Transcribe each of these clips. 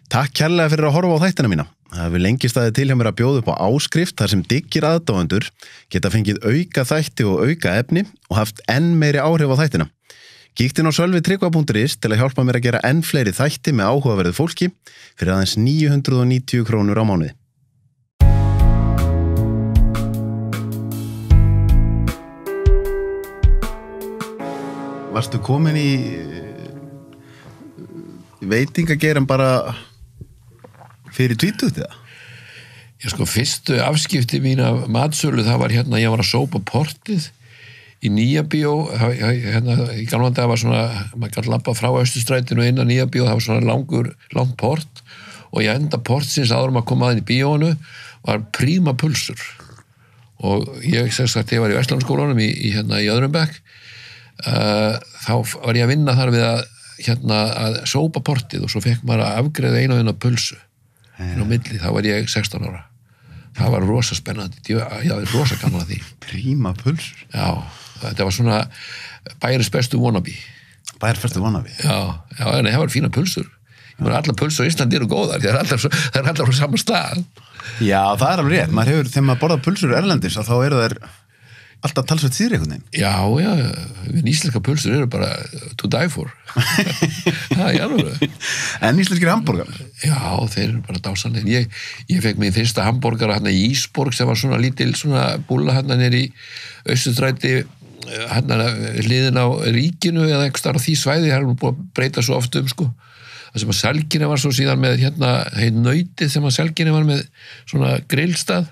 Takk kærlega fyrir að horfa á þættina mína. Það hefur lengi staðið til hjá mér að bjóða upp á áskrift þar sem dyggir aðdáendur geta fengið auka þætti og auka efni og haft enn meiri áhrif á þættina. Kíktu inn á sölvitryggva.is til að hjálpa mér að gera enn fleiri þætti með áhugaverðu fólki fyrir aðeins 990 krónur á mánuði. Varstu komin í veitingageirann bara fyrir tvítugt eða? Já sko, fyrstu afskipti mín af matsölu, það var hérna, ég var að sópa portið í Nýja bíó, hérna í gamla daga var svona, maður gæti labba frá Austurstrætinu inn á Nýja bíó, það var svona langt port og ég enda portsins áður að koma að inn í bíónu var príma pulsur og ég ég var í Vestlandskólanum í öðrum bekk, þá var ég að vinna þar við að sópa portið og svo fekk maður að afgreiða einu og eina pulsu inn á milli, þá var ég 16 ára. Það var rosa spennandi, ég var rosa gaman að því. Príma pulsur? Já, þetta var svona bæjarins bestu wannabe. Bæjarins bestu wannabe? Já, en það var fína pulsur. Ég meina, allar pulsur á Íslandi eru góðar, það er allar frá sama stað. Já, það er alveg rétt. Maður hefur, þegar maður borðar pulsur erlendis, þá eru þær alltaf talsveit síðri einhvern veginn. Já, íslenska pulsur eru bara to die for. Það er alveg. En íslenskir hambúrgar? Já, þeir eru bara dásanlegir. Ég fekk mig fyrsta hambúrgara hérna í Ísborg sem var svona lítil svona búlla hérna nýr í Austurstræti hérna hliðin á Ríkinu eða einhvers staðar á því svæði, það er búið að breyta svo oft sko. Það sem að Selginni var svo síðan með hérna nautið sem að Selginni var með svona grillstað,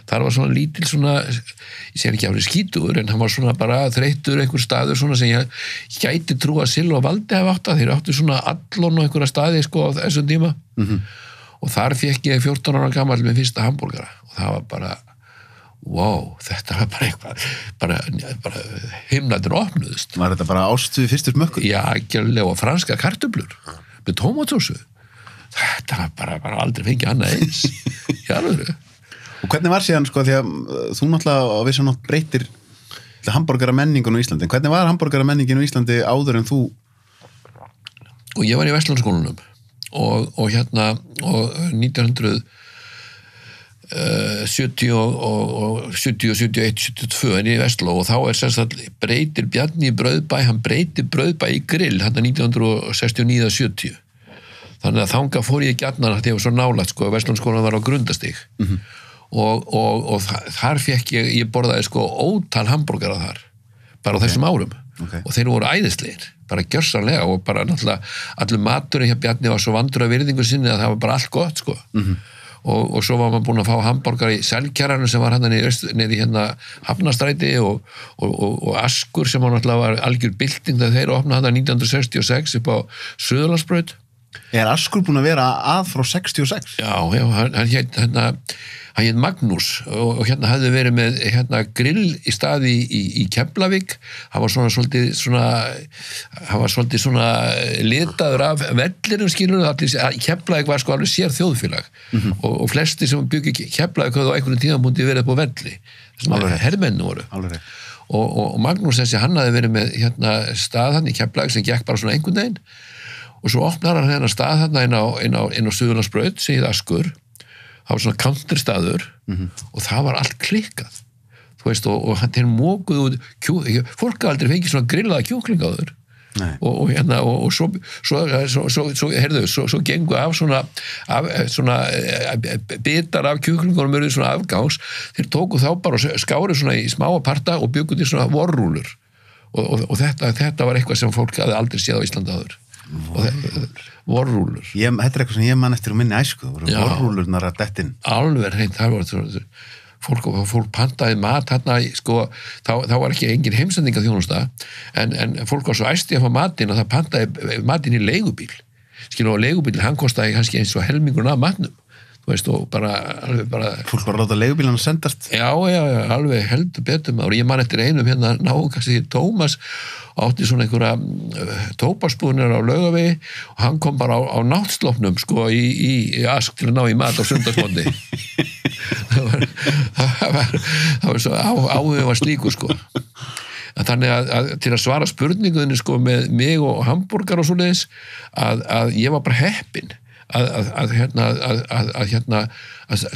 þar var svona lítil svona, ég sé ekki árið skítugur en hann var svona bara þreyttur einhver staður svona sem ég gæti trú að Sill og Valdi hafa átt að þeir áttu svona Allon og einhverja staði sko á þessum tíma og þar fekk ég 14 ára gamall með fyrsta hambúrgara og það var bara wow, þetta var bara eitthvað bara himnættin opnuðust. Var þetta bara ástu fyrstu smökkur? Já, ekki og franska kartöflur með tómatsósu. Þetta var bara aldrei fengið annað eins. Já, alveg. Og hvernig var síðan, sko, því að þú náttúrulega á vissan nátt breytir hambúrgaramenningun á Íslandi. En hvernig var hambúrgaramenningin á Íslandi áður en þú? Og ég var í Vestlandskólanum og hérna og 1970 og 71, 72 en í Vestló og þá sem sagt breytir Bjarni í Brauðbæ, hann breytir Brauðbæ í grill hann 1969-70 þannig að þangað fór ég gjarnan að ég var svo nálægt sko, Vestlandskólan var á Grundastíg og þar fekk ég borðaði sko ótal hambúrgara þar bara á þessum árum og þeir voru æðislegir, bara gjörsamlega og bara náttúrulega allur maturinn hjá Bjarni var svo vandur að virðingu sinni að það var bara allt gott sko og svo var maður búin að fá hambúrgar í Selkjaranum sem var hann niður í hérna Hafnarstræti og Askur sem var náttúrulega var algjör bylting þegar þeir opnaði hann 1966 upp á Suðurlandsbraut. Er Askur búin að vera að frá 66? Já, hann hét Magnús og hérna hafði verið með hérna grill í staði í Keflavík, hann var svolítið svona litaður af vellinum skilur, Keflavík var sko alveg sér þjóðfélag og flesti sem byggi Keflavík höfðu á einhvern tímapunkti verið upp á velli, þessum hermennu voru. Og Magnús þessi, hann hafði verið með hérna stað hann í Keflavík sem gekk bara svona einhvern veginn og svo opnar hann hérna stað hann inn á Suðurlandsbraut, segið Askur. Það var svona counterstaður og það var allt klikkað þú veist og þeir mókuðu fólk hafði aldrei fengið svona grillaða kjúkling áður og hérna og svo gengu af svona bitar af kjúklingunum eru svona afgangs, þeir tóku þá bara og skáru svona í smáa parta og byggu til svona vorrúlur og þetta var eitthvað sem fólk hafði aldrei séð á Íslandi áður vorrúlur. Þetta er eitthvað sem ég man eftir minni æsku, það voru vorrúlurnar að dettin. Alveg hreint, það voru fólk pantaði mat hérna, sko, þá var ekki engin heimsendingaþjónusta en fólk var svo æsti að fá matinn og það pantaði matinn í leigubíl. Skilur og leigubíl, hann kostaði kannski eins og helmingurinn af matnum. Þú veist, og bara fólk var að láta leigubílana sendast? Já, alveg heldur betur maður. Ég man eftir einum hérna náungast í Tómas átti svona einhverja tópaspúnir á Laugavegi og hann kom bara á náttslopnum sko í Ask til að ná í mat á sundarskvöldi. það var svo áhugin var slíkur sko. Þannig að til að svara spurningunni sko með mig og hambúrgar og svoleiðis að ég var bara heppinn að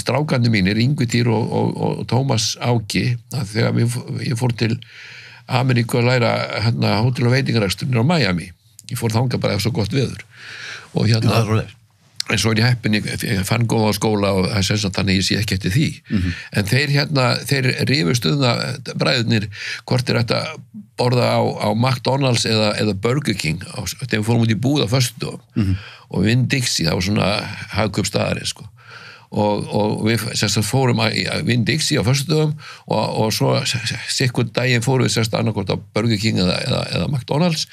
strákandi mínir, Yngvi Týr og Tómas Áki, að þegar ég fór til Ameríku að læra hótel- og veitingareksturinn á Miami, ég fór þangað bara ef svo gott veður og en svo er ég heppinn, ég fann góða á skóla og það sem sagt þannig ég sé ekki eftir því en þeir rifust bræðurnir hvort þeir ættu að borða á McDonald's eða Burger King þegar við fórum út í búð á föstudögum og Winn-Dixie, það var svona hagkaupstaðarinn sko og við fórum að Winn-Dixie á föstudögum og svo sikkur daginn fórum við annarkvort á Burger King eða McDonald's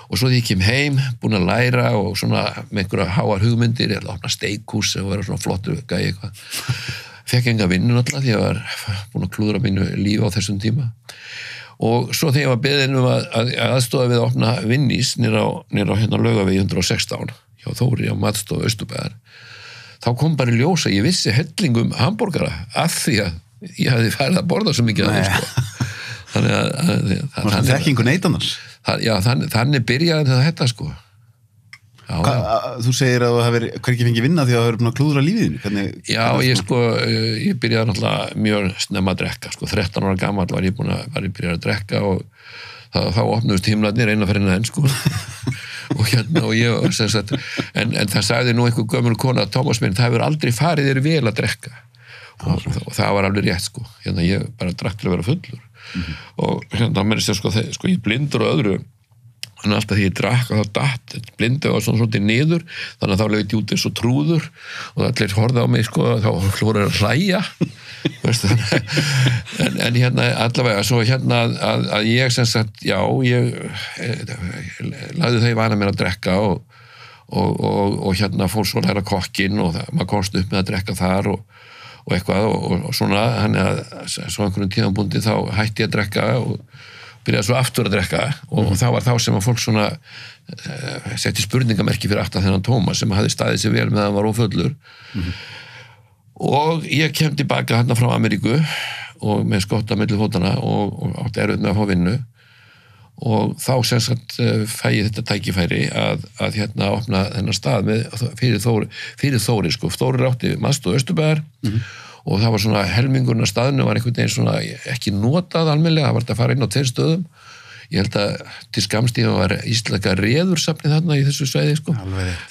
og svo því ég kem heim, búin að læra og svona með einhverja háar hugmyndir ég ætla að opna steikhús og vera svona flottur gæi eitthvað. Fekk enga vinnu náttúrulega því ég var búin að klúðra mínu lífi á þessum tíma og svo þegar ég var beðinn að aðstofa við að opna Vinnís niður á Laugavegi 116 hjá Þóri á matstofu Austurbæjar þá kom bara í ljós að ég vissi hellingum hamborgara af því að ég hafði farið að borða svo mikið af þeim sko. Þannig að þekkingu neytandans Já, þannig byrjaði þetta sko. Já. Þú segir að þú hefur hvergi fengið vinna því að þú hefur búin að klúðra lífiðinu. Já, ég byrjaði náttúrulega mjög snemma að drekka, sko. 13 ára gamall var ég byrjaði að drekka og þá opnuðust himlarnir eina fyrir enn, sko. og ég, sagt, en það sagði nú einhver gömul kona, Tómas minn, það hefur aldrei farið þér vel að drekka. Og það var alveg rétt, sko. Ég bara drakk til að vera fullur. Og mér sko ég blindur og öðru en alltaf því ég drakk og þá datt blindur og svona niður þannig að þá leit ég út eins og trúður og allir horfði á mig sko þá voru að hlæja en allavega svo að ég sem sagt ég lagði þau vana mér að drekka og fór svo að læra kokkinn og maður komst upp með að drekka þar og eitthvað og svona hann svo einhverjum tíðanbúndi þá hætti ég að drekka og byrjaði svo aftur að drekka og það var þá sem að fólk svona setti spurningamerki fyrir aftan þennan Tómas sem hafði staðið sér vel með að hann var ófullur og ég kem tilbaka hann frá Ameríku og með skotta milli fótana og átti erfitt með að fá vinnu og þá sem sagt fæ ég þetta tækifæri að opna þennan stað fyrir Þóri sko. Þóri átti matstofu Austurbæjar og það var svona helmingurinn af staðinu var einhvern veginn svona ekki notað almennilega, það var að fara inn á 2 stöðum ég held að til skamstíma var íslenska reðursafnið þarna í þessu sveiði sko.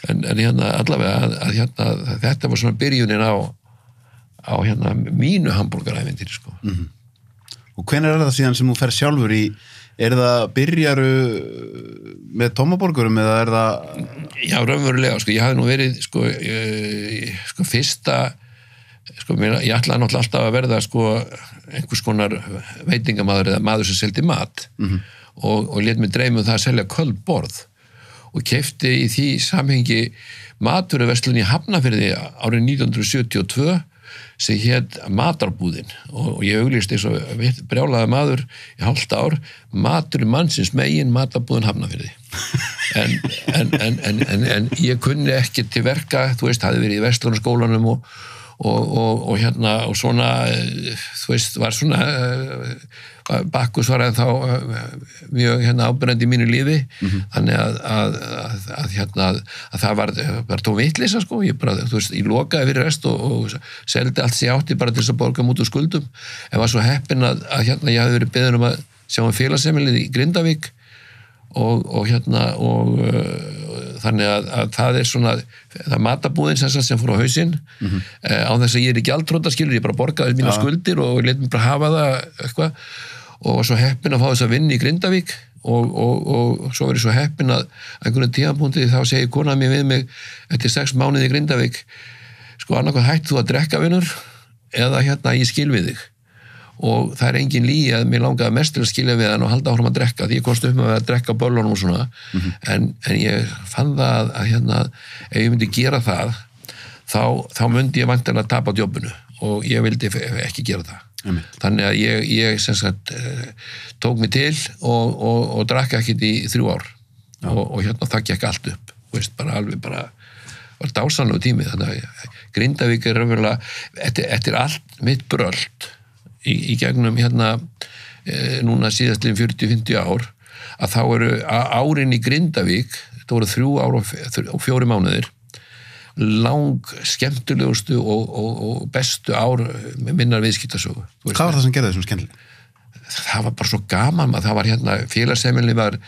en allavega að þetta var svona byrjunin á mínu hamborgarævindiri sko. Og hvenær það síðan sem þú fer sjálfur í það byrjaru með tómaborgurum eða það Já, raunverulega, sko, ég hafði nú verið sko fyrsta sko, ég ætlaði náttúrulega alltaf að verða sko einhvers konar veitingamaður eða maður sem seldi mat og lét mig dreyma það að selja köld borð og keypti í því samhengi matvöruverslun í Hafnarfirði árið 1972 sem hét Matarbúðin og ég auglýsti eins og brjálaði maður í hálft ár matur mannsins megin Matarbúðin Hafnarfirði en ég kunni ekki til verka, þú veist, hafði verið í verslunarskólanum og svona þú veist, var svona Bakkus var þá mjög ábyrjandi í mínu lífi þannig að það var tóm vitleysa sko, ég bara, þú veist, ég lokaði fyrir rest og seldi allt sem ég átti bara til þess að borga mútu skuldum en var svo heppinn að ég hafði verið beðinn um að sjá félagsheimilið í Grindavík og þannig að það er svona það matabúðin sem fór á hausinn á þess að ég er ekki gjaldþrota skilur, ég bara borgaði mína skuldir og let mér bara hafa það eitthvað og var svo heppinn að fá þess að vinna í Grindavík og svo var ég svo heppinn að einhvern tímapunkti þá segi konan mér við mig eftir 6 mánuði í Grindavík sko annarkoð hætt þú að drekka vinnur eða ég skil við þig og það er engin lygi að mér langaði mest til að skilja við hann og halda áfram að drekka því ég komst upp með að drekka böllunum og svona en ég fann það að ef ég myndi gera það þá myndi ég vantilega tapa jobbinu og ég vildi ekki gera það þannig að ég sem sagt tók mig til og drakk ekkert í 3 ár og það gekk allt upp veist, alveg var dásanlegu tími þannig að Grindavík er raunverulega eftir allt mitt brölt í gegnum núna síðastliðin 40-50 ár að þá eru árin í Grindavík það voru 3 ár og 4 mánuðir skemmtilegustu og bestu ár minnar viðskiptasögu. Hvað var það sem gerði þessum skemmtileg? Það var bara svo gaman, það var félagsheimili var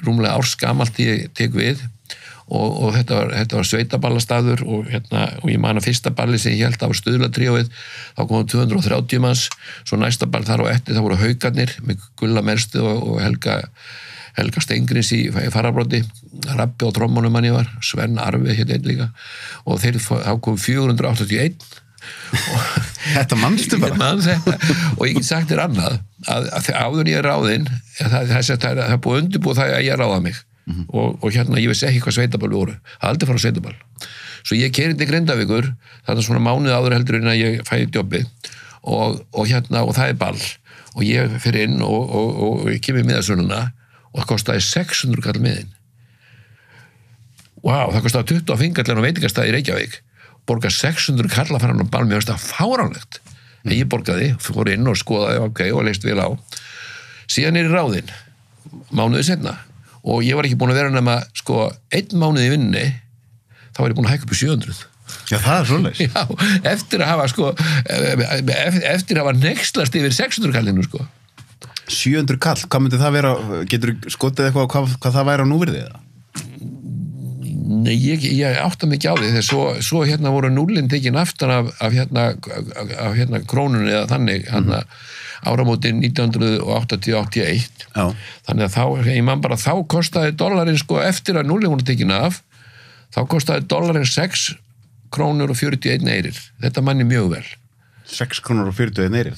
rúmlega árs gamalt ég tek við og þetta var sveitaballastaður og ég man að fyrsta balli sem ég held að var Stuðlatríóið, þá komum 230 manns, svo næsta ball þar á eftir það voru Haukarnir með Gulla Merstu og Helga Stengrins í fararbróti, Rabbi á trommunum mann ég var, Sven Arfi einn líka og þá kom 481 Þetta manstu bara og ég get sagt þér annað að áður ég er ráðinn það er búið undirbúið það að ég ráða mig og ég vissi ekki hvað sveitaball voru, aldrei fara á sveitaball svo ég keyrði til Grindavíkur það er svona mánuð áður heldur en að ég fæði jobbið og það er ball og ég fyrir inn og ég kemur í miðasöluna og það kostaði 600 kall miðinn það kostaði 25 kallar á veitingastað í Reykjavík borga 600 kall að fara hann á ball mér finnst það fáránlegt en ég borgaði, fór inn og skoðaði og leist vel á síðan er ég ráðinn mánuði seinna og ég var ekki búin að vera nema 1 mánuð í vinninni þá var ég búin að hækka upp í 700 Já, það er svoleiðis Já, eftir að hafa nexlast yfir 600 kallinu 700 kall, hvað myndi það vera getur skotið eitthvað hvað það væri á núvirði eða? Nei, ég átta mig ekki á því þegar svo voru núllin tekin aftan af krónunni eða þannig áramótin 1980-81 þannig að ég man bara þá kostaði dollarinn eftir að núllin voru tekin af þá kostaði dollarinn 6 krónur og 41 eyrir þetta manni mjög vel 6 krónur og 41 eyrir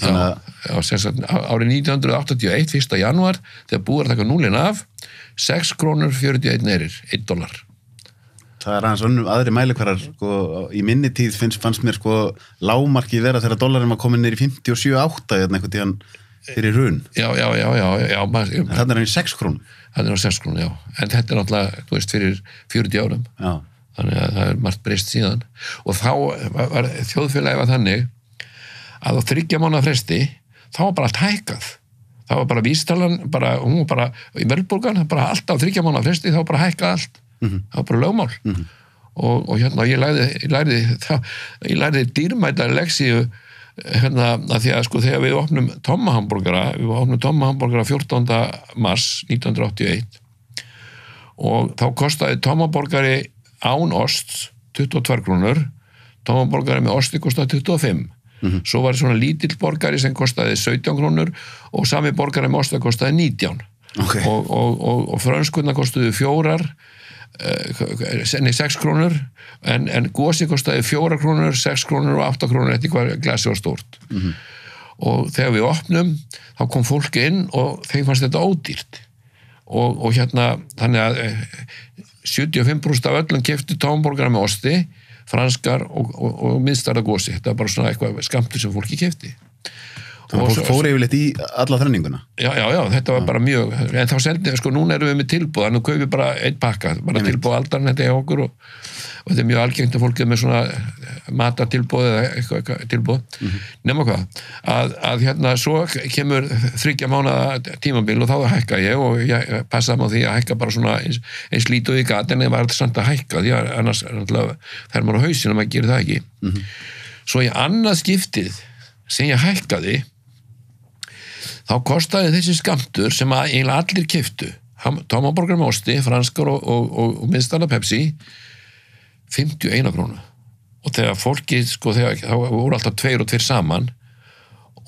árið 1981 1. janúar þegar búið að taka núllin af 6 krónur 41 eyrir, 1 dollar Það er aðeins aðri mælikvarðar í minni tíð fannst mér lágmarkið vera þegar dollarinn var komin niður í 57-8 einhvern tíðan fyrir hrun Já Þannig er hann í 6 krónum Þannig er hann 6 krónum, já en þetta er náttúrulega, þú veist, fyrir 40 árum já. Þannig að það er margt breyst síðan og þá var þjóðfélagið var þannig að á 3 mánaða fresti þá var bara allt hækkað það var bara vísitalan, hún var bara í verðbólgan, bara allt á 3 mánaða fresti þá var bara hækkað allt það var bara lögmál og ég lærði dýrmæta leksíu að því að þegar við opnum Tomma hamborgara 14. mars 1981 og þá kostaði Tomma hamborgari án ost 22 krónur Tomma hamborgari með osti kostaði 25 svo var svona lítill borgari sem kostaði 17 krónur og sami borgari með osta kostaði 19 og frönskunna kostaði 4 6 krónur en gósi kostaði 4 krónur 6 krónur og 8 krónur eftir hvað glasi var stórt og þegar við opnum þá kom fólk inn og þeim fannst þetta ódýrt og þannig að 75% af öllum keyptu tómborgara með osti franskar og miðstarða gósi þetta var bara svona eitthvað skamtur sem fólki keypti Þannig að fólk fór yfirleitt í alla þrenninguna Já, þetta var bara mjög en þá seldum við, núna erum við með tilbúð þannig að kaupum við bara 1 pakka bara tilbúð aldarinn þetta hjá okkur og þetta er mjög algengt að fólk er með svona matatilbúð eða eitthvað tilbúð nema hvað, að svo kemur 3 mánaða tímabil og þá hækka ég og ég passaði mig á því að hækka bara svona eins lítið í gat en ég var alltaf samt að hækka því að annars fer maður á hausinn og maður gerir það ekki svo í annað skiptið sem ég hækkaði þá kostaði þessi skammtur sem eiginlega allir keyptu tómaborgar með osti, franskar og miðstarða Pepsi 51 krónu og þegar fólkið, þá voru alltaf 2 og 2 saman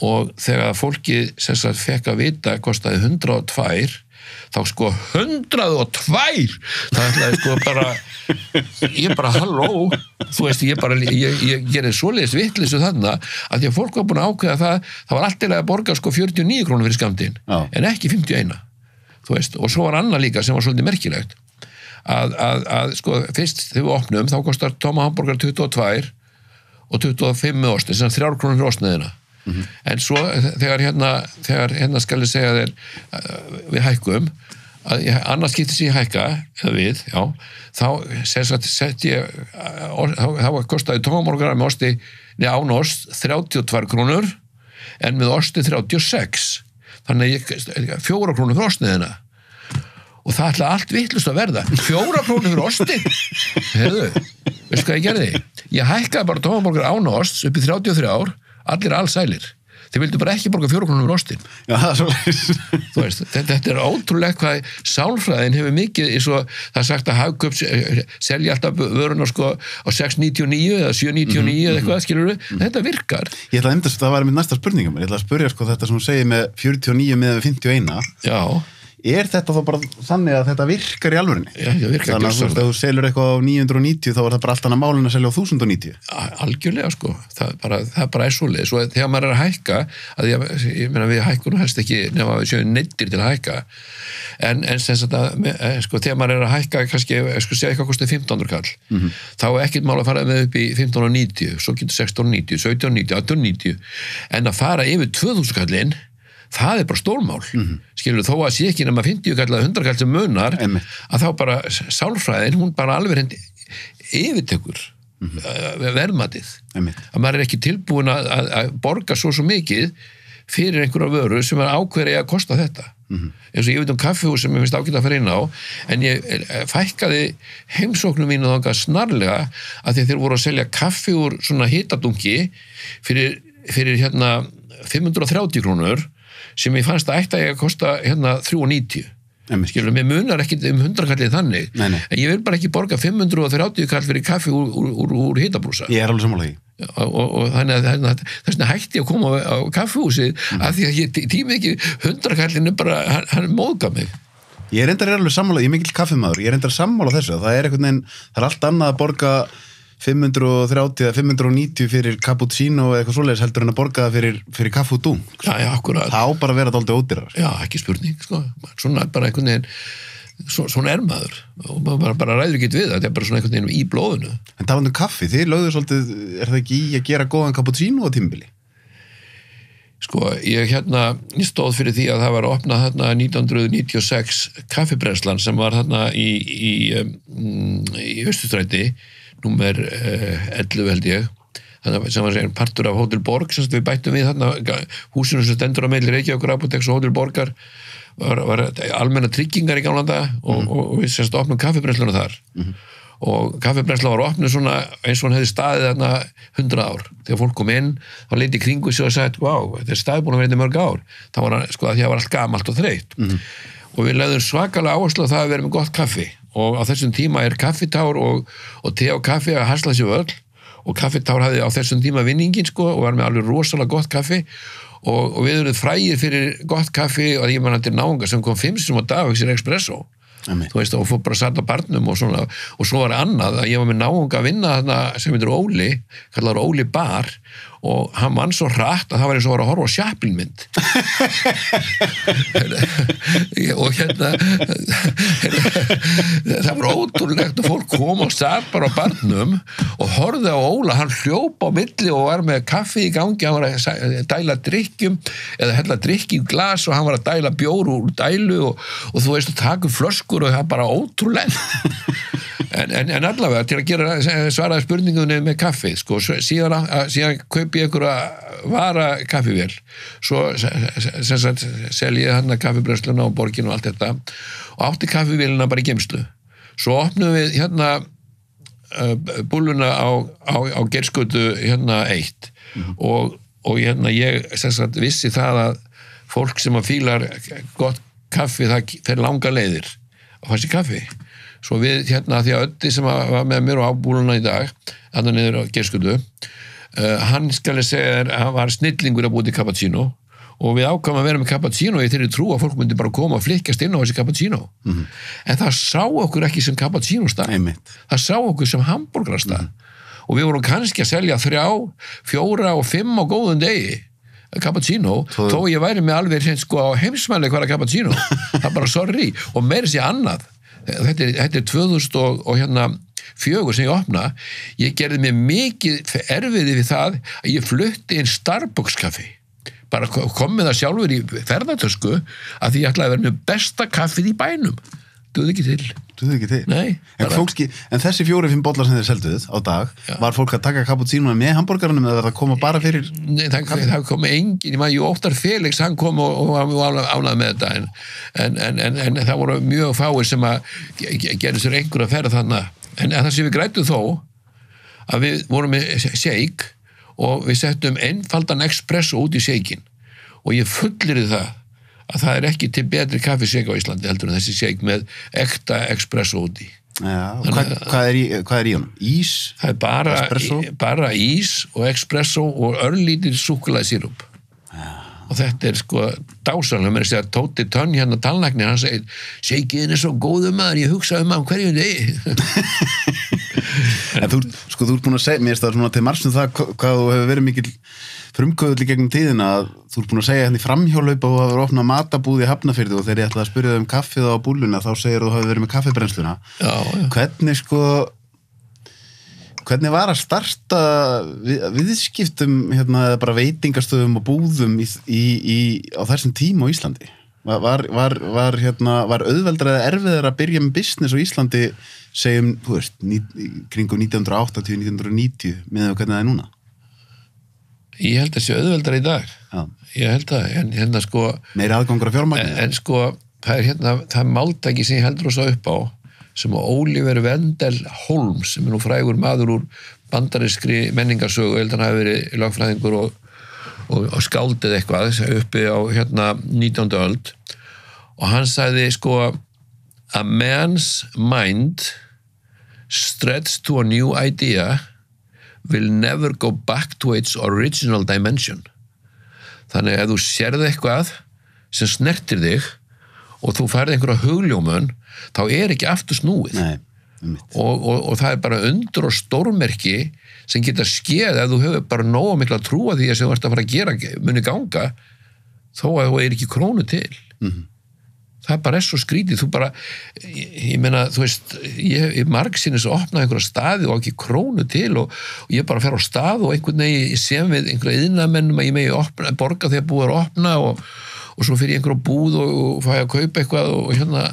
og þegar fólkið sem sagt fekk að vita kostaði 102 þá 102 það ætlaði bara ég bara halló þú veist ég gerði svoleiðis vitleysu þarna að því að fólk var búin að ákveða það var alltaf að borga 49 krónur fyrir skammtinn en ekki 51 þú veist og svo var annað líka sem var svolítið merkilegt að fyrst þegar við opnum þá kostar tóma hamborgar 22 og 25 með osti sem 3 krónur fyrir ostneðina en svo þegar skal ég segja þér við hækkum að annars getur sér hækka eða við, já, þá sett ég þá kostaði tómamborgara með osti án ost 32 krónur en með osti 36 þannig 4 krónur fyrir ostneðina og það ætla allt vitlust að verða 4 krónur fyrir osti heyrðu Veistu hvað ég gerði? Ég hækkaði bara tómaborgar án osts upp í 33 ár, allir allsælir. Þeir vildu bara ekki borga 4 krónur fyrir ostinn. Já, það er svo. Þú veist, þetta er ótrúlegt hvað sálfræðin hefur mikið, eins og það er sagt að Hagkaup selja alltaf vöruna sko á 6,99 eða 7,99 eða eitthvað, skilur við. Þetta virkar. Ég ætla að enda það var mitt næsta spurningum. Ég ætla að spyrja sko þetta sem hún segir með 49 með 51. Já. Er þetta þá bara þannig að þetta virkar í alvörinni? Já, það virkar. Þannig að þú selur eitthvað á 990 þá er það bara allt annað málin að selja á 1090. Algjörlega sko, það bara er svoleið. Svo þegar maður er að hækka, að ég meina við hækkunum helst ekki nema við séum neyddir til að hækka, en sem sagt að sko, þegar maður er að hækka kannski, sko segja eitthvað kostið 1500 kall, þá er ekkert mál að fara með upp í 1590, svo getur 1690, 1790, 1890, en að fara yfir 2000 kallinn, það er bara stórmál, skilur þó að sé ekki nema 50 kall eða 100 kall sem munar, að þá bara sálfræðin, hún bara alveg yfirtekur verðmatið, að maður er ekki tilbúin að borga svo mikið fyrir einhverja vöru sem er ákveðið að kosta þetta. Eins og ég veit kaffihús sem ég finnst ágætt að fara inn á, en ég fækkaði heimsóknum mínu þangað snarlega að þeir voru að selja kaffi úr svona hitadungi fyrir hérna 530 krónur sem ég fannst að ætti að kosta hérna 390. Skilur, mér munar ekki 100 kallið þannig, en ég vil bara ekki borga 530 kall fyrir kaffi úr hitabrúsa. Ég er alveg sammála því. Og þannig að þess vegna hætti að koma á kaffihúsið af því að ég tími ekki 100 kallinu bara, hann móðgaf mig. Ég er alveg sammála, ég er mikill kaffimaður, ég er sammála þessu, það er einhvern veginn, það er allt annað að borga 530 eða 590 fyrir cappuccino eða eitthvað svoleiðis heldur en að borga það fyrir kaffi og dún. Já, akkurat. Það á bara að vera dálítið ódýrar. Já, ekki spurning, sko. Svona bara einhvern veginn, svona er maður. Og maður bara ræður ekki við það, þetta er bara svona einhvern veginn í blóðinu. En talandi kaffi, þið lögðu svolítið, er það ekki í að gera góðan cappuccino á tímabili? Sko, ég stóð fyrir því að það var opnað þarna 1996 kaffibrennslan sem var þarna í Austurstræti, númer 11 held ég, þannig sem var partur af Hótel Borg, sem við bættum við þarna húsinu sem stendur á milli Reykjavíkur Apóteks og Hótel Borgar var almenna tryggingar í gamla daga og við semst opnum kaffibrensluna þar og kaffibrennsla var opnuð svona eins og hann hefði staðið þarna 100 ár. Þegar fólk kom inn, þá leiti kringu sig og sagði, wow, þetta er staðið búin að vera mörg ár. Það var sko að því að það var allt gamalt og þreytt. Og við legðum svakalega áherslu á það að vera með gott kaffi. Og á þessum tíma er kaffitár og te og kaffi að hasla sér öll og kaffitár hafði á þessum tíma vinningin sko og var með alveg rosalega gott kaffi og við erum frægir fyrir gott kaffi og ég man að þetta er náunga sem kom 5 sinum á dag og sér espresso. Þú veist, og fór bara að satt á barnum og svona, og svo var annað að ég var með náunga að vinna þarna sem heitir Óli, kallar Óli Bar og hann vann svo hratt að það var eins og var að horfa á Chaplin-mynd og það var ótrúlegt og fólk kom og satt bara á barnum og horfði á Óla, hann hljóp á milli og var með kaffi í gangi, hann var að dæla drykkjum eða hella drykki í glas og hann var að dæla bjór úr dælu og þú veist að taka flöskur og það er bara ótrúlegt en allavega til að svara spurningunni með kaffi sko, síðan kaupi ég einhverja vara kaffivél svo selji ég hann að kaffibrensluna á Borginu og allt þetta og átti kaffivélina bara í geymslu svo opnum við búluna á Geirsgötu 1 og ég vissi það að fólk sem að fílar gott kaffi það fer langa leiðir að fá sér kaffi svo við því að Öddi sem var með mér og á búluna í dag þannig niður á Geirsgötu hann skal ég segja hann var snillingur að búið til cappuccino og við ákvæmum að vera með cappuccino í þeirri trú að fólk myndi bara koma og flikkast inn á þessi cappuccino en það sá okkur ekki sem cappuccino stað það sá okkur sem hamborgarastað og við vorum kannski að selja 3, 4 og 5 á góðum degi cappuccino, þó ég væri með alveg sko á heimsmæli hverja cappuccino það bara sorry, og meira sér annað þetta er 2000 og 4 sem ég opna, ég gerði mér mikið erfiði við það að ég flutti inn Starbucks kaffi bara kom með það sjálfur í ferðartösku að því ég ætlaði að vera með besta kaffið í bænum duði ekki til Nei, en þessi 4-5 bollar sem þeir selduð á dag var fólk að taka cappuccino með hambúrgarunum eða það koma bara fyrir Nei, það kom engin, ég óttar Felix hann kom og ánæði með þetta en það voru mjög fáir sem að gerði sér einhverja ferð þannig en það sem við grættum þó að við vorum með shake og við settum einfaldan espresso út í shakein og ég fullir það að það ekki til betri kaffishake á Íslandi heldur en þessi shake með ekta espresso út í. Já, hvað er í honum? Ís? Það bara ís og espresso og örlítil súkkulaðisírup. Og þetta sko dásanlega, mér segja Tóti Tönn hérna talnækni, hann segir shakein svo góður maður, ég hugsa hann hverjum degi. En þú ert búin að segja, mér það svona til margsum það hvað þú hefur verið mikil frumkvöðl í gegnum tíðina að þú ert búin að segja hérna í framhjólaupa og þú hefur opnað matabúð í Hafnarfirði og þegar ég ætlaði að spyrja þig kaffið á búlluna þá segir þú hefur verið með kaffibrennsluna. Já. Hvernig var að starta viðskiptum hérna bara veitingastöðum og búðum á þessum tíma á Íslandi? Var auðveldra eða erfiðara að byrja með business á Íslandi segjum, þú veist, kringum 1980-1990 með hvernig það er núna? Ég held að sé auðveldara í dag. Já. Ég held að, en hérna sko meiri aðgangur að fjármagni. En sko, það er máltæki sem ég heldur þess upp á sem að Oliver Wendell Holmes sem nú frægur maður úr bandarískri menningarsögu, heldur hann hafi verið lögfræðingur og skáldið eitthvað uppi á hérna 19. öld og hann sagði sko a man's mind stretched to a new idea will never go back to its original dimension. Þannig að þú sérð eitthvað sem snertir þig og þú færð einhverja hugljómun þá ekki aftur snúið. Nei, og það er bara undur og stórmerki sem geta skeð ef þú hefur bara nógu mikla trúa því að sem þú ert að fara að gera muni ganga þó að þú ekki krónu til. Það bara svo skrítið, þú bara ég meina, þú veist, ég margsinnis að opna einhverja staði og ekki krónu til og ég bara fer á stað og einhvern veginn ég sem við einhverja iðnamennum að ég megi borga þegar búið að opna og svo fyrir ég einhverja búð og fæ að kaupa eitthvað og hérna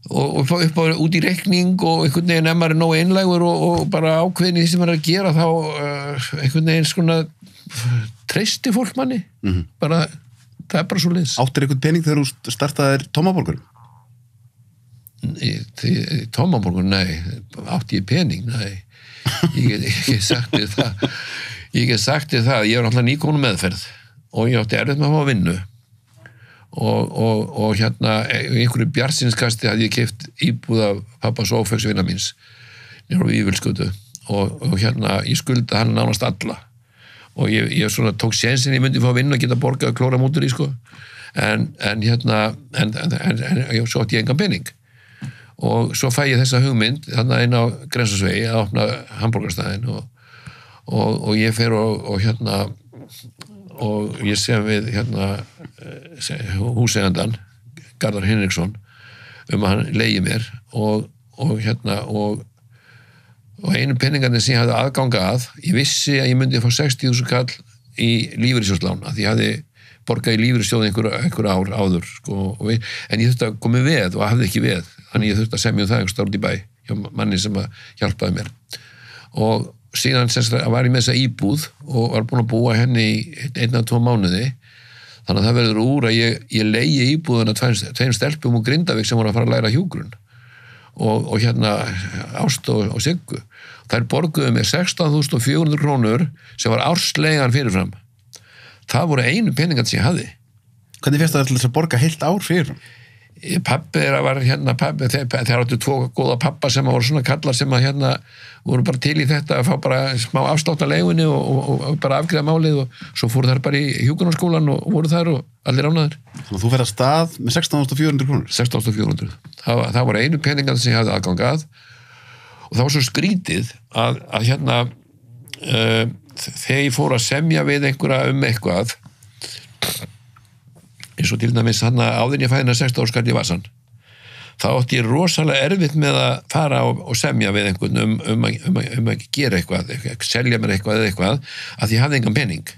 og upp á út í reikning og einhvern veginn maður er nógu einlægur og bara ákveðin í því sem maður er að gera þá einhvern veginn svona treysti fólk manni bara, það er bara svo liðs. Áttir einhvern pening þegar þú startaðir Tómaborgur? Tómaborgur, nei. Átti ég pening? Nei. Ég hef sagt þér það. Ég hef sagt þér það, ég var náttúrulega nýkomin meðferð og ég átti erfitt með að fá vinnu og hérna einhverju bjartsinskasti hafði ég keypt íbúð af pappa Sófeksvina míns nýr á Vífilsgötu og hérna ég skulda hann nánast alla og ég svona tók sénsinn ég myndi fá vinnu að geta borgað og klóra mútur í sko en hérna en svo átti ég engan pening og svo fæ ég þessa hugmynd þarna inn á Grensásvegi að opna hamborgarstaðinn og ég fer og hérna og ég sem við hérna húsegandan Garðar Hinriksson að hann leigi mér og hérna og einu penningarnir sem ég hafði aðganga að ég vissi að ég myndi fá 60.000 kall í lífeyrissjóðslán að ég hafði borgað í lífeyrissjóði einhver ár áður sko, en ég þurfti að koma veð og hafði ekki veð þannig ég þurfti að semja það einhver út í bæ hjá manni sem hjálpaði mér og síðan var ég með þessa íbúð og var búin að búa henni í 1-2 mánuði þannig að það verður úr að ég leigi íbúðuna tveim stelpum og Grindavík sem voru að fara að læra hjúgrun og hérna Ást og Siggu þær borguðu mér 16.400 krónur sem var ársleigan fyrirfram það voru einu peningar sem ég hafði. Hvernig fyrst það að borga heilt ár fyrirfram? Pabbi var hérna þeir áttu 2 góða pappa sem voru svona kallar sem að hérna voru bara til í þetta að fá bara smá afslátt af leigunni og bara afgreiða málið og svo fóru þær bara í hjúkrunarskólan og voru þar og allir ánæður. Þannig að þú fer að stað með 16.400 krónur? 16.400. Það voru einu peningar sem ég hafði aðgang að og það var svo skrítið að hérna þegar ég fór að semja við einhverja eitthvað eins og til dæmis hann áður ég fæðina 16 ára skall í vasan þá átti ég rosalega erfitt með að fara og semja við einhvern að gera eitthvað, selja mér eitthvað eða eitthvað að ég hafði engan pening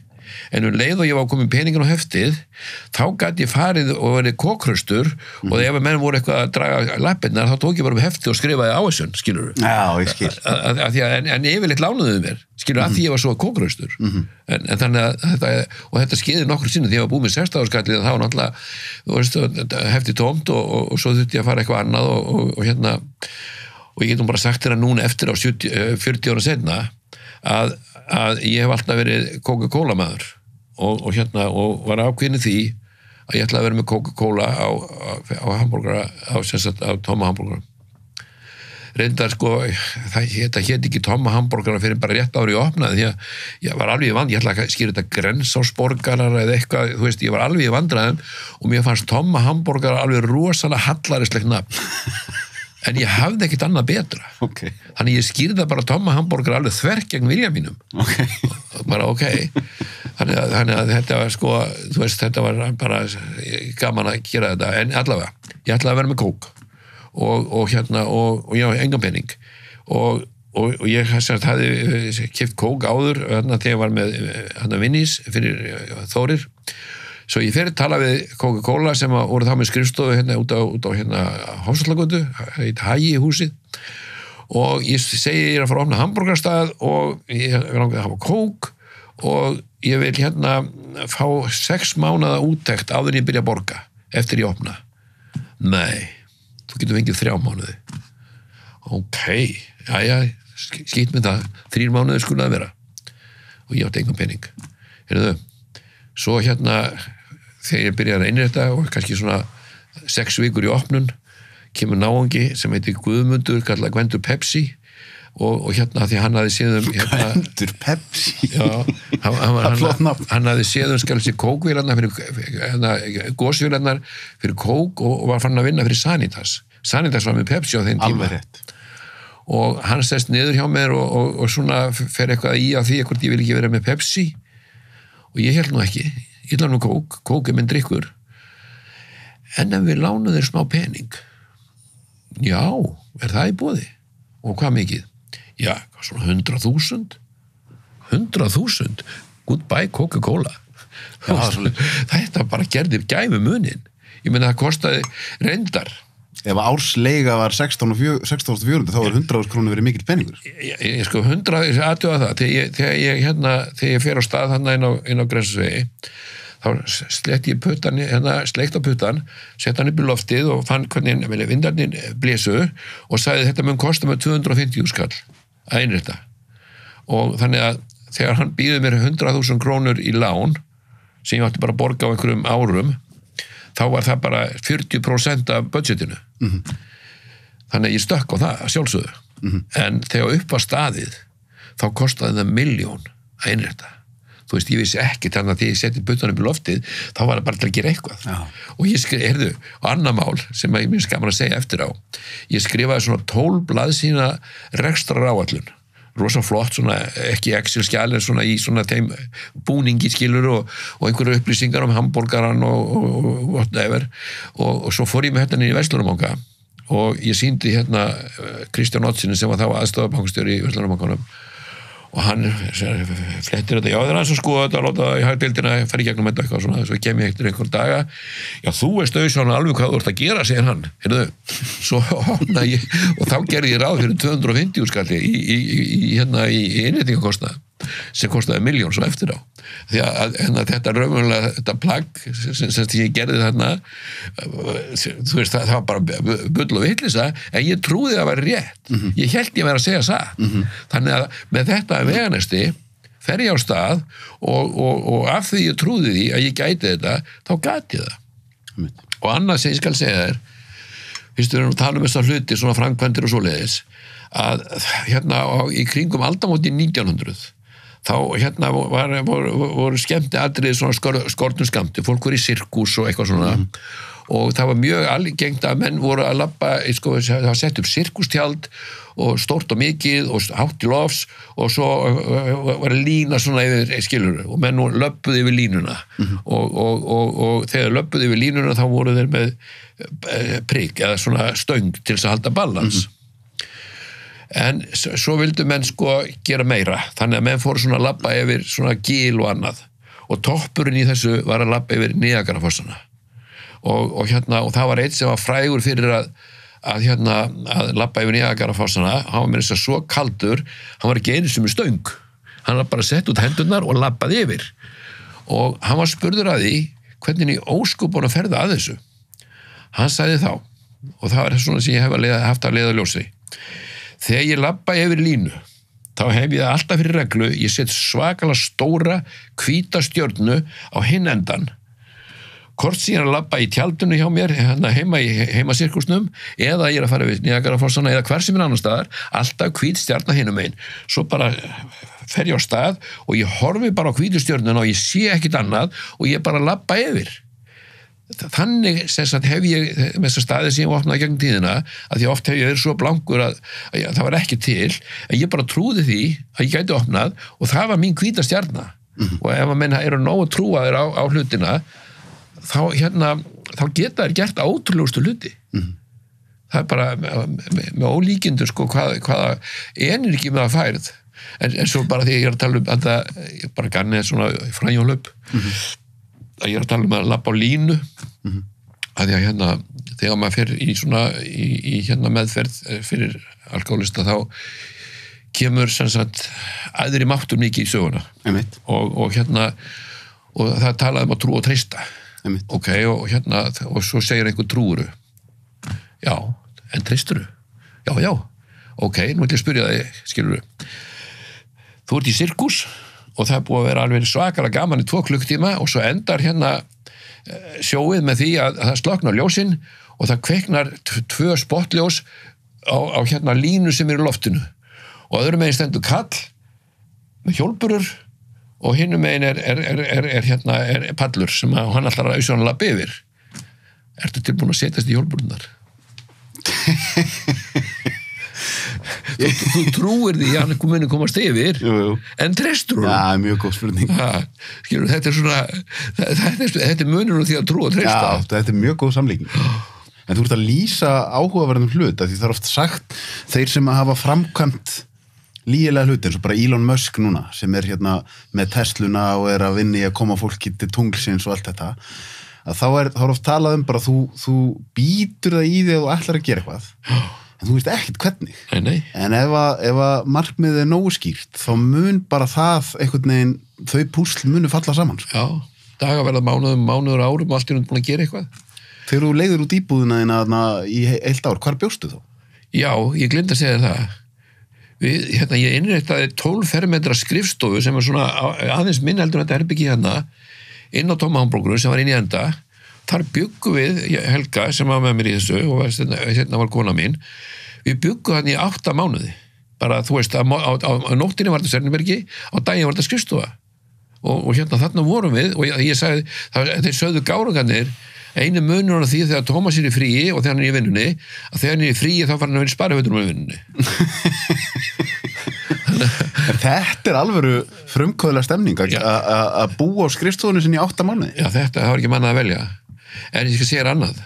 en leið og ég var komin peningin á heftið þá gæti ég farið og verið kókröstur og ef menn voru eitthvað að draga lappirnar þá tók ég bara upp heftið og skrifaði áhersun skilur Já, ég skil en yfirleitt lánuðu mér skilur að því ég var svo kókröstur en þannig að þetta skeiði nokkur sinni því ég var búið með 16 ára skallið þá náttúrulega heftið tómt og svo þurfti ég að fara eitthvað annað og hérna og ég getum bara sagt þér að núna eftir á 40 ára seinna að ég hef alltaf verið Coca-Cola maður og var ákveðin því að ég ætlaði að vera með Coca-Cola á hamborgara, á tóma hamborgara. Reyndar sko, þetta hét ekki tóma hamborgara fyrir bara rétt ári ég opnaði, því að ég var alveg í vandræðum, ég ætlaði að skýra þetta grensásborgarar eða eitthvað, þú veist, ég var alveg í vandræðum og mér fannst tóma hamborgara alveg rosalega hallarislegt nafn. En ég hafði ekkert annað betra. Okay. Þannig ég skýrði bara tóma hamborgara alveg þvert gegn vilja mínum. Okay. Bara þannig að þetta var sko, þú veist, þetta var bara gaman að gera þetta, en allavega, ég ætlaði að vera með kók og ég hafði engan pening og ég hafði keypt kók áður þegar ég var með Vinnís fyrir Þórir. Svo ég fer að tala við Coca-Cola sem voru þá með skrifstofu út á Hofsvallagötu, Hægi húsið, og ég segi ég er að fara að opna hamborgarstað og ég langaði að hafa kók og ég vil fá 6 mánaða úttekt áður en ég byrja að borga eftir ég opna. Nei, þú getur fengið 3 mánuði. Ok, jæja, skýt með það, 3 mánuði skulle það vera. Og ég átti engan pening. Heyrðu, svo þegar ég byrjaði að innrétta og kannski svona 6 vikur í opnun, kemur náungi sem heitir Guðmundur, kallað Gvendur Pepsi og því hann hafði séð Gvendur Pepsi? Já, hann hafði séð skalsi kókvélarnar fyrir gósvélarnar fyrir kók og var fann að vinna fyrir Sanitas. Sanitas var með Pepsi á þeim tíma. Alveg rétt. Og hann sest niður hjá mér og svona fer eitthvað í á því hvort ég vil ekki vera með Pepsi og ég held nú ekki. Ég ætla nú kók er minn drykkur. En ef við lánum þér smá pening, já, það í boði? Og hvað mikið? Já, svona 100.000. 100.000? Goodbye Coca-Cola. Þetta bara gerði gæfu munin. Ég meina það kostaði reyndar. Ef ársleiga var 16.400 þá er 100.000 krónur verið mikill peningur. Ég sko 100, aðtjóða það, þegar ég fer á stað inn á Grensásvegi, þá sleikti ég puttan, sleikt á puttan, sett hann upp í loftið og fann hvernig vindarnir blésu og sagði þetta mun kosta með 250 skall að innrétta. Og þannig að þegar hann býði mér 100.000 krónur í lán, sem ég átti bara að borga á einhverjum árum, þá var það bara 40% af budgetinu. Þannig að ég stökk á það, sjálfsögðu. En þegar upp var staðið, þá kostaði það 1 milljón að innrétta. Þú veist, ég vissi ekki þannig að því ég seti puttan upp í loftið, þá var það bara til að gera eitthvað. Já. Og ég skrifaði, og annað mál, sem ég minnst gaman að segja eftir á, ég skrifaði svona 12 blaðsíðna rekstraráætlun. Rosa flott, svona, ekki Excel-skjal, en svona í svona þeim búningi skilur og einhverju upplýsingar hamborgaran og whatever. Og svo fór ég með niður í Verslunarbanka og ég sýndi Kristján Ottsinni sem var þá aðstoðarbankastjóri í Verslunarbankanum og hann flettir þetta, já það hans að skoða þetta, láta í hagdeildina fara í gegnum þetta eitthvað svona, svo kem ég eftir einhver daga, já þú veist auðvitað alveg hvað þú ert að gera, segir hann, heyrðu, svo opna ég, og þá gerði ég ráð fyrir 250 skalli í innréttingakostnað, sem kostaði 1 milljón svo eftir á, því að þetta raunverulega, þetta plagg sem ég gerði þarna, þú veist, það var bara bull og vitleysa, en ég trúði að það var rétt, ég hélt ég væri að segja satt, þannig að með þetta veganesti fer ég á stað og af því ég trúði því að ég gæti þetta, þá gæti ég það. Og annað sem ég skal segja þér, fyrst við erum að tala um þessar hluti, svona framkvæmdir og svoleiðis, að í kringum aldamótin 1900, þá voru skemmti atriði svona skornum skamti, fólk voru í sirkus og eitthvað svona og það var mjög algengt að menn voru að labba, það var sett upp sirkustjald og stórt og mikið og hátt í lofs og svo var lína svona yfir skilur og menn löbbuði yfir línuna og þegar löbbuði yfir línuna þá voru þeir með prikk eða svona stöng til þess að halda balans. En svo vildu menn gera meira, þannig að menn fóru svona að labba yfir svona gil og annað og toppurinn í þessu var að labba yfir Niagarafossana og það var eitt sem var frægur fyrir að labba yfir Niagarafossana, hann var með þess að svo kaldur, hann var ekki einu sem stöng, hann var bara sett út hendurnar og labbaði yfir og hann var spurður að því hvernig í óskupunum ferða að þessu. Hann sagði þá, og það var svona sem ég hef haft að leiða ljósi, þegar ég labba yfir línu þá hef ég alltaf fyrir reglu, ég set svakalega stóra hvíta stjörnu á hinn endan hvort sem ég að labba í tjaldinu hjá mér heima í heimasirkusnum eða ég að fara við Niagarafossana eða hver sem annar staðar, alltaf hvít stjarna hinum megin, svo bara fer ég á stað og ég horfi bara á hvítu stjörnuna og ég sé ekkit annað og ég bara labba yfir þannig sem sagt hef ég með þessa staði sem ég opnaði gegn tíðina að því oft hef ég verið svo blankur að það var ekki til, en ég bara trúði því að ég gæti opnað og það var mín hvíta stjarna og ef að menn eru nógu trúaðir á hlutina þá geta þær gert ótrúlegustu hluti það er bara með ólíkindur sko hvaða energi með að færð en svo bara því ég að tala um að það bara ganni svona frænjólöp að ég að tala um að labba á línu að því að þegar maður fer í svona í meðferð fyrir alkoholista þá kemur sem sagt æðri máttur mikið í söguna og það talaði um að trú og treysta ok, og svo segir einhver trúuru já, en treysturu já, ok, nú ætlum ég að spyrja þig skilurðu þú ert í sirkus og það er búið að vera alveg svakalega gaman í 2 klukktíma og svo endar sjóið með því að það slöknar ljósin og það kveiknar 2 spottljós á línu sem er í loftinu og öðrum megin stendur kall með hjólburur og hinum megin er pallur sem hann ætlar að auðvitað labba yfir ertu tilbúin að setjast í hjólburunar? Þú trúir því að hann muni komast yfir en treystur hún mjög góð spurning skilur, þetta er svona þetta er munur því að trú og treysta þetta er mjög góð samlíking en þú ert að lýsa áhugaverðum hlut að því það er oft sagt þeir sem hafa framkvæmt lygilega hluti eins og bara Elon Musk núna sem er með Tesluna og er að vinna í að koma fólki til tunglsins og allt þetta að þá er oft talað um bara þú býtur það í því að þú ætlar að gera eitthvað en þú veist ekkert hvernig. Nei. En ef að markmiðið er nógu skýrt, þá mun bara það einhvern veginn, þau púsl munu falla saman. Já, dagar verða mánuður árum og allt er búin að gera eitthvað. Þegar þú leiðir út íbúðina þína í heilt ár, hvar bjóstu þá? Já, ég gleymdi að segja það. Ég innréttaði 12 fermetra skrifstofu sem er svona aðeins minn heldur þetta herbyggi inn á Tóma Hamborguru sem var inn í enda. Þar byggum við, Helga sem var með mér í þessu og hérna var kona mín, við byggum hann í 8 mánuði. Bara þú veist, á nóttinni var þetta Sernbergi, á daginn var þetta skrifstofa. Og þarna vorum við og ég sagði, þeir sögðu gárugarnir, einu munur á því þegar Tómas er í fríi og þegar hann er í vinnunni, að þegar hann er í fríi þá fara hann að vera í sparifötunum í vinnunni. Þetta er alvöru frumkvöðlega stemning að búa á skrifstofunni sinni í 8 mánuði. Já, það var ekki mannað að velja. En ég skal segja annað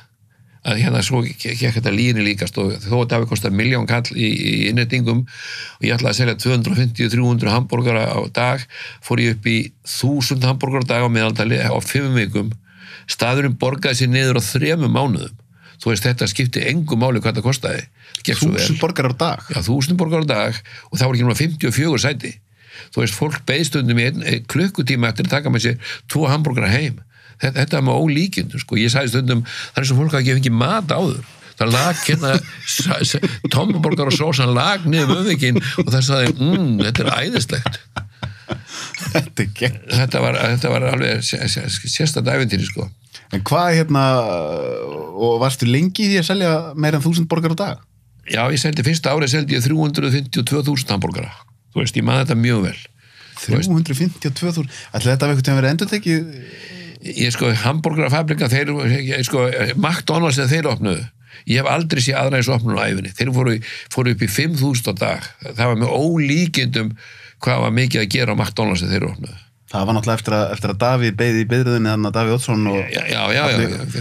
að svo gekk þetta líni líkast og þó að það hafi kostað 1 milljón kall í innréttingum og ég ætlaði að selja 250-300 hambúrgara á dag, fór ég upp í 1000 hambúrgara á dag á meðaldali á 5 vikum. Staðurinn borgaði sér niður á 3 mánuðum. Þú veist, þetta skipti engu máli hvað það kostaði. 1000 borgarar á dag? Já, 1000 borgarar á dag og það var ekki náttúrulega 54 sæti. Þú veist, fólk beið stundum í 1 klukkutíma eftir að taka með sér 2 hambúrgara heim. Þetta er með ólíkjum, sko. Ég sagði stundum, það er svo fólk að ekki fengi mat áður. Það lag tómaborgar og sós, hann lag niður öðvikinn og það sagði, þetta er æðislegt. Þetta var alveg sérstætt ævintýri, sko. En hvað og varstu lengi í því að selja meira en 1000 borgar á dag? Já, fyrsta árið seldi ég 352.000 hambúrgara. Þú veist, ég maður þetta mjög vel. 352.000? Ætli þetta hafi eitthvað verið endurtekið? Hambúrgarafabrika, McDonald's þeir opnuðu. Ég hef aldrei séð aðra eins opnun á ævinni. Þeir fóru upp í 5.000 á dag. Það var með ólíkindum hvað var mikið að gera á McDonald's þeir opnuðu. Það var náttúrulega eftir að Davíð beið í biðröðinni þannig að Davíð Oddsson og... Já.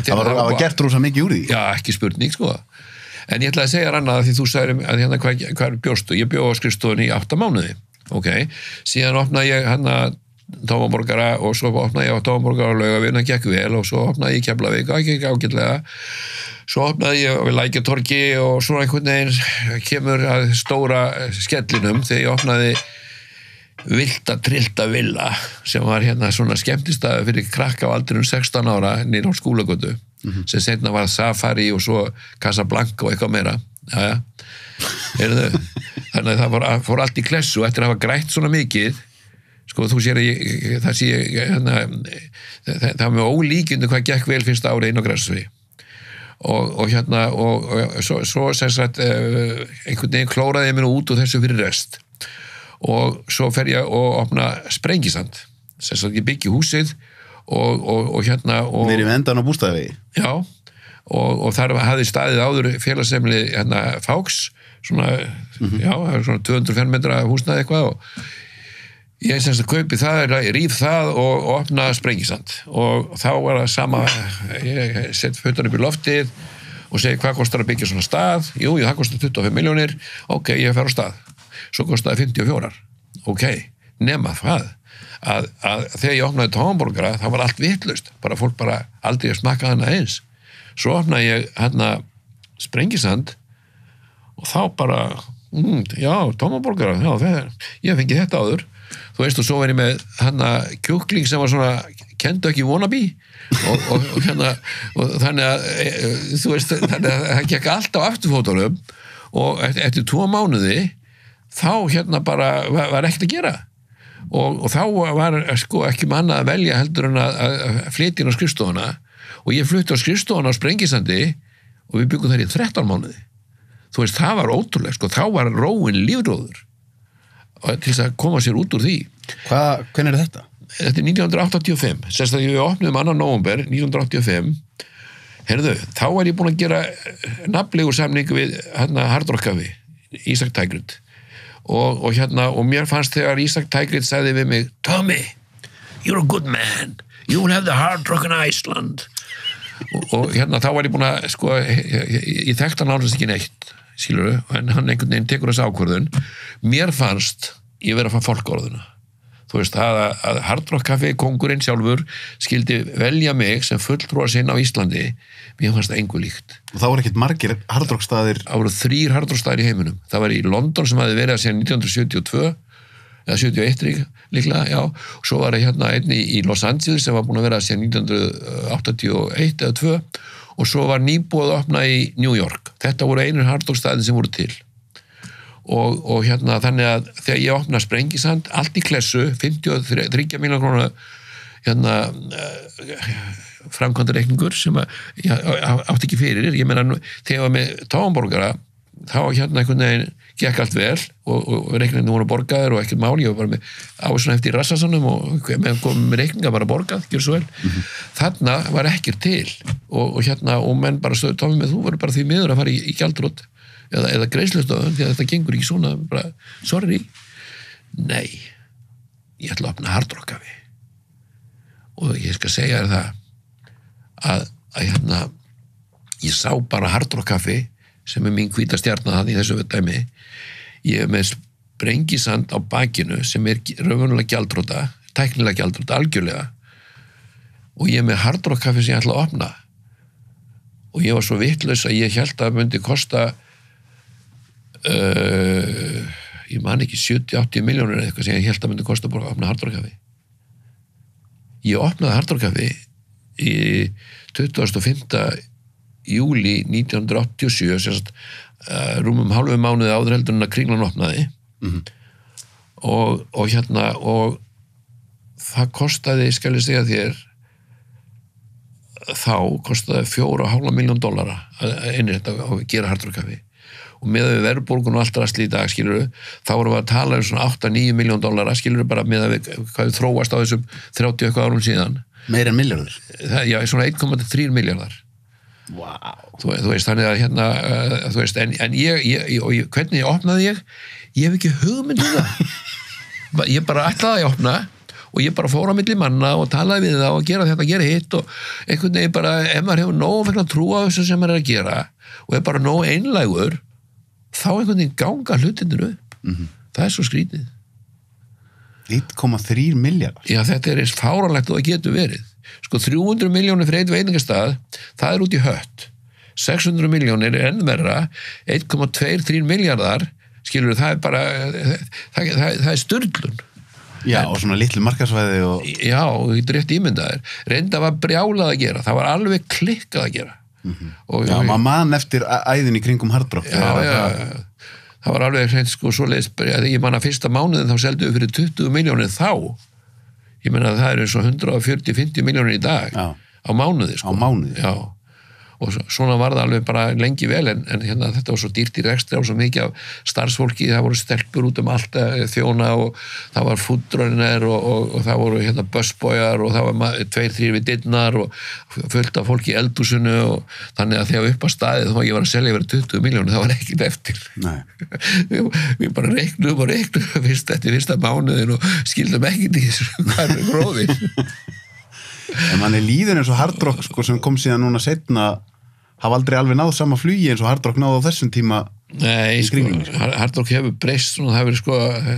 Það var gert rosa mikið úr því. Já, ekki spurning, sko. En ég ætlaði að segja annað því þú sagðir að hvað bjóstu. Ég bjó á skrifstofunni í 8 mánuði. Ok, síðan opnaði ég Tómaborgara og svo opnaði ég á Tómaborgara og Laugaveginn, það gekk vel og svo opnaði ég Keflavík, það gekk ágætlega. Svo opnaði ég við Lækjartorgi og svo einhvern veginn kemur að stóra skellinum þegar ég opnaði Vilda Trillta Villa sem var svona skemmtistaður fyrir krakka á aldrinum 16 ára niður á Skúlagötu sem seinna var Safari og svo Casablanca og eitthvað meira. Heyrðu, þannig að það fór allt í klessu eftir að hafa grætt svona mikið. Sko, þú sér það var með ólíkjundu hvað gekk vel fyrsta árið inn á Grensásvegi. Og svo sem sagt einhvern veginn klóraði ég mér út og þessu fyrir rest. Og svo fer ég og opna Sprengisand. Sem sagt ég byggi húsið og Við erum endan á Bústaðavegi. Já, og þar hafði staðið áður félagsheimili Fáks, svona, já, svona 200 fermetra húsnæði eitthvað og ég semst að kaupi það, ríf það og opna Sprengisand og þá var það sama, ég sett fötan upp í loftið og segi hvað kostar að byggja svona stað, jú, það kostar 25 milljónir, ok, ég fer á stað, svo kostaði 54, ok, nema það, að þegar ég opnaði Tómaborgara, það var allt vitlaust, bara fólk bara aldrei að smakka hana eins, svo opnaði ég Sprengisand og þá bara, já, Tómaborgara, já, ég fengi þetta áður. Þú veist, og svo var ég með kjúkling sem var svona Kentucky wannabe og þannig að þú veist, þannig að það gekk allt á afturfótunum og eftir 2 mánuði þá bara var ekkert að gera og þá var sko ekki með annað að velja heldur en að flytja inn á skrifstofuna og ég flutti á skrifstofuna á Sprengisandi og við byggum þar í 13 mánuði. Þú veist, það var ótrúlega, sko, þá var róin lífróður til þess að koma sér út úr því. Hvenær þetta? Þetta 1985. Sérst að ég opnuðum 2. nóvember 1985. Heyrðu, þá var ég búin að gera nafnlegur samning við Hard Rock Café, Ísak Tægrit. Og mér fannst þegar Ísak Tægrit sagði við mig, Tommy, you're a good man. You will have the Hard Rock in Iceland. Og þá var ég búin að, sko, ég þekkti hann alveg ekki neitt. Skilurðu, en hann einhvern veginn tekur þessu ákvörðun. Mér fannst ég vera að fá fólkorðuna. Þú veist, að Hard Rock Café kóngurinn sjálfur skildi velja mig sem fulltrúa sinn á Íslandi, mér fannst það engu líkt. Og það voru ekkert margir Hard Rock staðir? Það voru 3 Hard Rock staðir í heiminum. Það var í London sem hafði verið síðan 1972 eða 71 líklega, já. Og svo var það einni í Los Angeles sem var búin að vera síðan 1981 eða 2 og svo var nýbúið að opna í New York. Þetta voru einir Hard Rock staðir sem voru til. Og þannig að þegar ég opna Sprengisand, allt í klessu, 53 milljóna króna framkvæmdareikningur sem ég átti ekki fyrir. Ég meina, þegar ég var með Tómaborgara, þá einhvern veginn gekk allt vel og reikningin voru borgaðir og ekkert mál, ég var bara með ásuna eftir rassasanum og komið með reikninga bara borgað, gjör svo vel. Þarna var ekkert til og menn bara stöðu Tómi með, þú verður bara því miður að fara í gjaldrótt eða greiðslustöðun því að þetta gengur ekki svona, bara, sorry. Nei, ég ætla að opna Hard Rock Café og ég skal segja þér það að ég sá bara Hard Rock Café sem mín hvíta stjarna það í þessu dæmi. Ég með Sprengisand á bakinu sem raunverulega gjaldróta, tæknilega gjaldróta, algjörlega og ég með Hard Rock Café sem ég ætla að opna og ég var svo vitlaus að ég hélt að það myndi kosta ég man ekki 70-80 milljónir eða eitthvað sem ég hélt að myndi kosta að opna Hard Rock Café. Ég opnaði Hard Rock Café í 25. júli 1987 sérst, rúmum hálfu mánuði áður heldur en að Kringlan opnaði og það kostaði, skal ég segja þér þá kostaði $4,5 milljón að innrétta að gera Hard Rock Café og með við verðbólgun og allt rast í dag, skilur þá vorum við að tala svona $8-9 milljón skilur bara með að hvað við þróast á þessum 30 eitthvað árum síðan. Meira en milljarður? Já, svona 1,3 milljarðar. Wow. Þú veist, þannig að þú veist, en ég hvernig ég opnaði ég hef ekki hugmynd það. Ég bara ætlaði að opna og ég bara fór á milli manna og talaði við það og gera þetta, gera hitt og einhvern veginn bara, ef maður hefur nóg fyrir að trúa þessu sem maður er að gera og er bara nóg einlægur þá einhvern veginn ganga hlutinir upp. Það er svo skrítið. 1,3 milljarðar? Já, þetta er eins fáránlegt og það getur verið. Sko 300 milljónir fyrir einn veitingastað, það er út í hött. 600 milljónir er enn verra, 1,23 milljarðar, skilur það er bara, það er sturlun. Já, og svona litlu markarsvæði og... Já, og þetta er rétt ímyndaðir. Reynda var brjálað að gera, það var alveg klikkað að gera. Já, maður man eftir æðin í kringum Hard Rock. Já. það var alveg hreint sko svoleiðis, ég man að fyrsta mánuðin þá seldu við fyrir 20 milljónir þá, ég meina að það eru svo 140-50 milljónir í dag Já. á mánuði sko. Á mánuði? Já. Og svona var það alveg bara lengi vel en hérna þetta var svo dýrt í rekstri og svo mikið af starfsfólki, það voru stelpur út allt þjóna og það var foodrunner og það voru hérna busboyar og það var 2-3 við dyrnar og fullt af fólki í eldhúsinu og þannig að þegar upp á staðið þá ég var að selja verið 20 milljónir, það var ekkert eftir. Við bara reiknum eftir fyrsta mánuðin og skildum ekkert í þessu hvað gróði. En manni líður eins og Hard Rock sko, sem kom síðan núna seinna hafa aldrei alveg náð sama flugi eins og Hard Rock náð á þessum tíma. Nei, sko, Hard Rock hefur breyst svona, það hefur sko,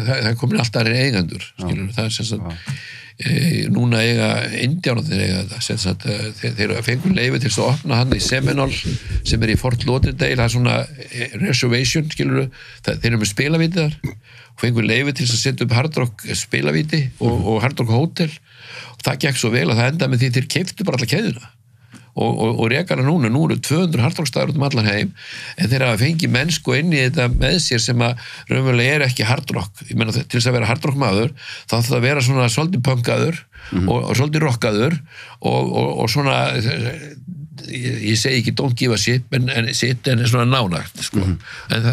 það komin alltaf eigendur, skilur, það er sem sagt núna eiga Indíánarnir eiga þetta, sem sagt þeir fengur leyfi til að opna hann í Seminole sem í Fort Lauderdale, það er svona reservation, skilur, þeir eru með spilavíti þar og fengur leyfi til að setja upp Hard Rock spilavíti og Hard Rock Hotel og það gekk svo vel að það endaði með því þeir keyptu bara alla keðjuna og rekana nú eru 200 Hard Rock staður út allan heim en þeir hafa fengið mennsku inn í þetta með sér sem að raunverulega ekki Hard Rock, ég meina til þess að vera Hard Rock maður þá þarf það að vera svona svolítið punkaður og svolítið rockaður og svona ég segi ekki don't give a shit en svona nánagt sko. En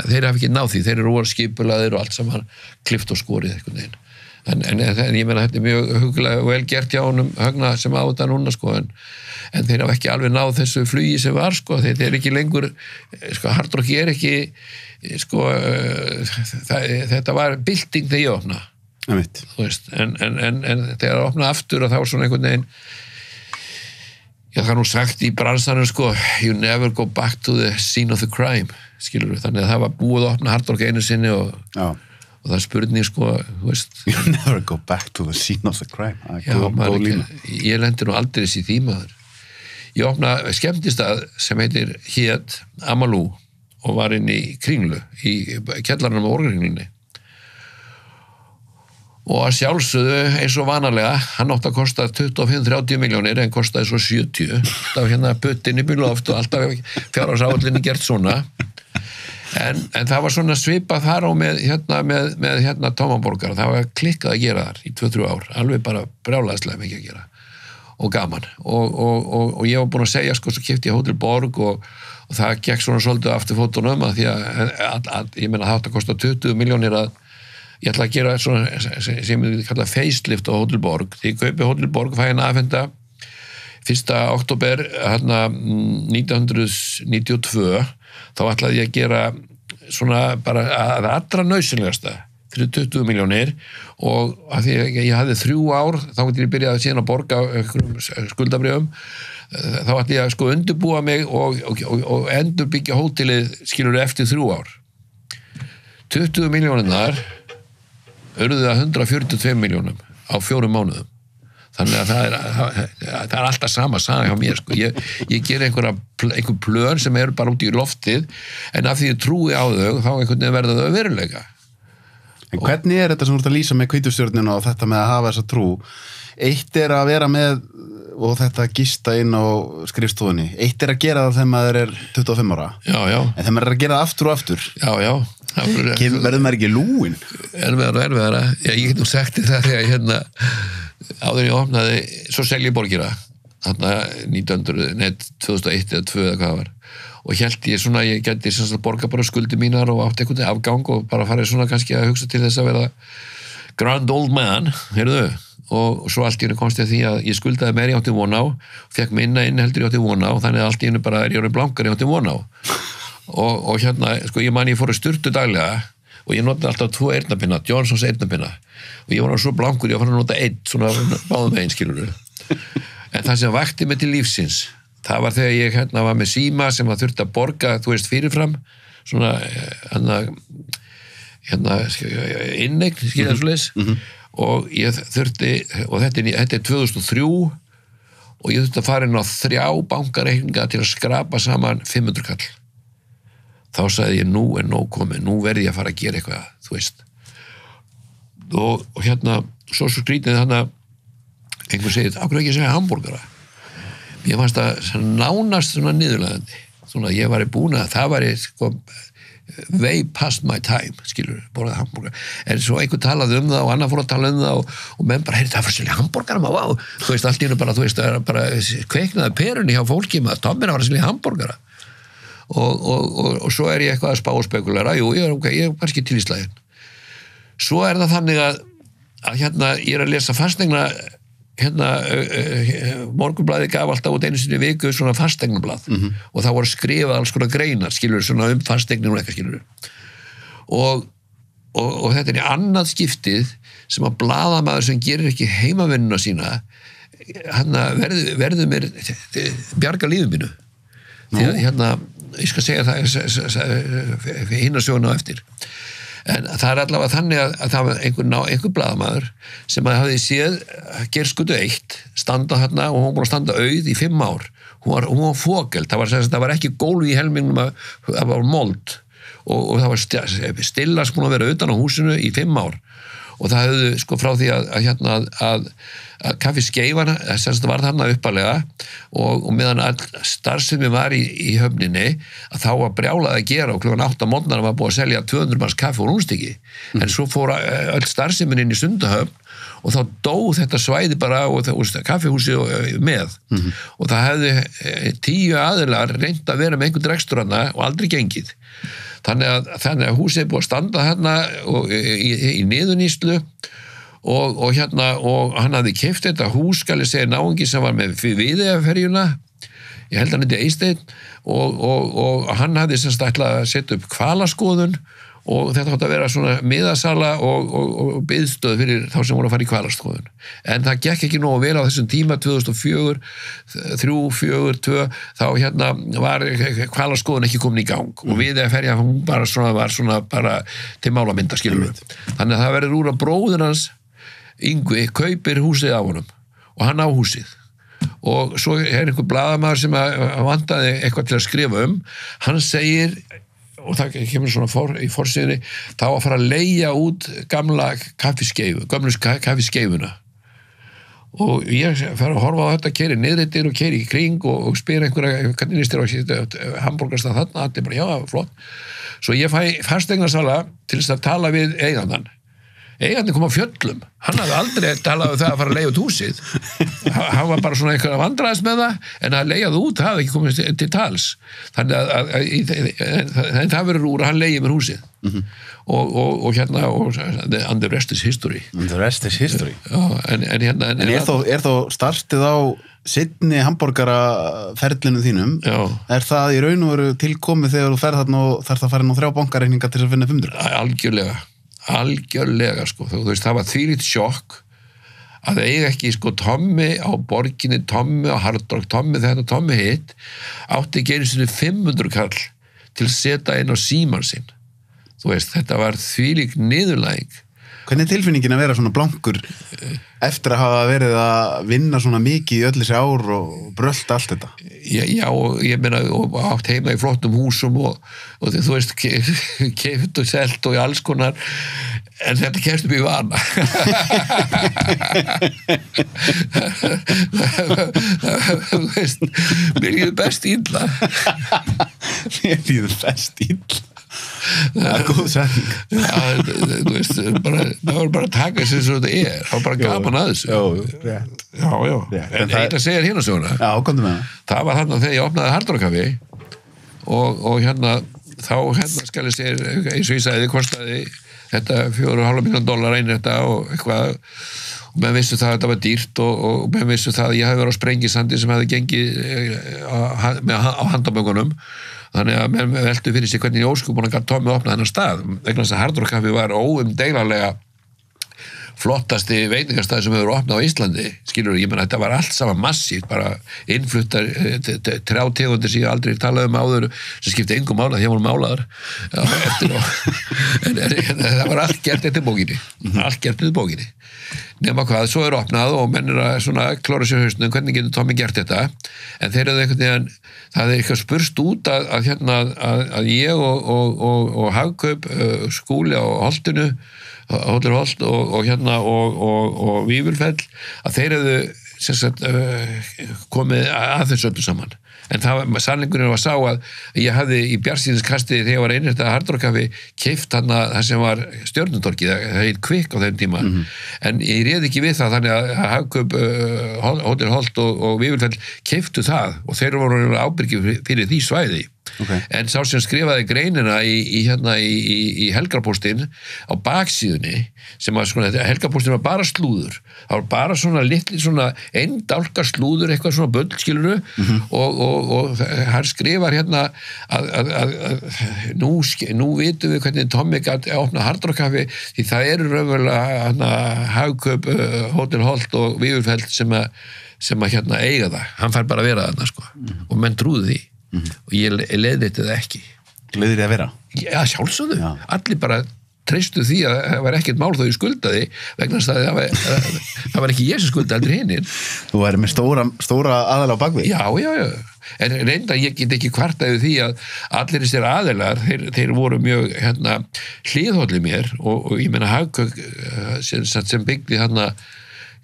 þeir hafa ekki náð því, þeir eru skipulaðir og allt saman klift og skorið einhvern veginn en ég meina þetta mjög huglega og vel gert hjá honum Högna sem á þetta núna sko en þeir hafa ekki alveg náð þessu flugi sem var sko, þeir eru ekki lengur sko, Hard Rock ekki sko, þetta var bylting þegar ég opna þú veist, en þegar ég opna aftur og þá var svona einhvern veginn það er nú sagt í bransanum sko, you never go back to the scene of the crime skilur við, þannig að það var búið að opna Hard Rock einu sinni og það er spurning sko, þú veist you never go back to the scene of the crime ég lendi nú aldrei í því maður ég opna skemmtistað sem heitir hét Amalú og var inn í Kringlu í kjallarnum á Orgringlunni og að sjálfsögðu eins og vanalega hann átti að kosta 25-30 milljónir en kostaði svo 70 það var hérna puttin í bíloft og alltaf fjárhagsáætlunin gert svona en það var svona svipað þar á með tómaborgar það var klikkað að gera þar í 2-3 ár alveg bara brjálæðislega mikið að gera og gaman og ég var búin að segja sko svo keypti ég Hótel Borg og það gekk svona svolítið aftur fótunum að því að ég meina það átti að kosta 20 milljónir að ég ætla að gera svona sem við kalla facelift á Hótel Borg því ég kaupi Hótel Borg fæ hann aðfenda 1. október 1992 þá ætlaði ég að gera svona bara að allra nauðsynlegasta fyrir 20 milljónir og að því ég hafði 3 ár þá getur ég byrjað síðan að borga skuldabrjöfum þá ætla ég að sko undirbúa mig og endurbyggja hótelið skilur eftir 3 ár 20 milljónirnar urðu það 142 milljónum á 4 mánuðum þannig að það er alltaf sama saga hjá mér sko. ég ger einhver plön sem eru bara út í loftið en af því ég trúi á þau þá einhvern veginn verða þau veruleika En hvernig er þetta sem þú ert að lýsa með Hvítustjörnuna og þetta með að hafa þessa trú? Eitt er að vera með og þetta gista inn á skrifstofunni. Eitt er að gera það þegar maður er 25 ára. Já. En þegar maður er að gera það aftur og aftur. Já. Verður maður ekki lúin? Erfiðara. Ég get nú sagt það þegar áður ég opnaði, svo selji Borgira. Þarna 2001 eða 2002 eða hvað það var. Og hélt ég svona, ég gæti borga bara skuldi mínar og átti einhvern afgang og bara farið svona kannski að hugsa til þess að vera grand old man, heyrðu, og svo allt í hennu komst ég að því að ég skuldaði meir ég átti von á, fekk minna inn heldur ég átti von á, þannig að allt í hennu bara er ég orðinn blankar ég átti von á. Og hérna, sko, ég fór að sturtu daglega og ég notaði alltaf 2 eyrnapinna, Johnsons eyrnapinna, og ég var svo blankur, ég var að nota 1, svona báðum megin, skilurðu. En það sem vakti mig til lífsins, það var þegar ég var með síma sem að þurfti að borga, þú veist, fyrirfram, svona, inneign, skilja svoleiðis, og ég þurfti, og þetta er 2003, og ég þurfti að fara inn á 3 bankareikninga til að skrapa saman 500 kall. Þá sagði ég, nú er nóg komið, nú verði ég að fara að gera eitthvað, þú veist. Og svo skrítið einhver segið, af hverju ekki segja hambúrgara? Ég fannst það nánast svona niðurlægandi. Svona ég var búin að það var sko, way past my time, skilur, borðað hambúrgar, en svo einhver talaði það og annar fór að tala það og menn bara, það var selja hambúrgar, þú veist, allt í einu bara, þú veist, það er bara kveiknaði perunni hjá fólki með Tommi var að selja hambúrgara og svo ég eitthvað að spá og spekulera, jú, ég er kannski til í slaginn. Svo það þannig að hérna, ég að lesa fasteigna Morgunblaðið gaf alltaf út einu sinni í viku svona fasteignablað og það voru skrifað alls konar greinar, skilur, svona fasteignir og eitthvað, skilur. Og þetta í annað skiptið sem að blaðamaður sem gerir ekki heimavinnuna sína, hann verður mér bjarga lífið mínu. Því að hérna, ég skal segja það hina söguna á eftir. En það allavega þannig að það var einhver blaðamaður sem að hafði séð Geirsgötu 1 standa þarna og hún búin að standa auð í 5 ár. Hún var fókeld, það var ekki gólf í helmingnum, það var mold og það var stilla sko að vera utan á húsinu í 5 ár. Og það hefðu sko frá því að Kaffi Skeifan semst var þarna uppalega og meðan all starfsemi var í höfninni að þá var brjálað að gera og klukkan 8 á morgnana var búið að selja 200 manns kaffi og rúnstykki en svo fór öll starfsemin inn í Sundahöfn og þá dó þetta svæði bara og kaffihúsi með og það hefði 10 aðilar reynt að vera með einhvern rekstur hana og aldrei gengið. Þannig að húsið búið að standa hérna í niðurnýslu og hann hafði keypt þetta hús, skal ég segja, náungi sem var með Viðeyjarferjuna, ég held hann þetta Eysteinn og hann hafði semst ætlað að setja upp hvalaskoðun og þetta átti að vera svona miðasala og biðstöð fyrir þá sem voru að fara í hvalaskoðun. En það gekk ekki nógu vel á þessum tíma 2004, 3, 4, 2 þá var hvalaskoðun ekki komin í gang og Viðeyjarferja hún bara var svona bara til málamynda, skilum við. Þannig að það verður úr að bróðir hans Yngvi kaupir húsið á honum og hann á húsið og svo einhver blaðamaður sem vantaði eitthvað til að skrifa hann segir og það kemur svona í forsíðunni þá að fara að leigja út gamla kaffiskeifuna og ég fer að horfa á þetta, keyri niðrittir og keyri í kring og spyr einhverja hvernig nýstir á hambúrgarstað þarna, þetta bara, já, flott. Svo ég fæ fasteignasala til þess að tala við eigandann. Eigandi kom á fjöllum, hann hafði aldrei talað um það að fara að leigja út húsið hann var bara svona einhver að vandræðast með það en að leigja það út, það hafði ekki komið til tals þannig að það verður úr að hann leigi mér húsið og and the rest is history Já, en er þá startið á seinni hambúrgaraferlinu þínum það í raun og veru tilkomið þegar þú ferð þarna og þarf það að fara inn á 3 bankareikninga til að finna 500? Algjörlega sko, þú veist, það var þvílíkt sjokk að eiga ekki sko Tommi á borginni, Tommi á Hard Rock, Tommi þetta, Tommi hitt átti ekki einu sinni 500 kall til að setja inn á síman sinn þú veist, þetta var þvílík niðurlæging. Hvernig er tilfinningin að vera svona blankur eftir að hafa verið að vinna svona mikið í öll þessi ár og brölda allt þetta? Já, og ég meina, og átt heima í flottum húsum og þú veist, keypt og selt og í alls konar, en þetta kemst upp í vana. Þú veist, mér líður best illa. Mér líður best illa. Það er góð setning. Þú veist, það var bara að taka þessi svo þetta það var bara gaman að þessu. Já. En eitt að segja hérna svona. Já, komdu með það. Það var þarna þegar ég opnaði Hard Rock Café og þá skal ég segja, eins og ég sagði, kostaði þetta $4,5 million einu þetta og eitthvað og menn vissu það að þetta var dýrt og menn vissu það að ég hefði verið á Sprengisandi sem hefði gengið á handabökunum þannig að menn veldu fyrir sig hvernig ég óskupun að gæta Tommi opna þennan stað vegna þess að Hard Rock Café var óumdeilanlega flottasti veitingastað sem hefur opnað á Íslandi, skilur, ég menna þetta var allt saman massíft, bara innfluttar trjátegundir sem ég aldrei talaði áður, sem skipti engum mála því að voru málaðar eftir en það var allt gert eftir bókinni nema hvað, svo er opnað og menn að svona klóra sér hausnum, hvernig getur Tommi gert þetta en þeir eru einhvern veginn það eitthvað spurst út að ég og Hagkaup Skúli á Holtinu Hollerholt og Vífilfell að þeir hefðu sem sagt, komið að þessu öllu saman. En sannleikurinn var sá að ég hafði í bjartsýniskasti þegar ég var einhvert að Hard Rock hafi keypt þarna það sem var Stjörnutorkið, það heit Kvikk á þeim tíma. En ég réð ekki við það, þannig að Hagkaup, Hótel Holt og Vífilfell keyptu það og þeir voru ábyrgir fyrir því svæði. Okay. En sá sem skrifaði greinina í Helgarpóstin á baksíðunni sem var svona, Helgarpóstin var bara slúður, það var bara svona litli svona eindálka slúður, eitthvað svona bull, skilurðu, og hann skrifar hérna að nú vitum við hvernig Tommy gat að opna Hard Rock Café, því það eru raunverulega Hagkaup, Hótel Holt og Vífilfell sem að hérna eiga það, hann fær bara að vera þarna sko, og menn trúðu því. Og ég leiði þetta ekki. Leiðir þið að vera? Já, sjálfsögðu. Já. Allir bara treystu því að það var ekkert mál þó ég skuldaði vegna þess að það var ekki ég sem skuldaði aldrei hinir. Þú væri með stóra aðal á bakvið? Já. En reynda ég get ekki kvartaði því að allir þessir aðilar, þeir voru mjög hliðholli mér og ég meina Hagkaup sem byggði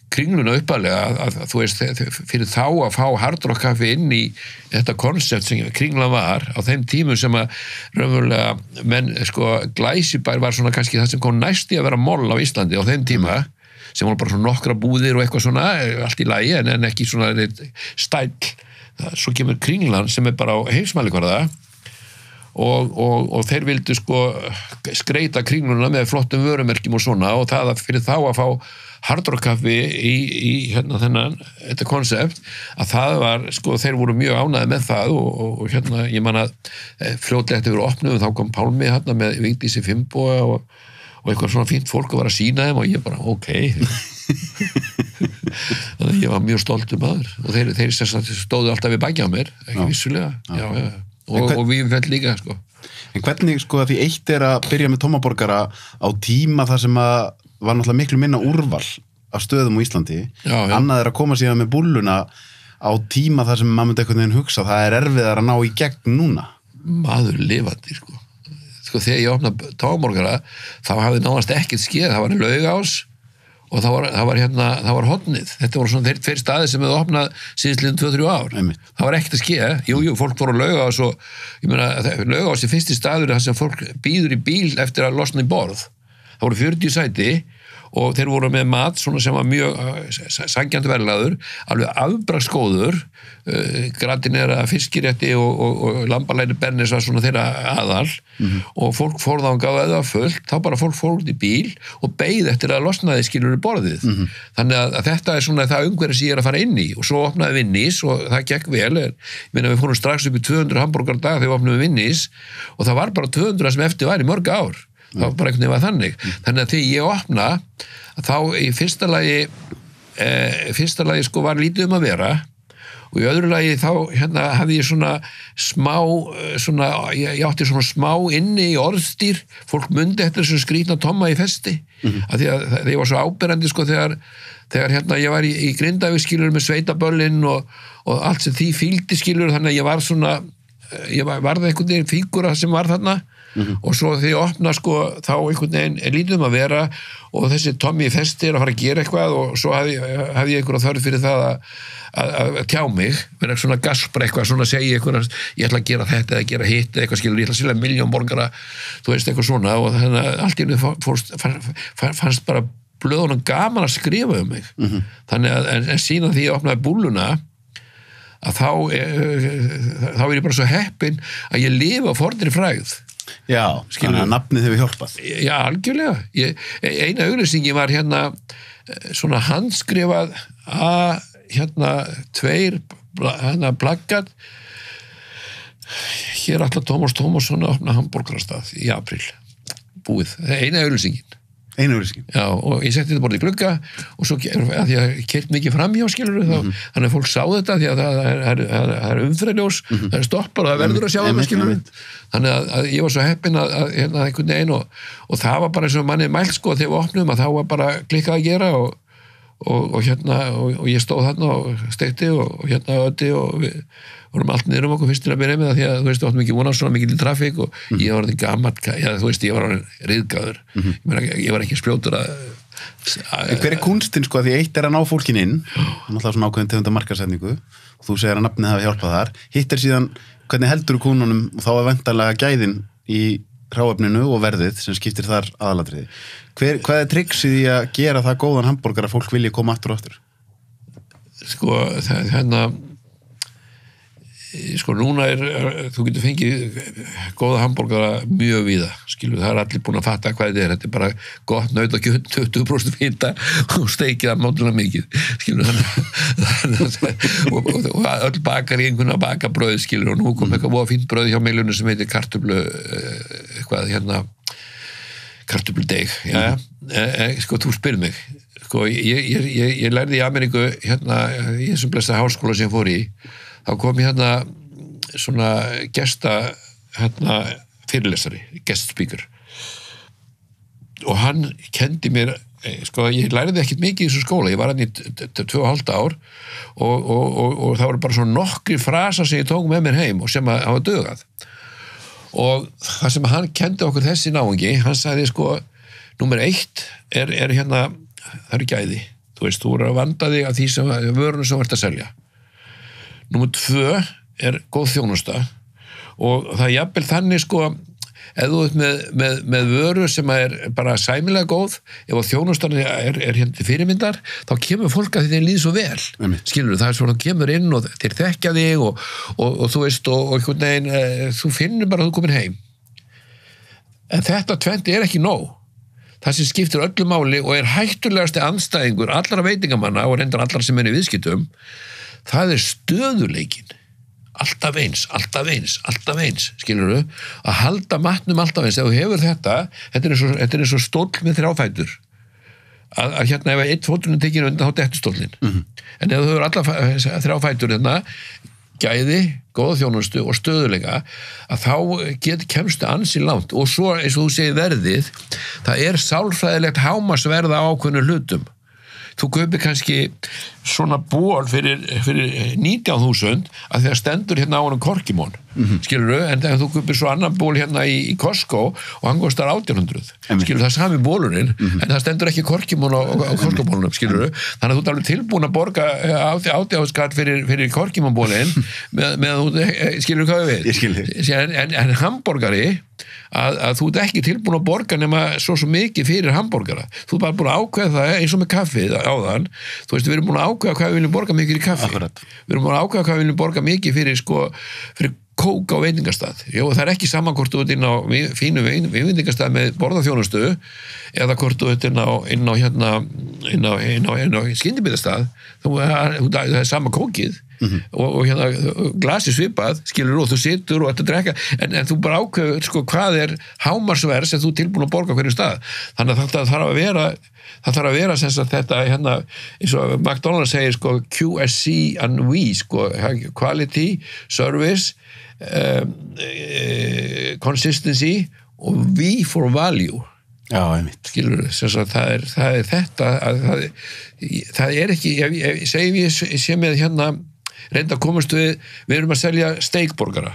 Kringluna uppalega að þú veist fyrir þá að fá Hard Rock Café inn í þetta konsept sem Kringlan var á þeim tímum sem að raunverulega menn sko Glæsibær var svona kannski það sem kom næst í að vera moll á Íslandi á þeim tíma sem voru bara svona nokkra búðir og eitthvað svona allt í lagi en ekki svona stæll. Svo kemur Kringlan sem bara á heimsmælikvarða og þeir vildu sko skreita Kringluna með flottum vörumerkjum og svona og það fyrir þá að fá Hard Rock Café í þetta konsept að það var, sko, þeir voru mjög ánægði með það og ég man að fljótlega eftir opnuðum þá kom Pálmi með Vigdísi Finnboga og eitthvað svona fínt fólk að vera að sína þeim og ég bara, ok þannig að ég var mjög stoltur maður og þeir stóðu alltaf við baki á mér, ekki vissulega já. Og við fell líka, sko. En hvernig, sko, því eitt að byrja með tómaborgara á tíma þar sem að var náttúrulega miklu minna úrval af stöðum á Íslandi, annað að koma síðan með búlluna á tíma þar sem maður myndi einhvern veginn hugsa, það erfiðar að ná í gegn núna. Maður lifandi, sko. Sko, þegar ég opnaði tómaborgara, þá hafði nánast ekkert skeið, það var í Laugás og það var Hornið. Þetta voru svona þeir tveir staðir sem hefðu opnað síðastliðin 2-3 ár. Það var ekkert að skeið. Jú, fólk voru á Laugás og ég meina, Laugás er fyrsti staður þar sem fólk bíður í bíl eftir að losna í borð. Það voru 40 sæti og þeir voru með mat svona sem var mjög sangjandi verðlaður, alveg afbraksgóður, gratinera fiskirétti og lambalæri bernis var svona þeirra aðal og fólk fór þá gáði að það fullt, þá bara fólk fór út í bíl og beið eftir að losnaði skilur í borðið. Þannig að þetta er svona það umhverfis ég að fara inn í og svo opnaði Vinnís og það gekk vel. Ég meina við fórum strax upp í 200 hambúrgar dag þegar við opnaðum Vinnís og það var bara 200 sem eftir var í mörg ár. Það var bara einhvern veginn þannig. Þannig að þegar ég opna þá í fyrsta lagi sko var lítið að vera og í öðru lagi þá hafði ég svona smá ég átti svona smá inni í orðstýr, fólk mundi eftir þessum skrýtna Tomma í festi af því að ég var svo áberandi sko þegar ég var í Grindavík skilur með sveitaböllin og allt sem því fylgdi skilur, þannig að ég var svona ég varði einhvern veginn fígura sem var þarna og svo þegar ég opna sko þá einhvern veginn lítið að vera og þessi Tommi í festi að fara að gera eitthvað og svo hafði ég einhverja þörf fyrir það að tjá mig, vera svona gaspra eitthvað, svona segja eitthvað, ég ætla að gera þetta eða gera hitt eða eitthvað skilur, ég ætla að selja 1 milljón borgara, þú veist eitthvað svona og þannig að allt í einu fannst bara blöðunum gaman að skrifa mig þannig að en síðan því ég opnaði búlluna að þá er ég bara svo heppinn að ég lifa á fornri frægð. Já, þannig að nafnið hefur hjálpað. Já, algjörlega. Eina auglýsingi var svona handskrifað að 2 plaggat hér ætla Tómas Tómasson að opna hamborgarastað í apríl. Búið. Það er eina auglýsingin. Já, og ég setti þetta bara í glugga og svo að ég keyrt mikið framhjá skilur þannig að fólk sá þetta því að það er umferðarljós það er stoppar og það verður að sjá þetta skilur þannig að ég var svo heppinn að einhvern veginn og það var bara eins og manni mælt sko þegar við opnum að þá var bara klikkað að gera og ég stóð þarna og steikti og öddi og við vorum allt niður okkur fyrst til að byrja með það því að þú veist, við áttum ekki vonað svona mikil í trafík og ég var þetta gammalt, þú veist, ég var riðgáður ég var ekki spjótur að En hver kúnstin sko, því eitt að ná fólkin inn, náttúrulega svona ákveðin tegunda markasetningu, og þú segir að nafnið hafi hjálpað þar, hitt síðan hvernig heldur kúnunum og þá væntanlega gæðin í hráefninu og verðið sem skiptir þar aðalatriði. Hvað triksið í að gera það góðan hambúrgar að fólk vilji koma aftur og aftur? Sko, núna þú getur fengið góða hambúrgara mjög víða, skilur, það allir búin að fatta hvað þetta bara gott nautakjöt, 20% hita og steikið það mátulega mikið, skilur, og öll bakar í einhvern að baka brauð, skilur, og nú kom eitthvað voða fínt brauð hjá meilunum sem heitir kartöfludeig, sko, þú spyrir mig, sko, ég lærði í Ameríku, í þessum blessa háskóla sem ég fór í, þá kom ég svona fyrirlesari, guest speaker, og hann kendi mér, sko, ég læriði ekkert mikið í þessu skóla, ég var hann í 2,5 ár og það voru bara svona nokkri frasar sem ég tók með mér heim og sem að hafa dugað, og það sem hann kendi okkur þessi náungi, hann sagði, sko, númer 1 er það eru gæði, þú veist, þú eru að vanda þig af því sem vörunum sem þú ert að selja. Númer 2 er góð þjónusta og það er jafnvel þannig, sko, ef þú ert með vöru sem er bara sæmilega góð, ef þjónustan er til fyrirmyndar, þá kemur fólk að því þeir líði svo vel, skilur, það er svona, kemur inn og þeir þekkja þig og þú veist, og einhvern veginn, þú finnur bara að þú komin heim. En þetta tvennt er ekki nóg. Það sem skiptir öllu máli og er hættulegasti andstæðingur allra veitingamanna og reyndar allra sem er í viðskiptum, það er stöðuleikin. Alltaf eins, skilurðu, að halda matnum alltaf eins. Ef þú hefur þetta er eins og stóll með 3 fætur. Að ef einn fóturinn tekinn undan, þá dettur stóllinn. En ef þú hefur alla 3 fætur gæði, góða þjónustu og stöðuleika, að þá kemstu ansi langt. Og svo, eins og þú segir verðið, það er sálfræðilegt hámarksverð á ákveðnum hlutum. Þú kaupir kannski svona ból fyrir 19.000 að því að stendur á honum korkimón, skilurðu, en þú kaupir svo annan ból í Costco og hann kostar 1.800, skilurðu, það er sami bólurinn, en það stendur ekki korkimón á Costco-bólunum, skilurðu, þannig að þú ert alveg tilbúin að borga 80 fyrir korkimónbólinn með þú, skilurðu hvað við? Ég skilur. En hamborgari, að þú ert ekki tilbúin að borga nema svo mikið fyrir hamborgara. Þú ert bara búin að ákveða það eins og með kaffið áðan. Þú veist, við erum búin að ákveða hvað við viljum borga mikið í kaffi. Akkurat. Við erum búin að ákveða hvað við viljum borga mikið fyrir kók á veitingastað. Jó, það er ekki saman hvort þú ert inn á fínu veitingastað með borðaþjónustu eða hvort þú ert inn á skyndibitastað. Það er sama kókið. Og glasi svipað, skilur, og þú situr og þetta drekka, en þú bara ákveður, sko, hvað er hámarsverð sem þú tilbúin að borga hverju stað. Þannig að það þarf að vera sem sagt þetta, eins og McDonald's segir, sko, QSC and V, sko, quality, service, consistency og V for value. Já, einmitt. Skilur, það er þetta, það er ekki, segjum ég sé með reynda komast við erum að selja steikborgara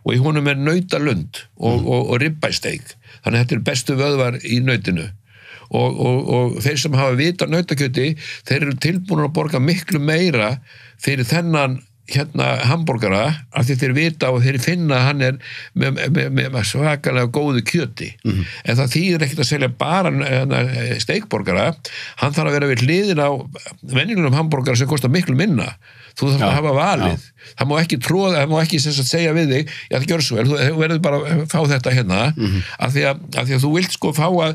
og í honum er nautalund og ribbæsteik, þannig að þetta er bestu vöðvar í nautinu og þeir sem hafa vita nautakjöti, þeir eru tilbúin að borga miklu meira fyrir þennan hamborgara af því þeir vita og þeir finna að hann er með svakalega góðu kjöti, en það þýðir ekkert að selja bara steikborgara, hann þarf að vera við hliðin á venjulegum hamborgara sem kostar miklu minna. Þú þarf að hafa valið. Það má ekki tróða, það má ekki sem sagt segja við þig, já, það gjör svo vel, þú verður bara að fá þetta af því að þú vilt sko fá að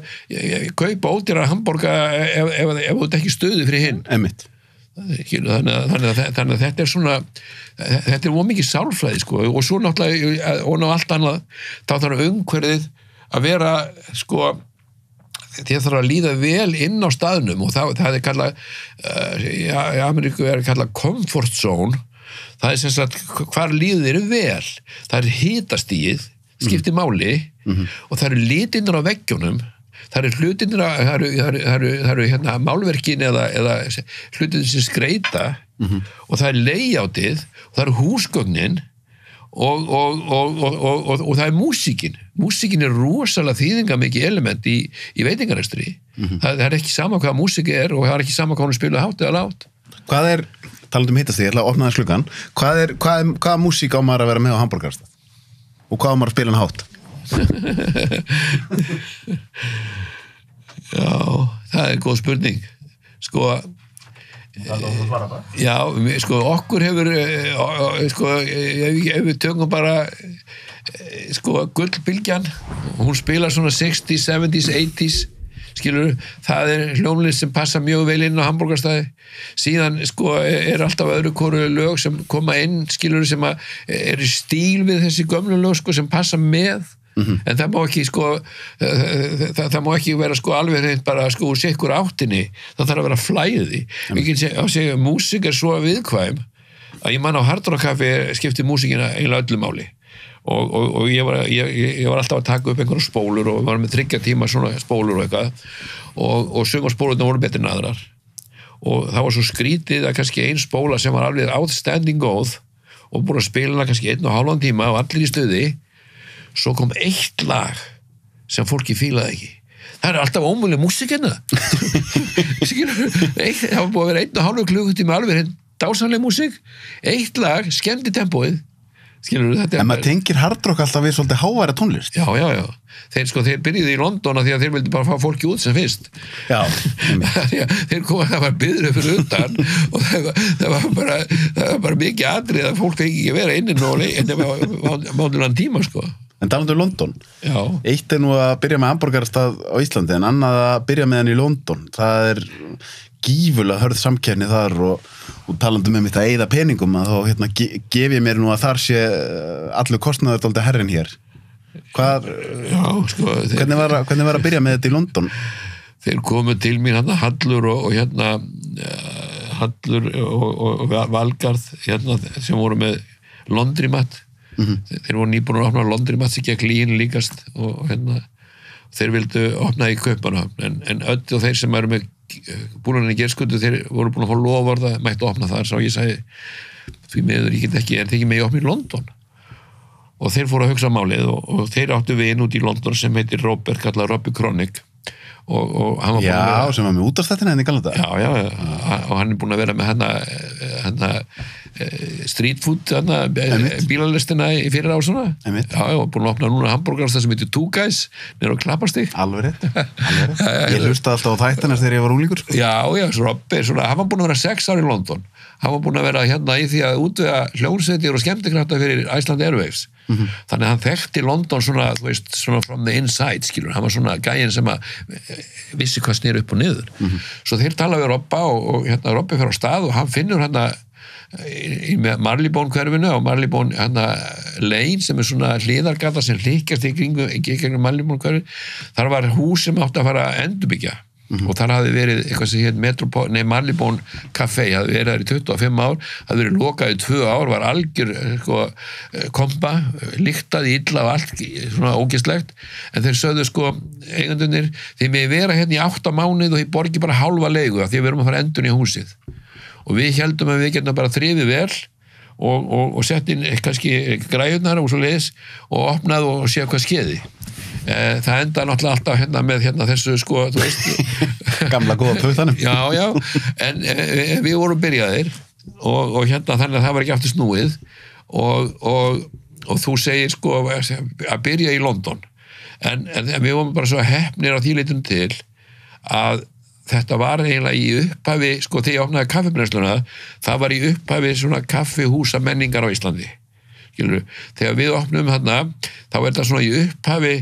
kaupa ódýra hamborga ef þú ert ekki stöðu fyrir hinn. Einmitt. Þannig að þetta er svona, þetta er mikið sálfræði, sko, og svo náttúrulega, og ná allt annað, þá þarf umhverfið að vera, sko, þið þarf að líða vel inn á staðnum og það er kallað, í Ameríku er kallað comfort zone, það er sem sagt hvar líður þér vel, það er hitastigið, skiptir máli og það eru litirnir á veggjunum, það eru hlutirnir, það eru málverkin eða hlutirnir sem skreita og það er layoutið og það eru húsgögnin og það er músíkin rosalega þýðinga mikið element í veitingarestri. Það er ekki sama hvað músík og það er ekki sama hvað hún spila hátt eða lágt. Hvað er, talandi hittast því, ég ætla að opna það sluggan, hvaða músík á maður að vera með á hamborgarastað? Og hvað á maður að spila hann hátt? Já, það er góð spurning. Sko, já, sko, okkur hefur, sko, ef við tökum bara, sko, gullbylgjan, hún spilar svona 60s, 70s, 80s, skilur, það er hljómlist sem passa mjög vel inn á hamborgarstaði. Síðan, sko, alltaf öðru hvoru lög sem koma inn, skilur, sem er í stíl við þessi gömlu lög, sko, sem passa með. En það má ekki, sko, það má ekki vera, sko, alveg reynd bara, sko, úr sikkur áttinni. Það þarf að vera flæði. Við getum að segja, músík er svo viðkvæm að ég man á Hard Rock Café skipti músíkina eiginlega öllu máli. Og ég var alltaf að taka upp einhverjum spólur og var með 3 tíma svona spólur og eitthvað og sumar spólurna voru betri en aðrar og það var svo skrítið að kannski ein spóla sem var alveg outstanding góð og búin að spila hana kannski 1,5 tíma og allir í stuði, svo kom eitt lag sem fólki fílaði ekki. Það er alltaf ómöguleg músíkina. Það var búin að vera 1,5 klukkutíma alveg dásamleg músík, eitt lag skemmdi tempóið. Skilur, en maður tengir Hard Rock alltaf við svolítið háværa tónlist. Já. Þeir byrjuðu í London því að þeir vildi bara fá fólki út sem fyrst. Já. Þeir koma, það var biður fyrir utan og það var bara mikið atrið að fólk fengi ekki vera inni en það var mánulegan tíma, sko. En talandi London. Já. Eitt nú að byrja með hamborgarastað á Íslandi en annað að byrja með hann í London. Það gífulega hörð samkeppni þar og talandi með mitt að eyða peningum að þá gef ég mér nú að þar sé allur kostnaður dálítið herrin hér. Hvernig var að byrja með þetta í London? Þeir komu til mín Hallur og Hallur og Valgarð sem voru með Laundromat. Þeir voru nýbúin að opna Laundromat sem gekk lín líkast og þeir vildu opna í Kaupmannahöfn en öll og þeir sem eru með búin í Geirsgötu, þeir voru búin að fá loforð að mættu opna þar, svo ég sagði því miður ég get ekki, en þeir ekki með opna í London og þeir fóru að hugsa málið og þeir áttu vin út í London sem heitir Robert, kallað Robbie Kronig og hann var búin sem var með útastættina henni galda og hann búin að vera með street food bílalistina í fyrir ár svona og búin að opna núna hamburgarstað sem heitir Two Guys nýr á Klapparstíg alveg rétt ég hlusta alltaf á þættina þegar ég var unglingur Robby, hann var búin að vera 6 ár í London hann var búin að vera í því að útvega hljónsveitir og skemmtikrafta fyrir Iceland Airwaves þannig að hann þekkti London svona, þú veist, svona from the inside, skilur, hann var svona gæinn sem að vissi hvað snýr upp og niður svo þeir tala við Robba og Robby fer á stað og hann finnur í Marylebone hverfinu og Marylebone Lane sem svona hliðargata sem hlykkjast í gegnum Marylebone hverfi þar var hús sem átti að fara að endurbyggja og þar hafði verið eitthvað sem hétt Marylebone Café, hafði verið þar í 25 ár, hafði verið lokað í 2 ár, var algjör kompa, lyktaði illa og allt svona ógeðslegt, en þeir sögðu eigendurnir, þið megið vera í 8 mánuð og þið borgi bara hálfa leigu af því að við erum að fara endurinn í húsið og við heldum að við getum bara þrifið vel og sett inn kannski græjurnar og svo leiðis og opnað og séð hvað skeiði það enda náttúrulega alltaf með þessu þú veist gamla góða pötanum já, en við vorum byrjaðir og þannig að það var ekki aftur snúið og þú segir að byrja í London en við vorum bara svo heppnir á því leitun til að þetta var eiginlega í upphafi þegar ég opnaði kaffibrennsluna það var í upphafi svona kaffihúsa menningar á Íslandi skilur, þegar við opnum þá er þetta svona í upphafi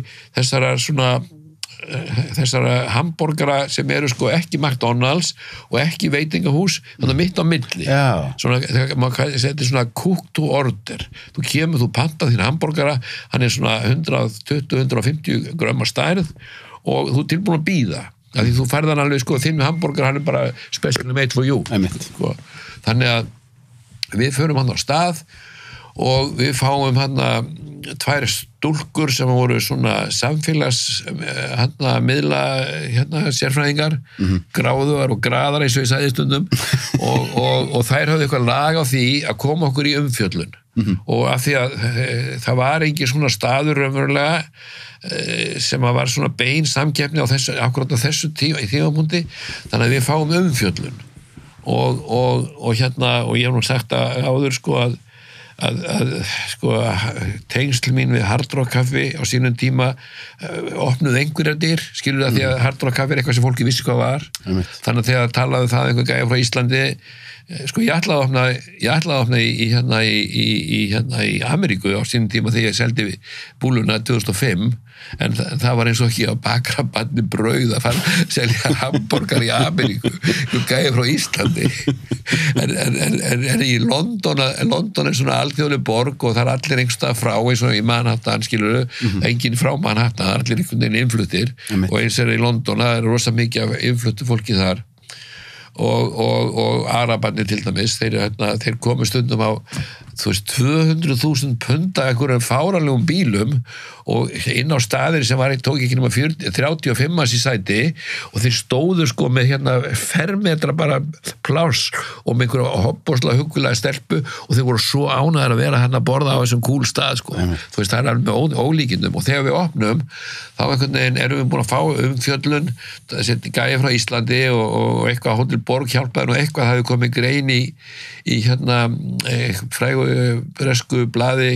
þessara hamborgara sem eru ekki McDonald's og ekki veitingahús þannig mitt á milli maður setur svona cook to order þú kemur, þú pantar þín hamborgara hann er svona 120-150 grömmar stærð og þú tilbúin að bíða af því þú færð hann alveg þinn hamborgar hann er bara specially made for you þannig að við förum hann á stað og við fáum 2 stúlkur sem voru svona samfélags miðla sérfræðingar gráðugar og graðar eins og ég sagði stundum og þær höfðu eitthvað lag á því að koma okkur í umfjöllun og af því að það var engin svona staður raunverulega sem að var svona bein samkeppni akkurat á þessu tímapunkti, þannig að við fáum umfjöllun og hérna, og ég hef nú sagt að áður sko að tengsl mín við Hard Rock Café á sínum tíma opnuð einhverjar dyr, skilur það, því að Hard Rock Café eitthvað sem fólki vissi hvað var, þannig að þegar talaðu það einhver gæja frá Íslandi, sko ég ætlaði að opna í Ameríku á sínum tíma þegar ég seldi búluna 2005, en það var eins og ekki að bakra banni brauð að fara að selja hamborgar í Ameríku, gæði frá Íslandi en í London er svona alþjóðleg borg og það er allir einhverstað frá, eins og í Manhattan skilur, enginn frá Manhattan, allir einhvern veginn innfluttir og eins er í London, það er rosa mikið af innfluttu fólki þar og Arabarnir til dæmis, þeir komu stundum á 200.000 punda einhverjum fáranlegum bílum og inn á staðir sem tók ekki nema 35 manns í sæti og þeir stóðu sko með fermetra bara pláss og með einhverja hoppbórslega huggulega stelpu og þeir voru svo ánægðir að vera að borða á þessum cool stað sko. Þú veist, það er alveg með ólíkindum og þegar við opnum þá einhvern veginn erum við búin að fá umfjöllun, þessi gæja frá Íslandi og eitthvað Hótel Borg hjálpaði og eitthvað hafi komið grein í frægu bresku blaði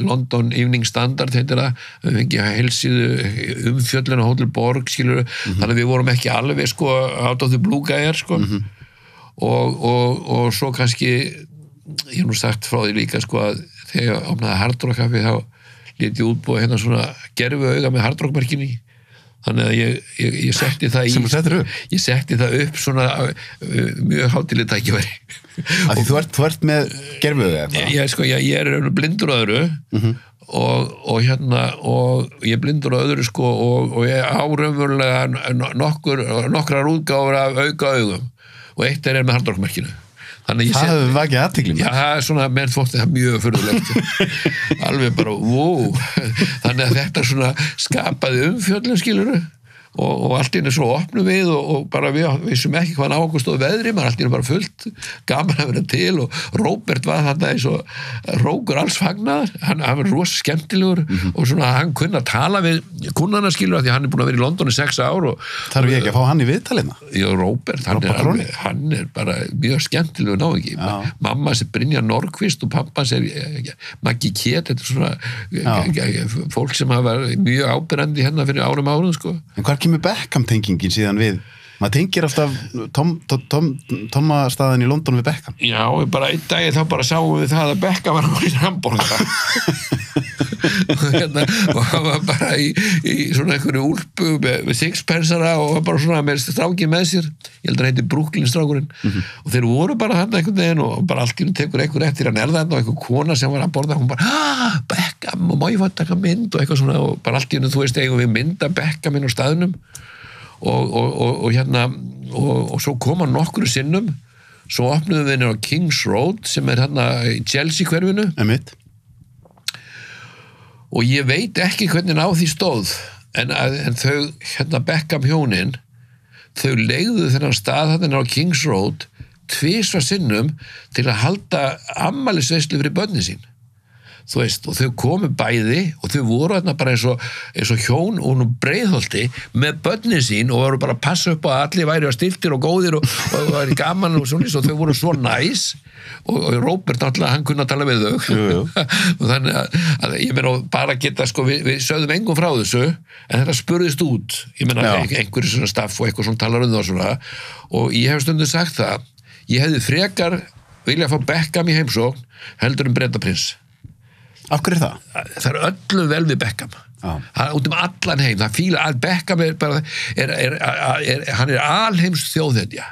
London Evening Standard heitir það, við fengið heilsíðu umfjöllun á Hótel Borg skilur, þannig að við vorum ekki alveg sko out of the blue gæjar sko og svo kannski ég hef nú sagt frá því líka sko að þegar ég opnaði Hard Rock Café þá lét ég útbúa svona gerfi auga með Hard Rock merkinni, þannig að ég setti það ég setti það upp svona mjög hátíðlegt tækifæri. Af því þú ert með gerfiauga eða? Ég er blindur á öðru og ég er blindur á öðru sko og ég áraunverulega nokkrar útgáfur af auka augum og eitt er með Hard Rock merkinu. Það hefur vakið athygli Já, það er svona, menn þótti það mjög furðulegt alveg bara, wow þannig að þetta svona skapaði umfjöllun skiluru og allt í einu svo opnum við og bara við vissum ekki hvað á okkur stóð veðri, maður allt í einu bara fullt gaman að vera til og Róbert var þarna eins og rókur alls fagnaðar, hann var rosa skemmtilegur og svona hann kunni að tala við kunnana skilur því hann er búin að vera í London í 6 ár Þarf ég ekki að fá hann í viðtalina? Já, Róbert, hann er bara mjög skemmtilegur náungi, mamma sem Brynja Norqvist og pappa sem Maggi Kjet, þetta er svona fólk sem hafa mjög áberandi fyrir árum sko. En hvar kemur Beckham-tengingin síðan við? Maður tengir alltaf Tomma-staðin í London við Beckham. Já, bara einn dag þá bara sáum við það að Beckham var í hamborgara. og hann var bara í svona einhverju úlpu með sixpensara og bara svona með stráki með sér. Ég held að það heiti Brooklyn strákurinn. Og þeir voru bara hann einhvern veginn og bara allt í hún tekur einhver eftir hann þarna og einhver kona sem var að borða, hún bara, Beckham og má ég fá að taka mynd og eitthvað svona og bara allt í hún, þú veist, eigum við mynda Beckham inn á staðnum og svo koma nokkru sinnum, svo opnuðum við á Kings Road sem er í Chelsea hverfinu og ég veit ekki hvernig á því stóð en þau Beckham hjónin þau leigðu þennan stað á Kings Road 2 sinnum til að halda afmælisveislu fyrir börnin sín. Þú veist, og þau komu bæði og þau voru bara eins og hjón og Breiðholti með börnin sín og voru bara að passa upp á að allir væri stiltir og góðir og væri gaman og svona, og þau voru svo næs og Róbert náttúrulega, hann kunni að tala við þau og þannig að ég meina bara geta, sko, við sögðum engum frá þessu en þetta spurðist út, ég meina einhverju svona staff og eitthvað svona talar það svona og ég hef stundum sagt það, ég hefði frekar vilja fá Beckham í heimsókn heldur Bretaprins. Af hverju það? Það er öllum vel við Beckham. Út allan heim. Það fíla að Beckham er bara, hann er alheims þjóðhetja.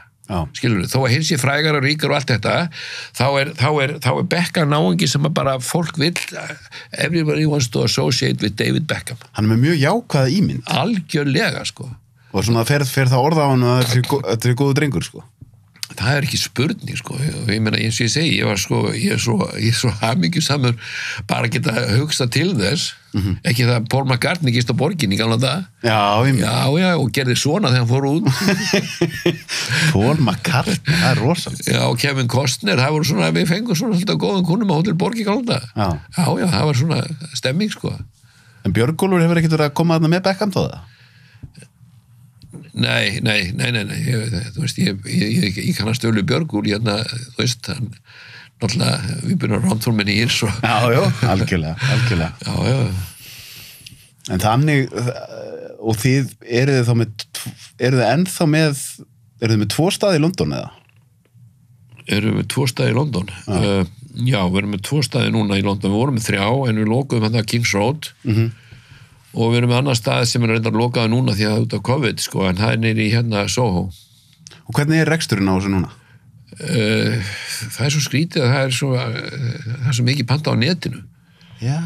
Skilur þó að hins sé frægar og ríkar og allt þetta, þá er Beckham náungi sem bara fólk vill, everybody wants to associate with David Beckham. Hann er með mjög jákvæða ímynd. Algjörlega, sko. Og svona fer það orða á hann að þetta er góðu drengur, sko. það ekki spurning sko, og ég meina eins og ég segi ég er svo hamingjusamur bara að geta hugsa til þess ekki það Paul McCartney gist á borginni gamla dag já, og gerði svona þegar hann fór út Paul McCartney, það er rosalega já, og Kevin Costner, það voru svona við fengum svona alltaf góðum kunnum á Hótel Borg í gamla dag já, það var svona stemming sko. En Björgólfur hefur ekkert verið að koma þarna með Beckham þá það? Nei, þú veist, ég kannast Ölu Björgúl, hérna, þú veist, hann, náttúrulega, við byrjum rándfólminn í Írs og... Já, algjörlega. Já. En þannig, og þið eruð ennþá með 2 staði í London eða? Erum við 2 staði í London? Já, við erum með 2 staði núna í London, við vorum með 3, en við lokuðum hann að Kings Road, og við erum með annar stað sem er reyndar lokaði núna því að út af COVID sko, en það er nýri í hérna Soho. Og hvernig er reksturinn á þessu núna? Það er svo skrítið að það er svo mikið panta á netinu. Já.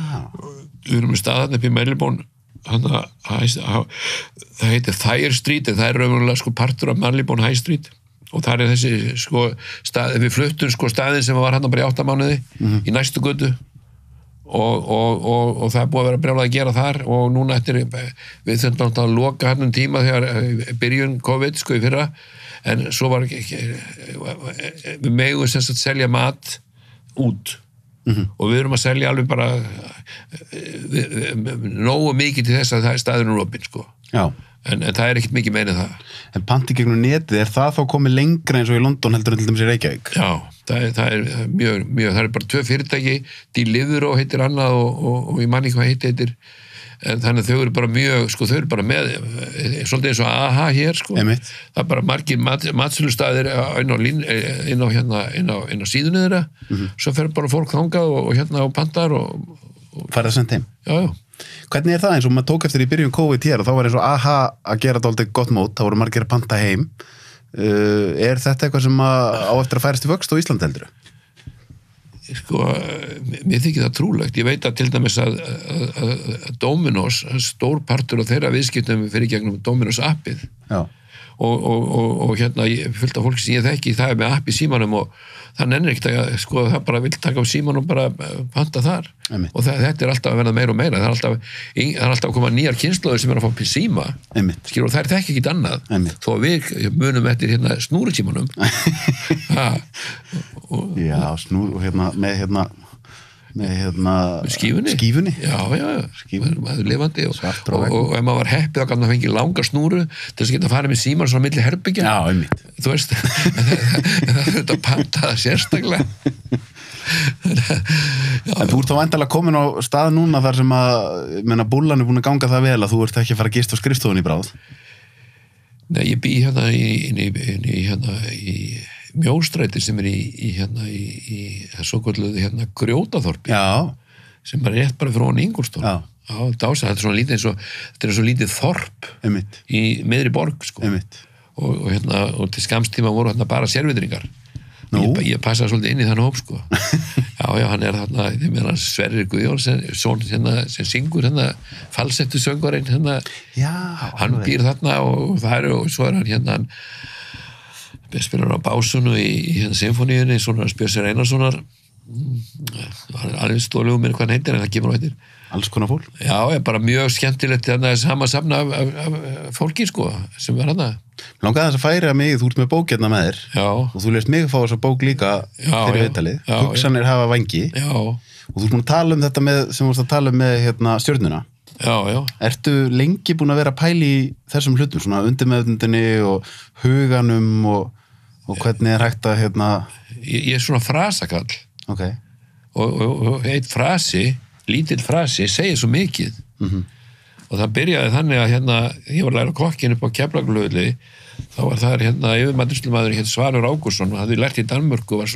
Við erum með staðan upp í Marylebone, það heitir Thayer Street, en það er raunverulega sko partur af Marylebone High Street, og það er þessi sko stað, við fluttum sko staðin sem var hann bara í 8 mánuði í næstu götu. Og það er búið að vera brjálað að gera þar og núna eftir við þurfum að loka hann tíma þegar byrjun COVID sko í fyrra en svo var við megum sem sagt selja mat út og við erum að selja alveg bara nógu mikið til þess að það er staðurinn opinn sko. Já. En það er ekkert mikið meira en það. En panti gegnum netið, er það þá komið lengra eins og í London heldur en til dæmis í Reykjavík? Já, það er mjög, það er bara 2 fyrirtæki, Deliveroo heitir annað og ég man ekki hvað heitir, en þannig að þau eru bara mjög, sko þau eru bara með, svolítið eins og AHA hér, sko. Einmitt. Það er bara margir matsölustæðir inn á síðunni þeirra, svo fer bara fólk þangað og hérna á pantar og fara að senda heim? Já. Hvernig er það eins og maður tók eftir í byrjun COVID hér og þá var eins og AHA að gera dálítið gott mót, þá voru margir að panta heim. Er þetta eitthvað sem á eftir að færast í vöxt á Íslandi heldur? Sko, mér þykir það trúlegt. Ég veit að til dæmis að Dominos, stór partur af þeirra viðskiptum fyrir gegnum Dominos appið. Já. Og hérna fullt af fólki sem ég þekki, það er með app í símanum og það nennir ekkert að sko það bara vill taka á símanum og bara panta þar. Einmitt. Og þetta er alltaf að verða meira og meira, það er alltaf að koma nýjar kynslóðir sem er að fá síma. Skilur, og þær þekki ekkert annað. Einmitt. Þó við munum eftir hérna snúrutímanum. Já, snúr og með skífunni. Já. Skífunni. Lifandi og ef maður var heppið þá kannu að fengi langa snúru til þess að geta farið með síman svona milli herbyggja. Já, einmitt. Þú veist, það er þetta pantaða sérstaklega. En þú ert þá væntanlega komin á stað núna þar sem að búllan er búin að ganga það vel að þú ert ekki að fara að gista á skrifstofunni í bráð. Nei, ég bý hérna í Mjóstræti sem er í svo kvölduðu Grjótaþorpi. Já. Sem er rétt bara frá hann Ingolstorp. Já. Já, dása, þetta er svona lítið þetta er svo lítið þorp. Einmitt. Í miðri borg, sko. Einmitt. Og og til skamstíma voru bara sérvitringar. Ég passaði svolítið inn í þann hóp, sko. Já, hann er þarna, ég meina Sverrir Guðjóns, son sem syngur falsettu söngvarinn, Já. Hann býr þarna og svo er hann spilar á básunu í symfóníunni, svona Bjössi Einarssonar, hann er alveg stólugum með hvað hann heitir, en það kemur á heitir. Alls konar fólk? Já, bara mjög skemmtilegt sama safna af fólki, sko, sem var hann. Langaði þess að færa mig, þú ert með bók hérna með þér. Já. Og þú lést mig fá þessa bók líka fyrir viðtalið. Hugsanir hafa vængi. Já. Og þú ert búin að tala um þetta sem þú varst að tala um með stjörnuna. Já. Ertu lengi búin að vera að pæla í þessum hlutum, svona undirmeðvitundinni og huganum og hvernig er hægt að Ég er svona frasakall. Ok. Og eitt frasi, lítill frasi, segir svo mikið. Og það byrjaði þannig að ég var að læra kokkin upp á Keflavíkurflugvelli, þá var það yfirmannslumaður Svanur Ágústsson og hafði lært í Danmörku og var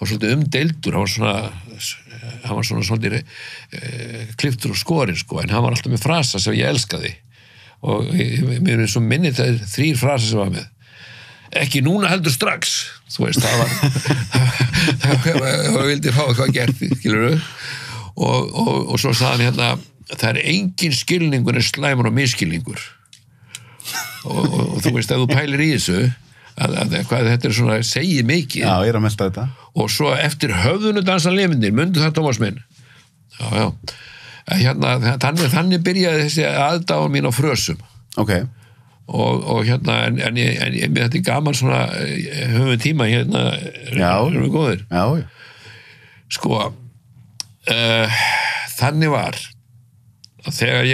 svolítið umdeildur, hann var svona svolítið klipptur og skorinn, sko, en hann var alltaf með frasa sem ég elskaði og mér er svo minnið það 3 frasar sem var með. Ekki núna heldur strax, þú veist, það vildi fá eitthvað gert, skilurðu, og svo sagði hann það er engin skilningur en slæmur og misskilningur og þú veist, ef þú pælir í þessu þetta svona segið mikið. Já, ég að melta þetta. Og svo eftir höfðunu dansa lifendir, mundu það Tómas minn? Já. Þannig byrjaði þessi aðdáun mín á Frösum. Ok. Og en þetta gaman svona, höfum við tíma erum við góðir. Já. Sko, þannig var að þegar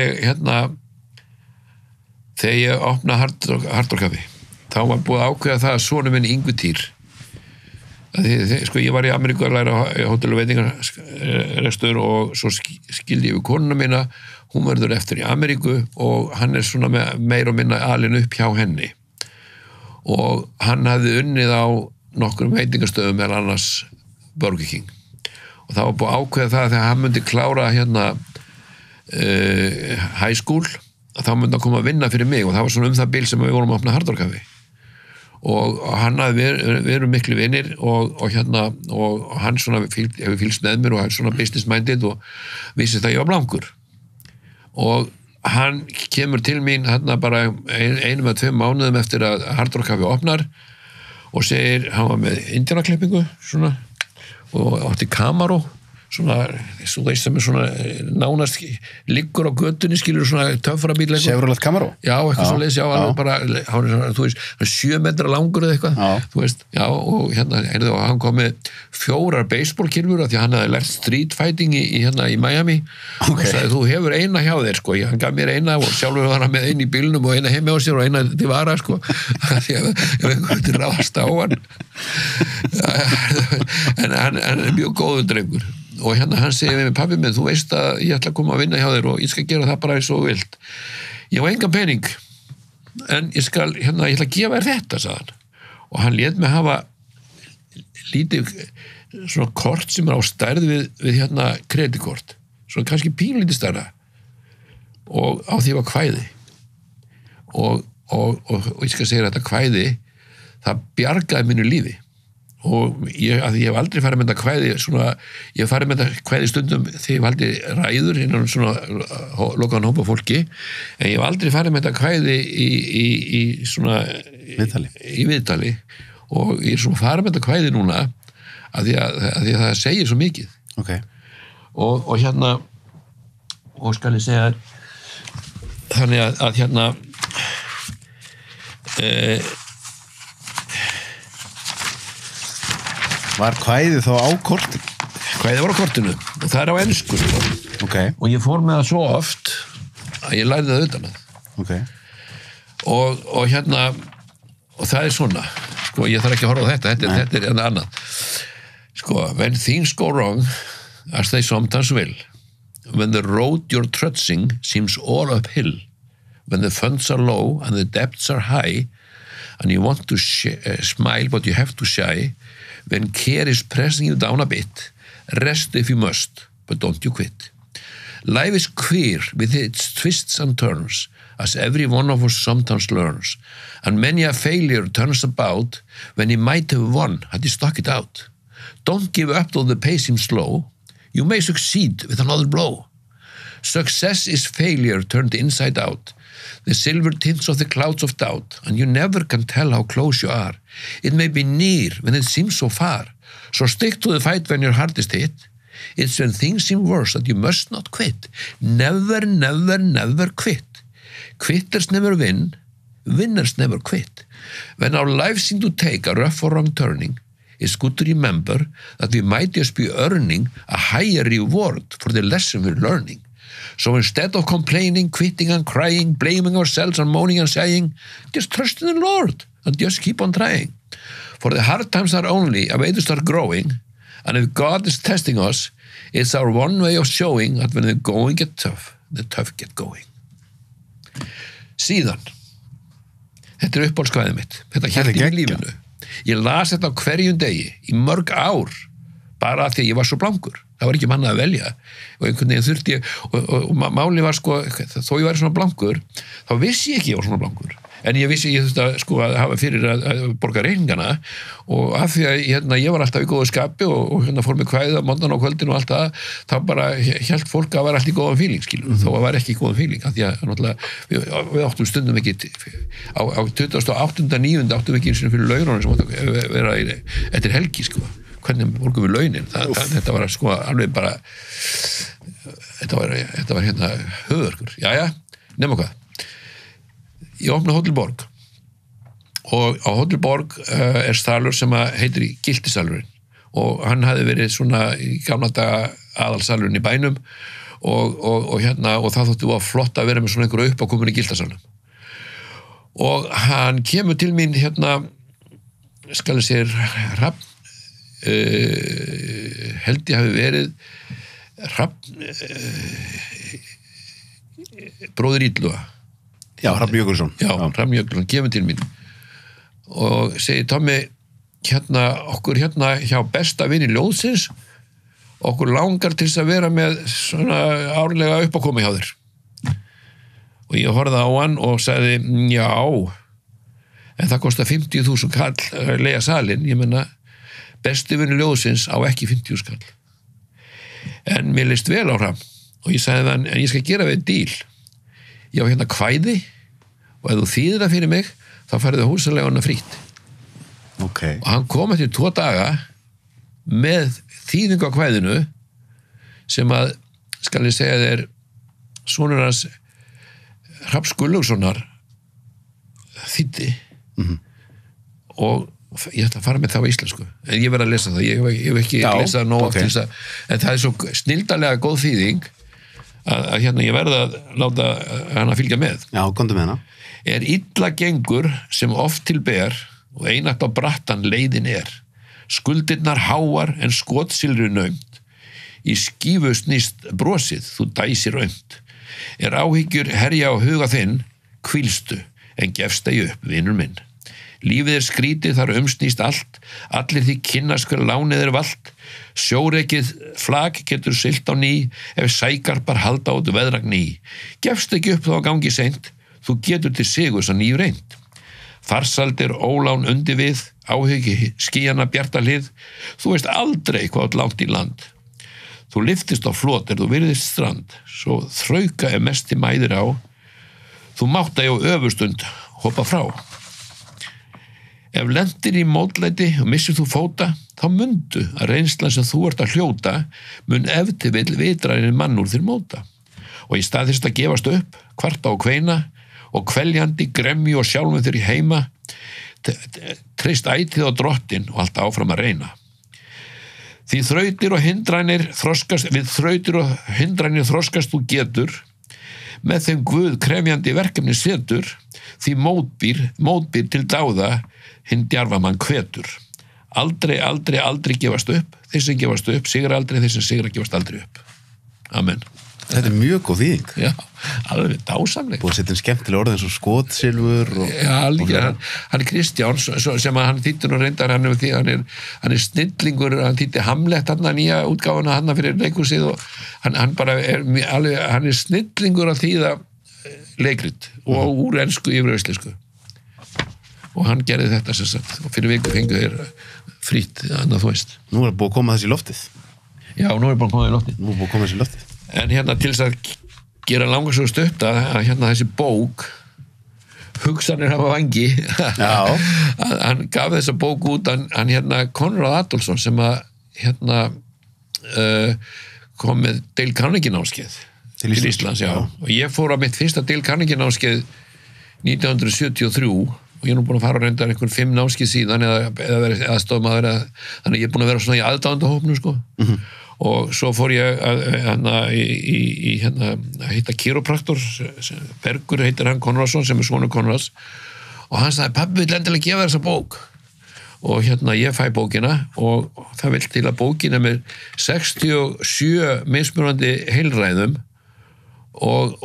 ég opna Hard Rock Café, þá var búið að ákveða það að sonur minn Yngvi Týr, sko ég var í Ameríku að læra hótel- og veitingarestur og svo skildi ég við konuna mína, hún verður eftir í Ameríku og hann svona meir og minna alinn upp hjá henni og hann hafði unnið á nokkrum veitingastöðum meðal annars Burger King og það var búið að ákveða það að þegar hann myndi klára high school þá myndi hann koma að vinna fyrir mig og það var svona það bil sem við vorum að opna Hard Rock Café og hann hafði verið miklu vinir og hann svona hefur fylgst með mér og hann svona business minded og vissi það ég var blankur og hann kemur til mín bara 1 eða 2 mánuðum eftir að Hard Rock Café opnar og segir, hann var með indíanaklippingu svona og átti Camaro svona, þú veist sem svona nánast liggur á götunni skilur svona töffara bíl Chevrolet Camaro? Já, eitthvað svo leiðis, alveg bara hann þú veist, 7 metra langur eða eitthvað þú veist, já, og og hann kom með 4 baseballkylfur af því að hann hafði lært street fighting í Miami og sagði, þú hefur eina hjá þér, sko, hann gaf mér eina og sjálfur var hann með eina í bílnum og eina heima á sér og eina til vara, sko því að ég veit ráðast á hann en hann er mjög góður drengur og hann segir við mig, pabbi minn, þú veist að ég ætla að koma að vinna hjá þér og ég skal gera það bara eins og vilt. Ég var engan pening, en ég ætla að gefa þér þetta, sagði hann. Og hann lét mig hafa lítið svona kort sem á stærð við kreditkort, svona kannski pínlítið stærra og á því var kvæði. Og ég skal segja þetta kvæði, það bjargaði mínu lífi. Og ég hef aldrei farið með þetta kvæði svona, ég hef farið með þetta kvæði stundum þegar ég hef aldrei ræður innan svona lokaðan hópa fólki en ég hef aldrei farið með þetta kvæði í svona viðtali og ég er svona farið með þetta kvæði núna að því að það segir svo mikið og og skal ég segja þannig að Var kvæðið þá á kortinu? Kvæðið var á kortinu og það er á ensku og ég fór með það svo oft að ég lærði það utan að og það er svona sko, ég þarf ekki að horfa á þetta er annað sko, when things go wrong as they sometimes will when the road you're trudging seems all uphill when the funds are low and the debts are high and you want to smile but you have to shy when care is pressing you down a bit, rest if you must, but don't you quit. Life is queer with its twists and turns, as every one of us sometimes learns, and many a failure turns about when he might have won had he stuck it out. Don't give up though the pace seems slow, you may succeed with another blow. Success is failure turned inside out, the silver tints of the clouds of doubt, and you never can tell how close you are. It may be near when it seems so far, so stick to the fight when your heart is hit. It's when things seem worse that you must not quit. Never, never, never quit. Quitters never win, winners never quit. When our lives seem to take a rough or wrong turning, it's good to remember that we might just be earning a higher reward for the lesson we're learning. So instead of complaining, quitting and crying, blaming ourselves and moaning and saying, just trust in the Lord and just keep on trying. For the hard times are only a way to start growing, and if God is testing us, it's our one way of showing that when the going get tough, the tough get going. Síðan, þetta er uppáhaldskvæðið mitt, þetta hélt í lífinu. Ég las þetta á hverjum degi í mörg ár, bara því ég var svo blankur. Það var ekki manna að velja og einhvern veginn þurfti ég og máli var sko, þó ég væri svona blankur þá vissi ég ekki ég var svona blankur en ég vissi ég þurfti að sko að hafa fyrir að borga reyningana og af því að ég var alltaf í góðu skapi og fór með kvæði á morgnan og kvöldin og allt það, þá bara hélt fólk að var allt í góðan fíling, skilur, þó að var ekki í góðan fíling, af því að náttúrulega við áttum stundum ekki á 28.9. áttum við ekki eins og fyrir laununum sem áttu að vera eftir helgi, sko, hvernig borgum við launin, þetta var sko alveg bara þetta var höfðverkur, nema hvað ég opna Hótel Borg og á Hótel Borg salur sem heitir Giltisalurinn og hann hafði verið svona í gamla daga aðalsalurinn í bænum og það þótti var flott að vera með svona einhverju uppákomin í Giltasalnum og hann kemur til mín skal ég segja Hrafn held ég hafi verið Hrafn bróðir Illuga Hrafn Jökulsson Hrafn Jökulsson kemur til mín og segir Tommi okkur hjá besta vini ljóðsins okkur langar til þess að vera með svona árlega uppákomi hjá þér og ég horfði á hann og sagði já en það kostar 50.000 kall að leigja salinn, ég menna besti vini ljóðsins á ekki 50.000 kall en mér leist vel á Hrafn og ég sagði hann, en ég skal gera við díl ég á kvæði og ef þú þýðir það fyrir mig þá færðu húsaleguna frítt og hann kom eftir 2 daga með þýðingu á kvæðinu sem að skal ég segja þér sonur hans Hrafns Gunnlaugssonar þýddi og ég ætla að fara með það á íslensku en ég verð að lesa það, ég hef ekki lesað nóg til þess að, en það svo snildalega góð þýðing að ég verð að láta hann að fylgja með komdu með hana illa gengur sem oft til ber og einatt á brattan leiðin skuldirnar háar en skotsilri naumt í skífu snýst brosið þú dæsir aumt áhyggjur herja á huga þinn hvílstu en gefst þig upp vinur minn lífið skrítið þar umsnýst allt allir því kynnast hver lánið valt sjórekið flag getur siglt á ný ef sækarpar halda út veðragn ný gefst ekki upp þá að gangi seint þú getur til sigurs að nýju reynd farsaldir ólán undir við áhugi skýjana bjarta hlið þú veist aldrei hvað langt í land þú lyftist á flot þú virðist strand svo þrauka mest til mæðir á þú mátt á öfustund hoppa frá ef lendir í mótlæti og missir þú fóta þá mundu að reynslan sem þú ert að hljóta mun ef til vill vitrænin mann úr þér móta og í stað þess að gefast upp kvarta og kveina og kveljandi gremju og sjálfum þér í heima treyst ætið á drottin og allt áfram að reyna því þrautir og hindranir þroskast þú getur með þeim Guð krefjandi verkefni setur því mótbýr til dáða hinn djarfa mann hvetur aldrei gefast upp þeir sem gefast upp sigra aldrei þeir sem sigra gefast aldrei upp Amen Þetta mjög góð þýðing alveg dásamleg búið að setja skemmtilega orð eins og skotsilfur líka, hann Kristján sem að hann þýttur og reyndar hann er snillingur hann þýtti Hamlet hann að nýja útgáfuna hann fyrir leikhúsið og hann bara hann er snillingur að þýða leikrit og úr ensku yfir íslensku og hann gerði þetta sem sagt og fyrir viku fengu þeir frýtt annað þú veist Nú búið að koma þessi í loftið nú er búið að koma þessi í loftið En til þess að gera langarsögu stutta að þessi bók hugsanir hafa vangi hann gaf þessa bók út hann Konráð Adolfsson sem að kom með Dale Carnegie námskeið til Íslands og ég fór á mitt fyrsta Dale Carnegie námskeið 1973 og ég er nú búin að fara að reynda einhvern 5 námskeið síðan eða verið aðstofmaður þannig ég er búin að vera svona í aðdáendahópnum sko og svo fór ég að hitta kiropraktor Bergur heitir hann Konradsson sem er sonur Konrads og hann sagði pabbi vill endilega gefa þessa bók og ég fæ bókina og það vill til að bókina með 67 mismunandi heilræðum og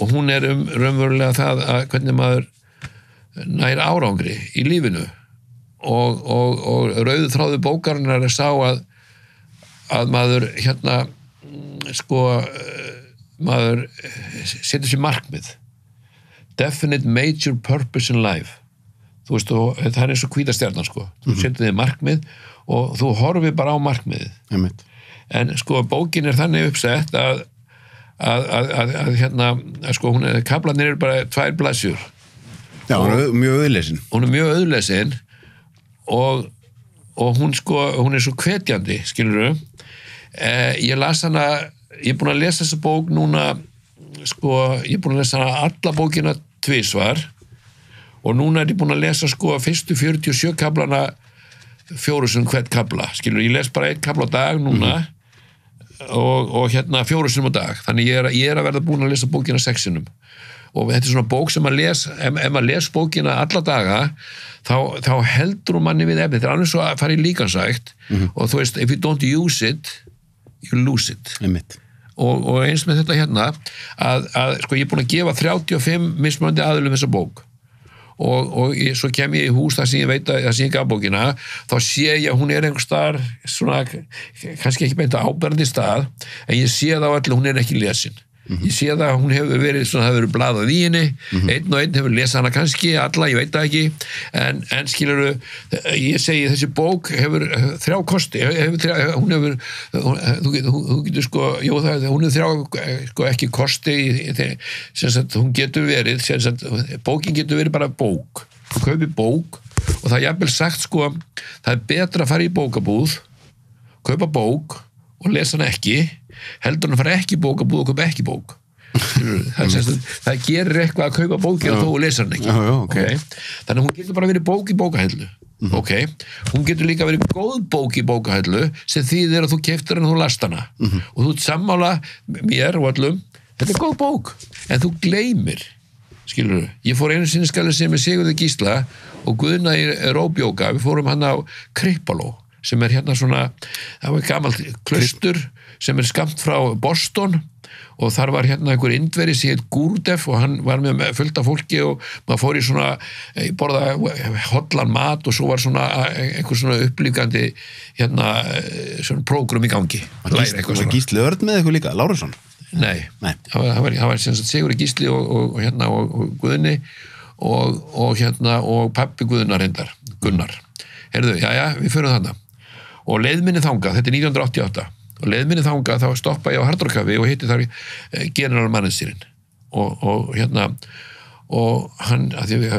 hún er raunverulega það að hvernig maður nær árangri í lífinu og rauðu þráðu bókarinnar sá að maður maður setur sér markmið definite major purpose in life. Þú veist, það er eins og hvítastjarnan, sko. Þú setur þig markmið og þú horfir bara á markmiðið. En sko, bókin er þannig uppsett að sko, kaflarnir eru bara 2 blaðsjur. Já, hún er mjög auðlesin. Hún er mjög auðlesin og hún sko, hún er svo hvetjandi, skilurðu. Ég las hana, ég er búin að lesa þessa bók núna, sko, ég er búin að lesa hana alla bókina 2 svar og núna er ég búin að lesa sko fyrstu 47 kaplana 4 sinum hvert kapla, skilur, ég les bara 1 kapla á dag núna og 4 sinum á dag, þannig ég er að verða búin að lesa bókina 6 sinum og þetta er svona bók sem að les, ef maður les bókina alla daga, þá heldur hún manni við efni, þetta er annars svo að fara í líkansækt og þú veist, if you don't use it, you lose it. Og eins með þetta hérna, að sko ég er búin að gefa 35 mismunandi aðilum þessa bók og svo kem ég í hús þar sem ég veit að það sem ég gaf bókina, þá sé ég að hún er einhver staðar svona, kannski ekki beint áberandi stað, en ég sé það á öllu, hún er ekki lesin. Ég sé það að hún hefur verið svona, það hefur verið blaðað í henni, einn og einn hefur lesað hana kannski, alla, ég veit það ekki, en skilurðu, ég segi þessi bók hefur 3 kosti, hún hefur, þú getur sko, jú, hún hefur 3 sko ekki kosti, sem sagt, hún getur verið, sem sagt, bókin getur verið bara bók, þú kaupir bók og það er jafnvel sagt sko, það er betra að fara í bókabúð, kaupa bók og lesa hana ekki, heldur hann að fara ekki í bókabúð og kaupa ekki bók. Það gerir eitthvað að kaupa bókina þó og lesa hann ekki. Okay. Þannig að hún getur bara verið bók í bókahællu. Okay. Hún getur líka verið góð bók í bókahællu sem þýðir að þú keyptir hann og þú last hana. Og þú sammála mér og öllum, þetta er góð bók, en þú gleymir. Skilurðu, ég fór einu sinni skal ég segja með Sigurði Gísla og Guðna í Róbjóka, við fórum hann á Krippaló, sem er hérna svona, það var gamalt klaustur sem er skammt frá Boston og þar var hérna einhver indveri sem heit Gurdef og hann var með fullt af fólki og maður fór í svona, borða hollan mat og svo var svona einhver svona upplífgandi hérna svona prógram í gangi. Var Gísli Örn með eitthvað líka, Lárusson? Nei. Það var sem sagt Sigurði Gísli og hérna og Guðni og hérna og pabbi Guðnar reyndar, Gunnar. Heyrðu, já, við förum þarna. Og leiðminni þangað, þetta er 1988 og leiðminni þangað, þá stoppa ég á Hard Rock Café og hitti þar general managerinn og hérna og hann, að því við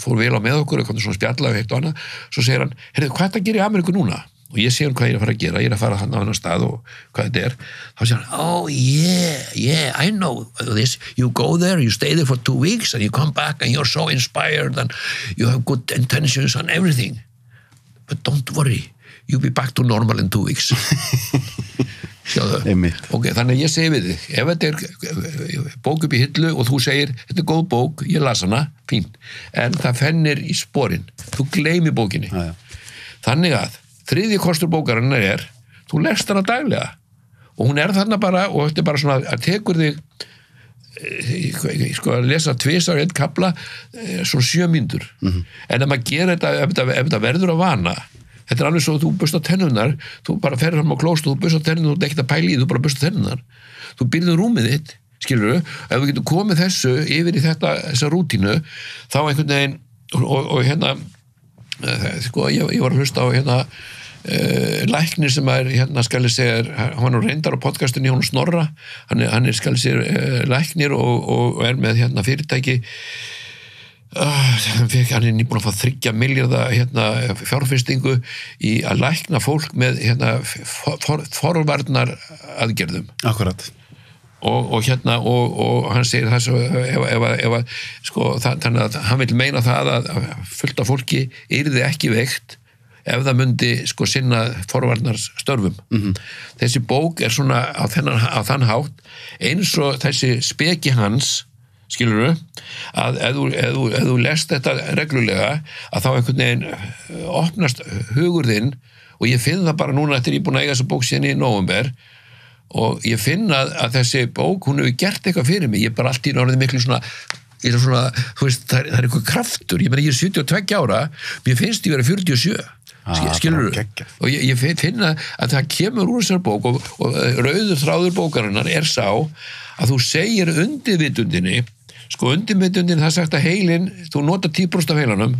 fór vel á með okkur og komum svona spjalla og heitt og annað, svo segir hann, heyrðu, hvað þetta gerir í Ameríku núna? Og ég sé hann hvað ég er að fara að gera, ég er að fara hann á annan stað og hvað þetta er, þá segir hann, oh yeah, I know this, you go there, you stay there for 2 weeks and you come back and you're so inspired and you have good intentions and everything, but don't worry, you'll be back to normal in 2 weeks. Ok, þannig að ég segi við þig, ef þetta er bók upp í hillu og þú segir, þetta er góð bók, ég las hana, fínt, en það fennir í sporin, þú gleymi bókinni. Þannig að þriðji kostur bókarinnar er, þú lest hana daglega og hún er þarna bara og þetta er bara svona að tekur þig sko að lesa 2 á einn kapla svona 7 mínútur en ef maður gerir þetta ef þetta verður að vana, þetta er alveg svo að þú burstar tennurnar, þú bara ferður fram á klóst og þú burstar tennurnar, þú ert ekkert að pæla í þú bara burstar tennurnar, þú byrður rúmið þitt skilurðu, ef þú getur komið þessu yfir í þessa rútínu þá einhvern veginn og hérna sko ég var að hlusta á hérna læknir sem er hérna skal ég segja hann er reyndar á podcastinu Jón Snorra hann er skal ég segja læknir og er með hérna fyrirtæki hann er nýbúin að fá 3 milljarða hérna fjárfestingu í að lækna fólk með hérna forvarnar aðgerðum. Akkurat. Og hérna og hann segir það svo ef sko þannig að hann vil meina það að fullt af fólki yrði ekki veikt ef það myndi sko sinna forvarnarstörfum. Þessi bók er svona á þann hátt eins og þessi speki hans skilurðu að ef þú lest þetta reglulega að þá einhvern veginn opnast hugur þinn og ég finn það bara núna eftir ég búin að eiga þessa bók síðan í nóvember og ég finn að þessi bók, hún hefur gert eitthvað fyrir mig, ég er bara allt í orðið miklu svona, ég er svona, þú veist, það er eitthvað kraftur, ég er 72 ára, mér finnst ég vera 47, skilur og ég finna að það kemur úr þessar bók og rauður þráður bókarinnar sá að þú segir undirvitundinni sko undirvitundin það sagt að heilin þú notar 10% af heilanum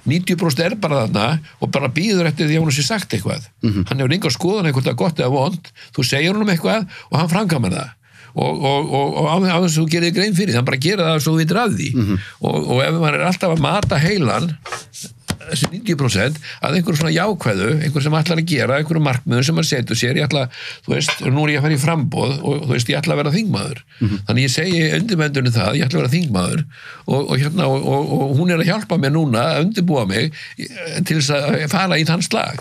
90% bara þarna og bara býður eftir því að hún sé sagt eitthvað hann hefur enga skoðun eitthvað gott eða vont þú segir honum eitthvað og hann framkvæmar það og á þess að þú gerir grein fyrir það, hann bara gera það svo þú vitur að því og ef maður alltaf að mata heilan þessi 90% að einhver svona jákvæðu, einhver sem ætlar að gera einhverju markmiðum sem maður setur sér, ég ætla þú veist, nú ég að fara í framboð og þú veist, ég ætla að vera þingmaður þannig ég segi undirmendunni það, ég ætla að vera þingmaður og hún að hjálpa mér núna að undirbúa mig til þess að fara í þann slag.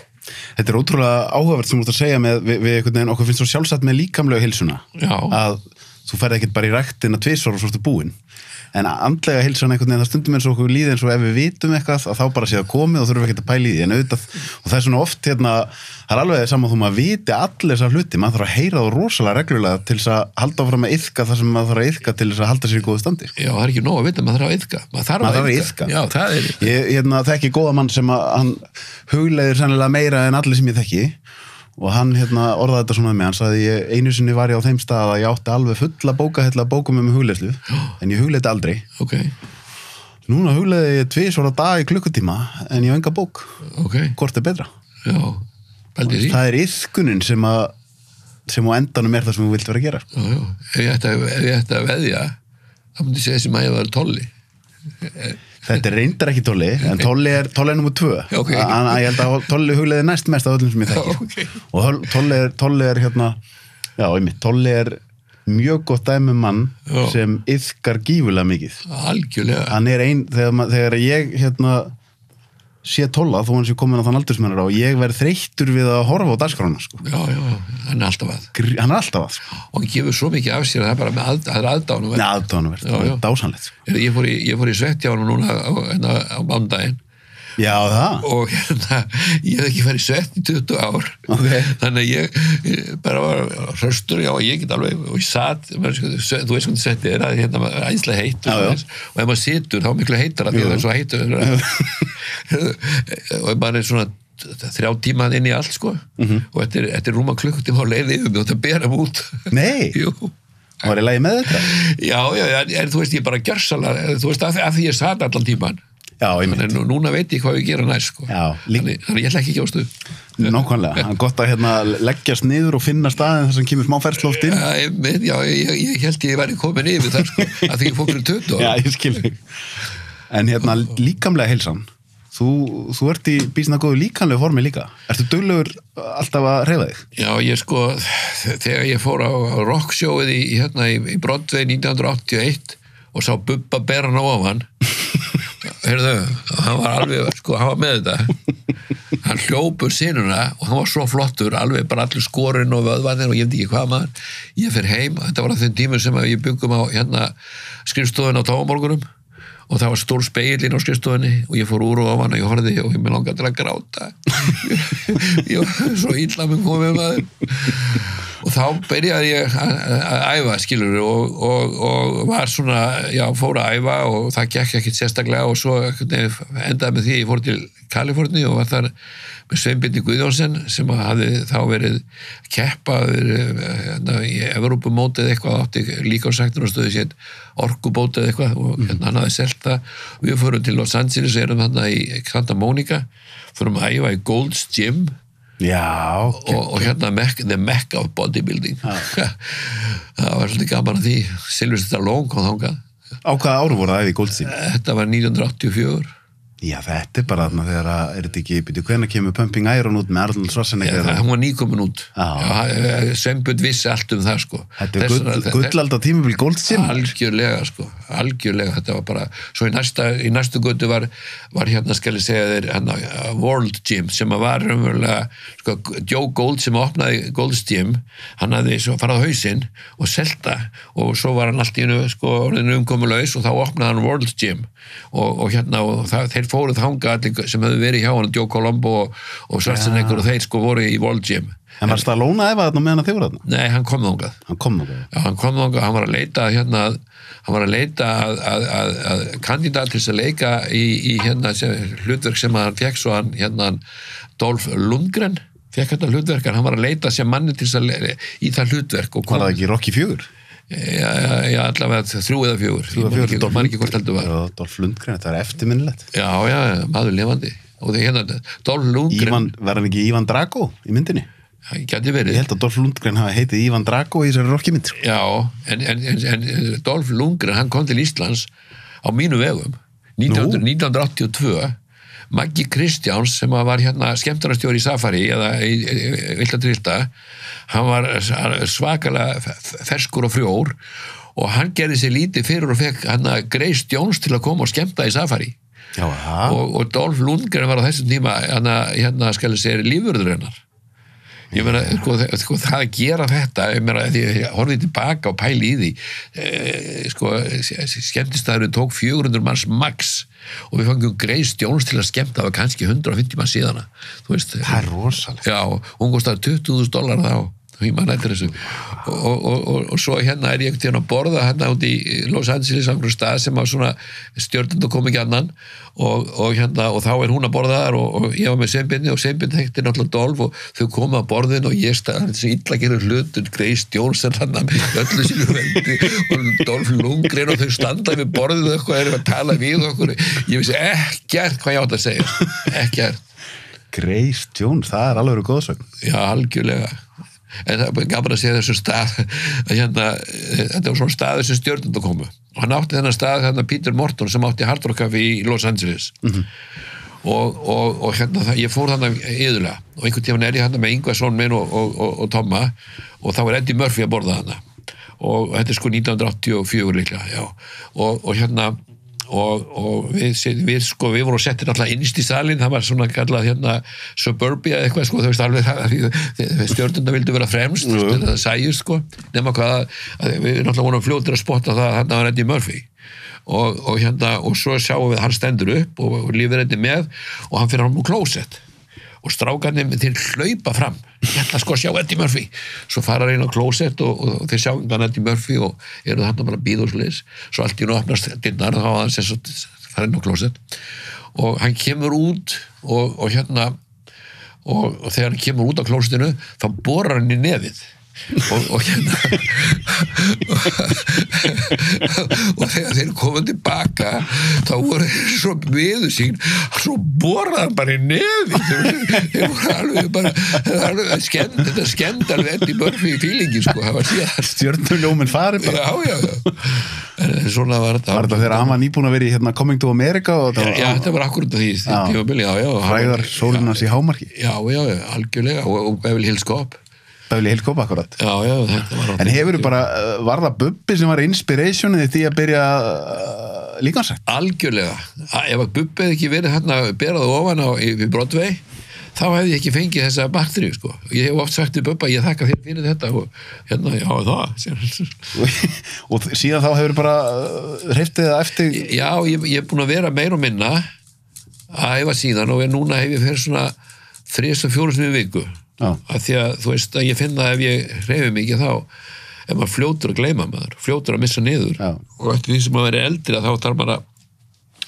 Þetta ótrúlega áhugavert sem þú ert að segja með við einhvern veginn, okkur finnst svo sjálfsagt með líkamlega heilsuna að þú ferð ekkert bara í ræktina 2 og svo ertu búinn en andlega heilsan einhvern veginn, það stundum eins og okkur líði eins og ef við vitum eitthvað að þá bara sé það komið og þurfum ekkert að pæla í því en auðvitað, og það svona oft það alveg saman þú maður viti allir þessar hluti, maður þarf að heyra það rosalega reglulega til þess að halda áfram að iðka það sem maður þarf að iðka til þess að halda sér í góðu standi. Já, það ekki nóg að vita, maður þarf að iðka. Maður þarf að iðka. Já, það Ég þekki góða mann sem hann hugleiðir sennilega meira en allir sem ég þekki og hann orðaði þetta svona með mig, hann sagði einu sinni var ég á þeim stað að ég átti alveg fulla bókahella bókum hugleiðslu, en ég hugleiti aldrei. Okay. Núna hugleiði ég 2 á dag í klukkutíma, en ég hef enga bók. Okay. Hvort betra? Já, bældi því. Það iðkunin sem á endanum það sem þú vilt vera að gera. Já. Ef ég ætti að veðja, þá myndi ég segja sem að ég var Tolli. Þetta reyndar ekki Tolli, en Tolli er nummer 2. Okay. Ég held að Tolli hugleiði næst mest af öllum sem ég þekki. Okay. Og Tolli er Tolli er mjög gott dæmi mann sem iðkar gífulega mikið. Algjörlega. Hann er þegar ég sé Tolla, þó hann sé komin á þann aldursmennar og ég verð þreyttur við að horfa á dagskrána sko. Já, hann er alltaf að. Hann er alltaf að. Sko. Og hann gefur svo mikið af sér að það er bara það er aðdáunarvert. Nei, aðdáunarvert, það er dásanlegt. Sko. Ég fór í svettjáðanum núna á mánudaginn. Já, það. Og ég hef ekki farið í svett í 20 ár. Okay. Þannig að ég bara var hraustur, já, ég get alveg, og ég satt, þú veist hvernig svettið er, að æðislega heitt og ef maður situr, þá miklu heitar að því að það er svo heitur. Og maður er svona 3 tíma inn í allt, sko. Og eftir rúma klukkutíma á leiði yfir mig og það bera mig út. Nei. Jú. Var ég lagi með þetta? Já, en þú veist, ég bara gjörsalega, þú veist, af því ég satt allan tíman. Já, en núna veit ég hvað ég gera næst sko. Þannig ég ætla ekki að gjóstu Nákvæmlega, það er gott að leggjast niður og finna staðin þar sem kemur smá ferðsloft inn Já, ég held ég væri komin yfir þar sko, að því ég fór fyrir 20 Já, ég skil En líkamlega heilsan þú ert í býsna góðu líkamlega formi líka Ertu duglegur alltaf að hreyfa þig? Já, ég sko þegar ég fór á rocksjóið í Broadway 1981 og sá Bubba Beran á ofan heyrðu, hann var alveg hann var með þetta hann hljópur sinuna og hann var svo flottur alveg bara allir skorinn og vöðvarnir og ég veit ekki hvað maður ég fer heim, þetta var á þeim tímum sem ég byggum á skrifstofunni á Tómamorgunum og það var stór spegillinn á skrifstofunni og ég fór úr og ofan og ég horfði og ég með langaði til að gráta ég var svo illa með komið maður og þá byrjaði ég að æfa skilur og var svona fór að æfa og það gekk ekkert sérstaklega og svo endaði með því ég fór til Kaliforni og var þar með Sveinbirni Guðjónsson sem hafði þá verið keppa í Evrópumótið eitthvað átti líka á Sæktunarsstöðu sér orkubótið eitthvað og hann hafði selt það og við fórum til Los Angeles erum þarna í Santa Monica fórum að æfa í Gold's Gym Já, okay. og the Mecca of bodybuilding það var svolítið gaman að því Sylvester Stallone kom þangað Á hvaða áru voru það í Gold's Gym? Þetta var 1984 Já, þetta bara þarna þegar þetta ekki byrju hvenær kemur Pumping Iron út með Arnold Schwarzenegger hún var nýkomin út Sveinbjörn vissi allt það sko Þetta er gullalda tímabil Gold's Gym Algjörlega sko, algjörlega þetta var bara, svo í næstu götu var skal ég segja þér World Gym sem var raunverulega sko, Joe Gold sem opnaði Gold's Gym, hann hafði svo farað á hausinn og selta og svo var hann allt í einu sko, orðinu umkomulaus og þá opnaði hann World Gym og þeir þeir fóruð þangað allir sem hefðu verið hjá hann, Joe Colombo og Schwarzenegger og þeir sko voru í World Gym. En var Stallone að þarna meðan að þið voru þarna? Nei, hann kom þangað. Já, hann kom þangað, hann var að leita að kandidat til að leika í hlutverk sem hann fekk svo hann Dolph Lundgren fekk þetta hlutverk, en hann var að leita sem manni til í það hlutverk. Var það ekki Rocky 4? Já, allavega 3 eða 4. Ég man ekki hvort heldur var. Já, Dolph Lundgren, þetta er eftirminnilegt. Já, maður lifandi. Og þegar Dolph Lundgren... Var hann ekki Ivan Drago í myndinni? Það gæti verið. Ég held að Dolph Lundgren hafi heitið Ivan Drago í þessari Rocky mynd. Já, en Dolph Lundgren, hann kom til Íslands á mínu vegum 1982. Maggi Kristjáns sem var skemmtarastjóri í Safari eða í Vilda Trilda, hann var svakalega ferskur og frjór og hann gerði sér lítið fyrir og fekk Grace Jones til að koma og skemmta í Safari. Já, og Dolph Lundgren var á þessum tíma skal ég segja lífvörður hennar. Ég meina, sko, það að gera þetta, ég meina, því ég horfði tilbaka og pæli í því, skemmtistæðurinn tók 400 manns max og við fangum Grace Jones til að skemmta, það var kannski 150 manns síðana, þú veist. Það er rosalega. Já, hún kostaði $20,000 þá. Ég man eftir þessu og svo ég ekkert að borða út í Los Angeles á einhverjum stað sem var svona stjörnund og kom ekki annan og þá hún að borða þar og ég var með Sveinbirni og Sveinbirni þekkti náttúrulega Dolph og þau komu að borðin og ég stað þessu illa gerur hlutur Grace Jones öllu sínu veldi og Dolph Lundgren og þau standaði við borðið og eitthvað að tala við okkur ég vissi ekkert hvað ég átt að segja ekkert. Grace Jones, það er alveg góðsögn. Já, algjörlega. En það er gaman að segja þessu stað þetta var svona staður sem stjörnund að komu og hann átti þennan stað Peter Morton sem átti Hard Rock Café í Los Angeles og ég fór iðulega og einhvern tímann ég með Ingvarsson minn og Tomma og þá var Eddie Murphy að borða og þetta er sko 1984 líklega já. Og við vorum settir alltaf innst í salin, það var svona kallað suburbia eitthvað sko, þú veist alveg stjórnunda vildu vera fremst, það sæjust sko, nema hvað við náttúrulega vorum fljótir að spotta það var Eddie Murphy og svo sjáum við hann stendur upp og lífið þetta með og hann fyrir hann úr klósett og strákarnir þeir hlaupa fram sko sjá Eddie Murphy svo fara hann inn á klósett og þeir sjá hann Eddie Murphy og eru þarna bara bíð og slis svo allt í nú opnast dyrnar þá var hann sem fara inn á klósett og hann kemur út og þegar hann kemur út á klósettinu þá borar hann í nefið og þegar þeir koma tilbaka þá voru þeir svo miður sín svo borða hann bara í nefi þeir voru alveg bara þetta skemmt alveg Eddie Murphy í fílingi sko það var síðan stjörnuljóminn farið bara já en svona var þetta þegar hann var nýbúin að vera í Coming to America já þetta var akkurat því fræðar sólinas í hámarki já algjörlega og Beverly Hills Cop Beverly Hills Cop akkurat já, þetta var en hefur bara, var það Bubbi sem var inspirationið því að byrja líkansrækt? Algjörlega, ef að Bubbi hefði ekki verið berað ofan við Broadway þá hefði ég ekki fengið þessa bakteríu sko. Ég hef oft sagt til Bubba, ég þakka þér fyrir þetta og já það og síðan þá hefur bara hreiftið það eftir já, ég er búin að vera meir og minna að æfa síðan og núna hef ég fyrir svona 3-4 sinni í viku af því að þú veist að ég finna að ef ég hreyfi mikið þá ef maður fljótur að gleyma maður, fljótur að missa niður og eftir því sem maður verið eldri þá þarf maður að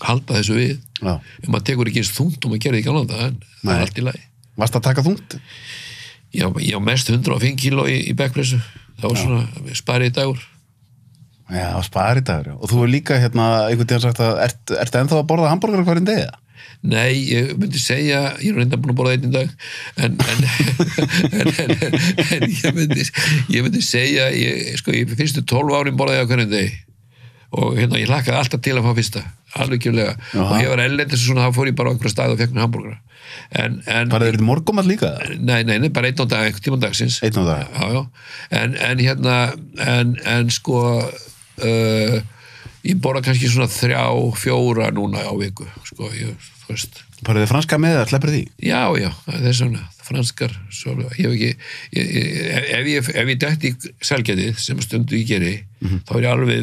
halda þessu við ef maður tekur ekki eins þungt og maður gerði ekki alveg það er allt í lagi. Varst að taka þungt? Já, ég á mest 105 kíló í backpressu það var svona sparið dagur Já, sparið dagur og þú er líka einhvern tíðan sagt að ertu ennþá að borða hamborgara hverjum degi? Nei, ég myndi segja ég er reynda búin að borða einn dag en ég myndi segja ég fyrstu 12 árin borðaði á hverjum degi og ég hlakkaði alltaf til að fá fyrsta alveg kjörlega og ég var ellendis og svona þá fór ég bara á einhverja stað og fekk mér hamborgara Bara þeir eru morgumat líka? Nei, bara einn á dag, einhvern tímann dagsins Einn á dag? Já, en sko ég borða kannski svona 3-4 núna á viku sko, þú veist Bara þið franska með það, sleppur því? Já, það er svona, franskar ég hef ekki ef ég dætti í selgætið sem stundu ég geri þá er ég alveg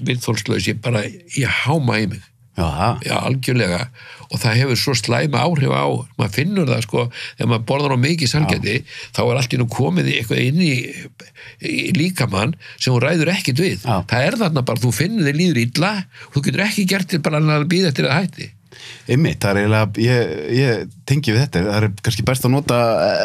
viðþólslaus ég bara, ég háma í mig Já, algjörlega, og það hefur svo slæma áhrif á, maður finnur það sko, þegar maður borðar á mikið sælgæti, þá er allt í nú komið eitthvað inn í líkamann sem hún ræður ekkert við. Það þarna bara, þú finnur þig líður illa, þú getur ekki gert þér bara að bíða eftir að hætti. Einmitt, það eiginlega, ég tengi við þetta, það kannski best að nota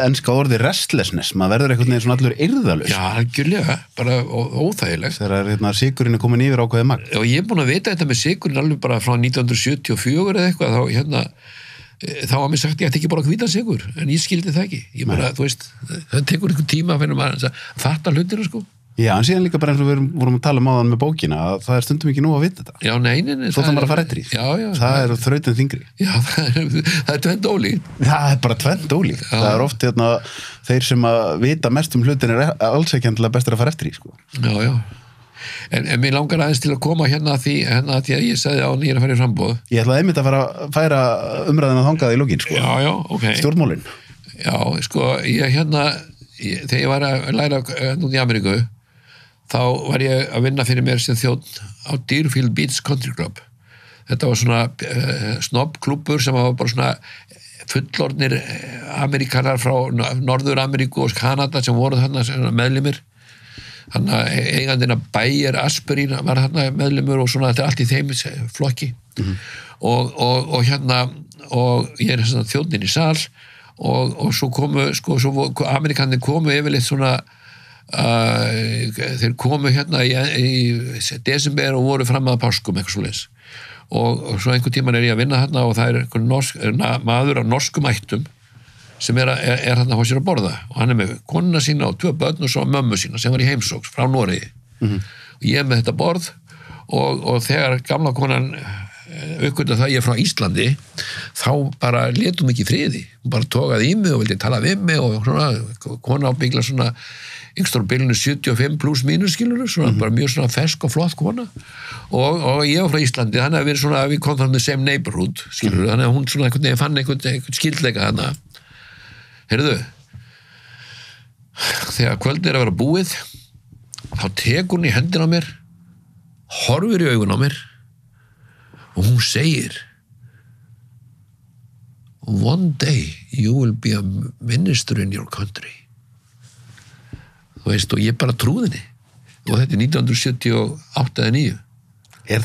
enska orði restlessness, maður verður einhvern veginn svona allur yrðalaus. Já, algjörlega, bara óþægilegt. Þegar sykurinn er komin yfir ákveðið magn. Og ég er búin að vita þetta með sykurinn alveg bara frá 1974 eða eitthvað, þá var mér sagt ég ætti ekki bara að hvíta sykur, en ég skildi það ekki. Ég bara, þú veist, það tekur einhvern tíma að finna maður að fatta hlutina, sko. Já, en síðan líka bara eins og við vorum að tala áðan með bókina að það stundum ekki nú að vita þetta. Já, nei. Svo það maður að fara eftir í. Já. Það þrautin þingri. Já, það tvennt ólíkt. Það bara tvennt ólíkt. Það oft þeir sem að vita mest hlutin alls ekki endilega bestur að fara eftir í, sko. Já. En mér langar aðeins til að koma hérna að því að ég sagði á nýra að fara í framboð. Ég ætlaði einmitt að fara að færa umræðina þangað í lokin, sko. Já, ok. Stjórnmálin. Já, sko, þegar ég var að læra nú í Ameríku, þá var ég að vinna fyrir mér sem þjónn á Deerfield Beach Country Club. Þetta var svona snobbklúbbur sem var bara svona fullorðnir Amerikanar frá Norður-Ameríku og Kanada sem voru þarna meðlimir. Þannig að eigandinn að Bayer Aspirin var þarna meðlimur og svona þetta allt í þeim flokki. Og ég er þjónninn í sal og svo Amerikanir komu yfirleitt svona þeir komu hérna í desember og voru fram að páskum eitthvað svoleiðis og svo einhvern tíman er ég að vinna hérna og það er einhvern maður af norskum ættum sem er hérna á sér að borða og hann er með konuna sína og 2 börn og svo mömmu sína sem var í heimsókn frá Noregi og ég er með þetta borð og þegar gamla konan uppgötta það ég er frá Íslandi þá bara letum ekki friði hún bara tókaði í mig og vildi tala við mig og svona, kona ábyggla svona yngstur á bylunu 75 pluss mínus skilur svona, bara mjög svona fersk og flott kona og ég var frá Íslandi þannig að við komum from the same neighborhood skilur, þannig að hún svona einhvern veginn fann einhvern skildleika þannig heyrðu þegar kvöldið er að vera búið þá tekur hún í hendina á mér horfir í augun á mér og hún segir one day you will be a minister in your country þú veist og ég bara trúði henni og þetta er 1978 eða 9 Er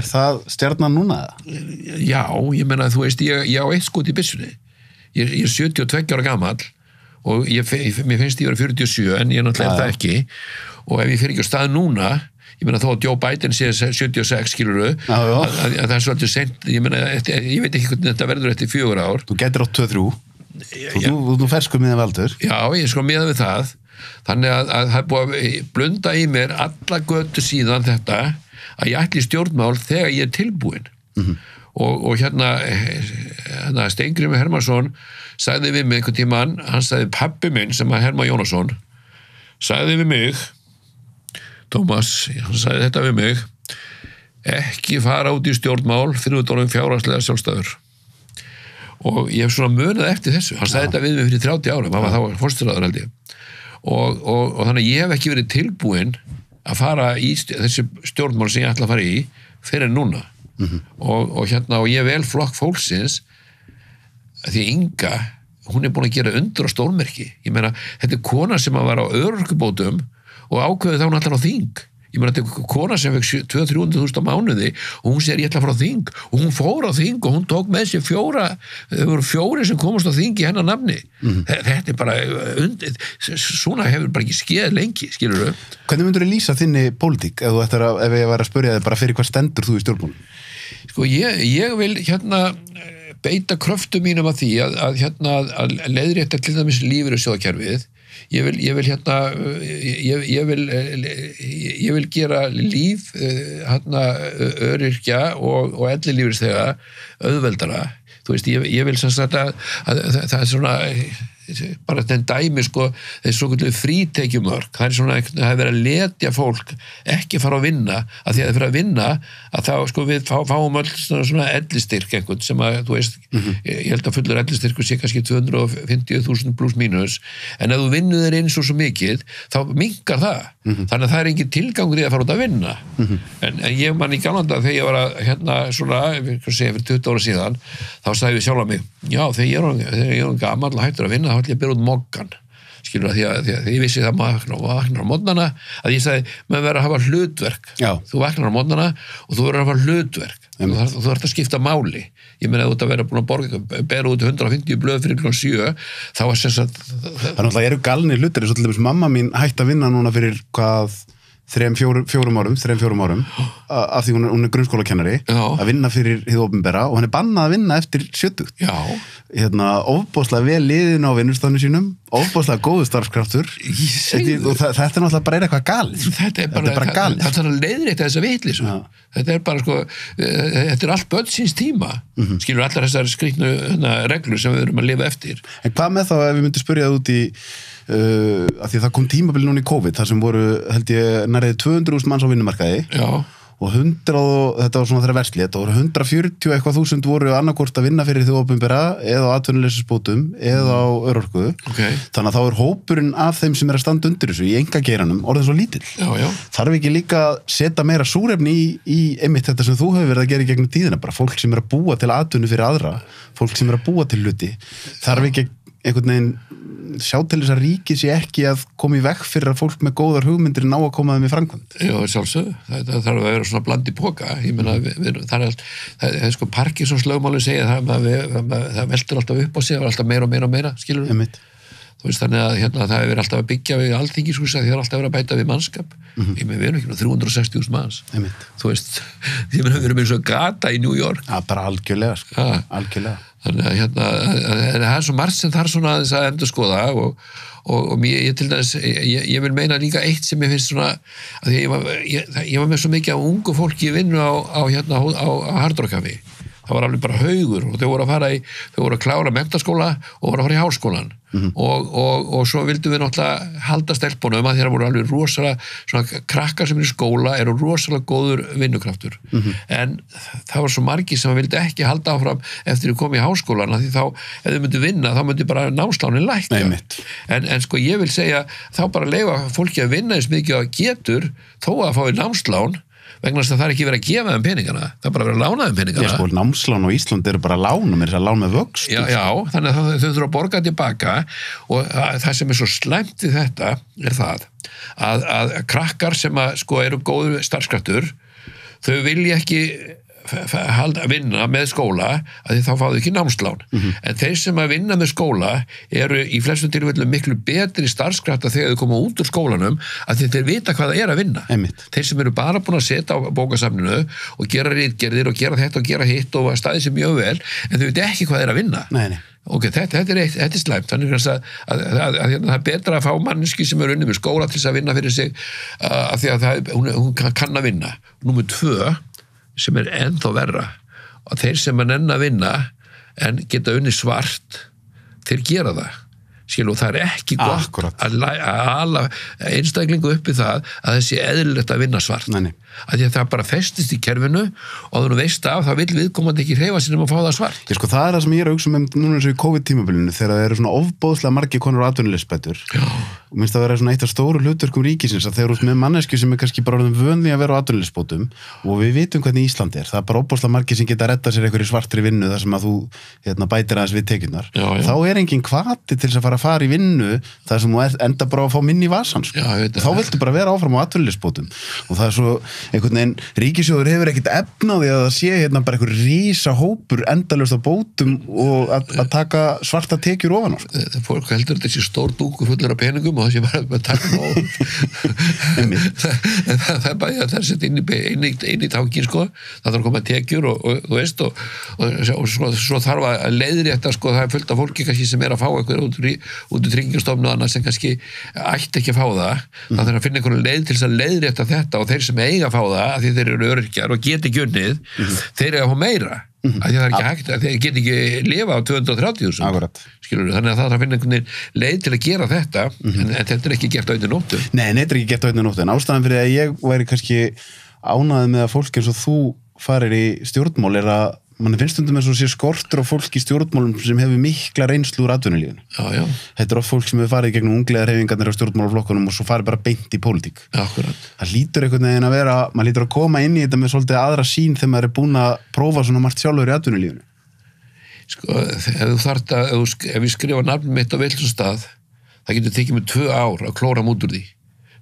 það stjarnan núna? Já, ég meina þú veist ég á eitt skot í byssunni ég er 72 ára gamall og mér finnst ég vera 47 en ég náttúrulega það ekki og ef ég fer ekki á stað núna ég meina þó að Joe Biden sé 76 skilurðu að það er svolítið sent ég meina, ég veit ekki hvernig þetta verður eftir 4 ár Þú getur átt 2-3 Þú ferskur miðan valdur Já, ég sko miðan við það þannig að það er búið að blunda í mér alla götu síðan þetta að ég ætli stjórnmál þegar ég er tilbúin og hérna Steingrímur Hermannsson sagði við mig einhvern tímann hann sagði pabbi minn sem að Hermann Jónasson sagði við mig Tómas, hann sagði þetta við mig ekki fara út í stjórnmál fyrir út orðum fjárhagslega sjálfstæður og ég hef svona munið eftir þessu hann sagði þetta við mig fyrir 30 árum hann var þá forstöðumaður held ég og þannig að ég hef ekki verið tilbúin að fara í þessi stjórnmál sem ég ætla að fara í fyrir núna og ég vel flokk fólksins því Inga hún er búin að gera undur á stórmerki ég meina, þetta er kona sem að var á örorkubótum og ákveði þá hún allar á þing ég meina þetta er kona sem fekk 200-300.000 á mánuði og hún segir ég ætla að fara á þing og hún fór á þing og hún tók með sér 4 þau voru 4 sem komast á þing í hennar nafni þetta er bara svona hefur bara ekki skeð lengi skilurðu Hvernig myndur þú lýsa þinni pólitík ef ég var að spyrja þig bara fyrir hvað stendur þú í stjórnmálum Sko ég vil beita kröftum mínum að því að leiðrétta til dæmis lífeyrissjóðakerfið ég vil gera líf öryrkja og ellilífeyrisþega auðveldara þú veist ég vil sem sagt að það er svona bara þenn dæmi sko, þessi svokullu frítekjumörk, það svona, það er verið að letja fólk ekki fara að vinna, að því að það fyrir að vinna að þá sko við fáum öll svona ellistyrk einhvern sem að, þú veist, ég held að fullur ellistyrkur sé kannski 250.000 pluss mínus, en ef þú vinnur þér eins og svo mikið, þá minnkar það, þannig að það er engin tilgangur í að fara út að vinna, en ég man í gamlanda þegar ég var að, hérna, svona, fyrir 20 ára síðan, þá sagði við sjálf að mig, já, þegar ég er gamall og hættur að vinna, þá ætla ég að byrja út moggan, skilur því að ég vissi það maður vaknar á mótnana, að ég sagði, maður verður að hafa hlutverk, þú vaknar á mótnana og þú verður að hafa hlutverk, þú þarf að skipta máli, ég meina að þú ert að vera búin að borga, bera út 150 blöð fyrir kl. 7, þá var sem sagt... Þannig að eru galnir hlutir, eins og til dæmis mamma mín hætti að vinna núna fyrir hvað... 3-4 árum af því hún er grunnskólakennari að vinna fyrir hið opinbera og hann er bannað að vinna eftir 70 ofboðslega vel liðin á vinnustafnu sínum ofboðslega góðu starfskraftur og þetta er náttúrulega bara eitthvað galið þetta er bara galið þetta er að leiðrétta þessa vitleysu þetta er bara sko þetta er allt börn síns tíma skilur allar þessar skrýtnu reglur sem við erum að lifa eftir. En hvað með þá ef við myndum spyrja það út í að því það kom tímabil núna í COVID þar sem voru held ég nærið 200.000 manns á vinnumarkaði og 100 þetta var svona þeirra verslið þetta voru 140 eitthvað þúsund voru annarkvort að vinna fyrir því opinbera eða á atvinnuleysisbótum eða á örorku þannig að þá er hópurinn af þeim sem er að standa undir þessu í engageiranum orðin svo lítill þarf ekki líka að setja meira súrefni í einmitt þetta sem þú hefur verið að gera í gegnum tíðina bara fólk sem er að búa til atvinnu fyrir aðra fólk sem er að búa til hluti þarf ekki einhvern veginn sjá til þess að ríkið sé ekki að koma í veg fyrir að fólk með góðar hugmyndir ná að koma þeim í framkvæmd. Já, sjálfsög. Það þarf að vera svona bland í poka. Ég meina, það er sko Parkinsons lögmáli segja það veltur alltaf upp á sig, það var alltaf meira og meira, skilur við? Þú veist, þannig að hérna, það hefur alltaf að byggja við Alþingishúsið, því það er alltaf að vera að bæta við mannskap. Ég meina, við erum ekki 360.000 manns. Þú veist, ég meina, við erum eins og gata í New York. Já, bara algjörlega, sko. Algjörlega. Þannig að hérna, það er svo margt sem þarf svona aðeins að endurskoða og ég til dæmis, ég vil meina líka eitt sem ég finnst svona, að ég var með svo mikið af ungu fólki í vinnu á Hard Rock Café. Það var alveg bara haugur og þau voru að klára menntaskóla og voru að fara í háskólan og svo vildum við náttúrulega halda stelpunum að þeirra voru alveg rosalega svona krakkar sem er í skóla eru rosalega góður vinnukraftur en það var svo margir sem vildi ekki halda áfram eftir að koma í háskólan því þá ef þau myndu vinna þá myndi bara námslánin lækka en sko ég vil segja þá bara leyfa fólki að vinna eins mikið að getur þó að fá í námslán vegna þess að það er ekki verið að gefa þeim peningana það er bara verið að lána þeim peningana sko, námslán á Íslandi eru bara lánum er það lán með vöxt já, þannig að þau þurfa að borga tilbaka og það sem er svo slæmt við þetta er það að krakkar sem að, sko, eru góður starfskraftur þau vilja ekki vinna með skóla að því þá fá þau ekki námslán en þeir sem að vinna með skóla eru í flestum tilfellum miklu betri starfskrafta þegar þau koma út úr skólanum að þeir vita hvað það er að vinna þeir sem eru bara búin að setja á bókasafninu og gera ritgerðir og gera þetta og gera hitt og staði sér mjög vel en þau vita ekki hvað er að vinna ok, þetta er slæmt þannig að það er betra að fá manneski sem er unnið með skóla til þess að vinna fyrir sig af því að hún kann að vinna númer 2 sem er ennþá verra og þeir sem er enn að vinna en geta unni svart þeir gera það og það er ekki gott að ala einstaklingu upp í það að þessi eðlilegt að vinna svart að því að það bara festist í kerfinu og þú veist af það vill viðkomandi ekki hreyfa sér um að fá það svart sko það er það sem ég er að hugsa núna eins og í COVID-tímabilinu þegar það eru svona ofbóðslega margir konur atvinnuleysisbætur og minnst að vera svona eitt af stóru hlutverkum ríkisins að þeir eru með mannesku sem er kannski bara vönði að vera á atvinnuleysisbótum og við vitum hvernig Ísland er það er bara ofbóðslega margir sem geta að redda sér einhverju svartri vinnu þar sem að þú bætir aðeins við tekjurnar þá er engin hvati til þess að fara í vinnu þar sem þú enda bara að fá minni í vasan þá viltu bara vera áfram á atvinnuleysisbótum og það er svo einhvern veginn ríkissjóður hefur ekkert efna á því að það sé bara einhver rísa hópur endalaust á bótum og að taka svarta tekjur ofan á fólk heldur að þessi stór dúkur fullur af peningum og það sé bara að taka það er bara að það setja inn í tankin sko það þarf að koma tekjur og þú veist og svo þarf að leiðrétta sko það er fullt af fólki kannski sem er að fá eitthvað út út úr Tryggingastofnun og annað sem kannski ætti ekki að fá það, þá þarf að finna einhverju leið til þess að leiðrétta þetta og þeir sem eiga að fá það, af því þeir eru öryrkjar og geta ekki unnið, þeir eiga að fá meira af því það er ekki hægt, þeir geta ekki lifa á 230.000 skilurðu, þannig að það þarf að finna einhvern veginn leið til að gera þetta en þetta er ekki gert á einni nóttu. Nei, þetta er ekki gert á einni nóttu en ástæðan fyrir að ég væri kannski ánægð með að fólk eins og þú farir í stjórnmál er að mann finnst stundum eins og sé skortur á fólk í stjórnmálum sem hefur mikla reynslu úr atvinnulífinu. Já. Þetta er oft fólk sem hefur farið gegnum ungleiðarhreyfingarnir á stjórnmálaflokkunum og svo farið bara beint í pólitík. Akkurat. Það lítur einhvern veginn að vera, maður lítur að koma inn í þetta með svolítið aðra sín þegar maður er búin að prófa svona margt sjálfur í atvinnulífinu. Sko, ef ég skrifa nafnum mitt á villum stað, það getur tekið mig 2 ár að klóra út úr því.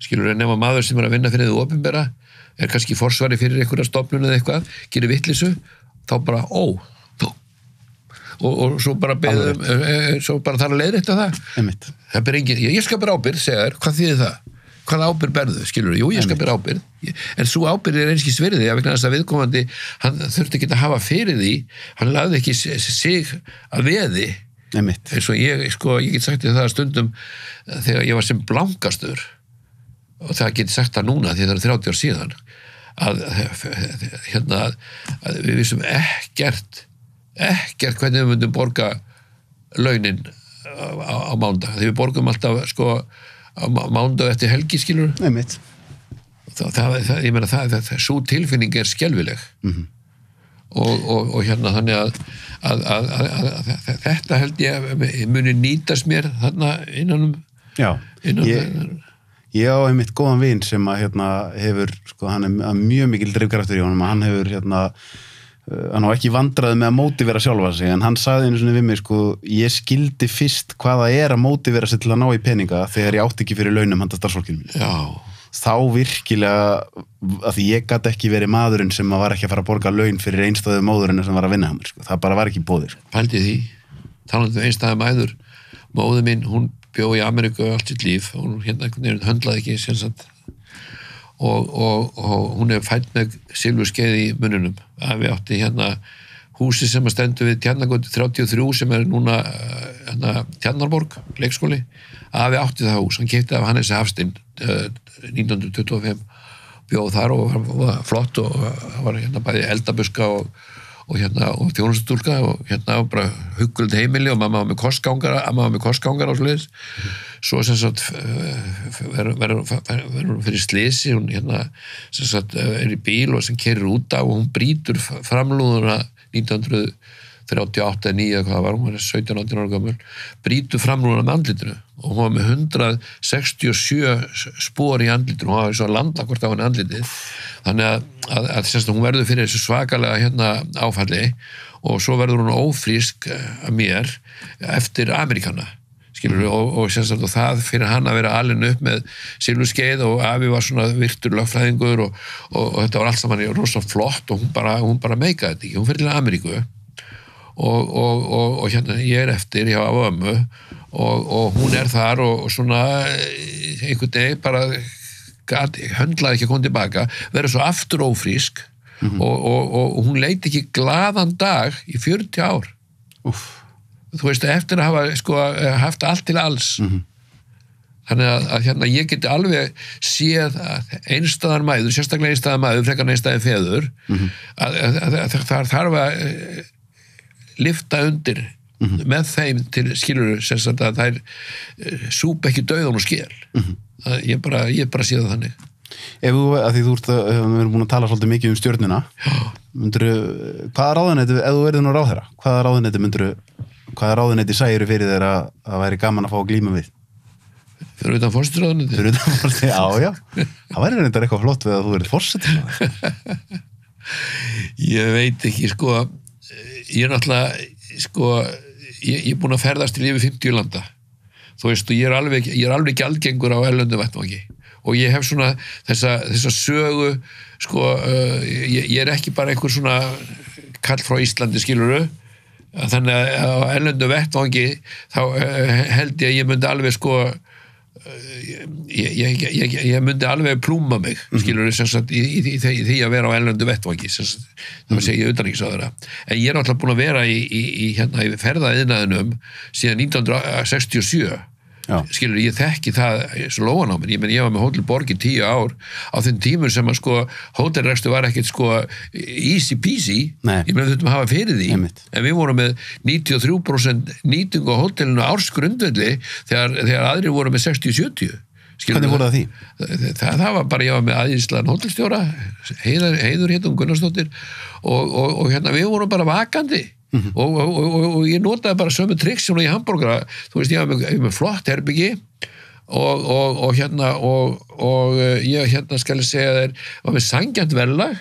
Skilur, nema maður sem er að vinna fyrir þið opinbera, er kannski forsvari fyrir einhverja stofnun eða eitthvað, gerir vitleysu, þá bara, og svo bara beðum, svo bara þarf að leiðrétta það. Einmitt. Það ber engin, ég skal bera ábyrgð, segja þér, hvað þýðir það? Hvað ábyrgð berðu, skilur? Jú, ég skal bera ábyrgð, en svo ábyrgð er einskis virði, af vegna þess að viðkomandi, hann þurfti ekki að hafa fyrir því, hann lagði ekki sig að veði. Einmitt. Eins og ég get sagt þér það stundum þegar ég var sem blankastur, og það get sagt það núna því það er 30 ár síðan, að við vissum ekkert hvernig við myndum borga launin á mánudag, því við borgum alltaf á mánudag eftir helgi, skilur. Einmitt. Ég meina svo tilfinning er skelfileg og þannig að þetta held ég muni nýtast mér þarna innan Ég á einmitt góðan vin sem að hefur, hann er mjög mikil drifkraftur í honum, að hann hefur hann á ekki vandraði með að mótivera sjálfa sig, en hann sagði einu svona við mig, ég skildi fyrst hvað það er að mótivera sig til að ná í peninga þegar ég átti ekki fyrir launum handa starfsfólkinu mínu. Já. Þá virkilega, af því ég gat ekki verið maðurinn sem var ekki að fara að borga laun fyrir einstæðu móðurinn sem var að vinna hann, það bara var ekki bóðir. Pældi því, talandi einstæðu mæður, móður mín, hún bjó í Ameríku allt sitt líf, hún höndlaði ekki sem og hún er fædd með silfurskeið í mununum. Við átti húsi sem að stendur við Tjarnargötu 33 sem er núna Tjarnarborg, leikskóli. Við átti það hús, hann keypti af Hannesi Hafstein 1925, bjóð þar og var flott og það var bæði eldabuska og þjónustustúlka og bara huggulegt heimili og mamma var með kostgangar á svoleiðis. Svo sem sagt verður hún fyrir slysi, hún sem sagt er í bíl og sem keyrir út af og hún brýtur framlúðuna 1938 eða 9 hvað var, hún var 17-18 ára gömul, brýtur framlúðuna með andlitinu og hún var með 167 spor í andlitinu, hún var svo landakvort á henni andlitið, þannig að sem sagt hún verður fyrir þessu svakalega áfalli og svo verður hún ófrísk að mér eftir Ameríkana, skilur og sem sagt og það fyrir hann að vera alinn upp með silfurskeið og afi var svona virtur lögfræðingur og þetta var allt saman rosa flott og hún bara meikaði þetta ekki, hún fyrir til Ameríku og ég er eftir hjá ömmu og hún er þar og svona einhvern veginn bara höndlaði ekki að koma tilbaka, verður svo aftur ófrísk og hún leit ekki glaðan dag í 40 ár. Þú veist, eftir að hafa haft allt til alls. Þannig að ég geti alveg séð einstæðar mæður, sérstaklega einstæðar mæður, frekar einstæðar feður, að það þarf að lyfta undir með þeim til skilur sem sagt að þær súpa ekki dauðan og skel. Ég bara sé það þannig. Ef þú, að því við erum búin að tala svolítið mikið um stjörnuna, hvaða ráðuneyti, ef þú verður nú ráðherra, hvaða ráðuneyti særu fyrir þér að væri gaman að fá að glíma við? Fyrir utan forsætisráðuneytið? Fyrir utan forsætisráðuneytið, já. Það væri reyndar eitthvað flott við að þú verið forsætisráðuneytið. Ég veit ekki, ég er náttúrulega, ég er búin að ferðast til yfir 50 landa. Þú veist, ég er alveg gjaldgengur á erlendu vettvangi. Og ég hef svona þessa sögu, ég er ekki bara einhver svona kall frá Íslandi, skilurðu, þannig að á erlendu vettvangi þá held ég að ég myndi alveg ég myndi alveg plúma mig skilur sem sagt í því að vera á erlendu vettvangi það segi ég utanríkisráðherra en ég náttúrulega búin að vera í ferðaiðnaðinum síðan 1967 skilur, ég þekki það svo lóan á mér, ég var með Hótel Borg í 10 ár á þeim tímur sem að hótelrekstur var ekkert easy peasy, ég meina þurftum að hafa fyrir því en við vorum með 93% nýtingu á hótelinu ársgrundvelli þegar aðrir voru með 60-70 Hvernig voru það því? Það var bara, ég var með aðeinslan hótelstjóra Heiður Gunnarsdóttir og við vorum bara vakandi og ég notaði bara sömu trikk sem í hamborgara, þú veist, ég var með flott herbyggi og ég skal ég segja þér, var með sangjant verðlag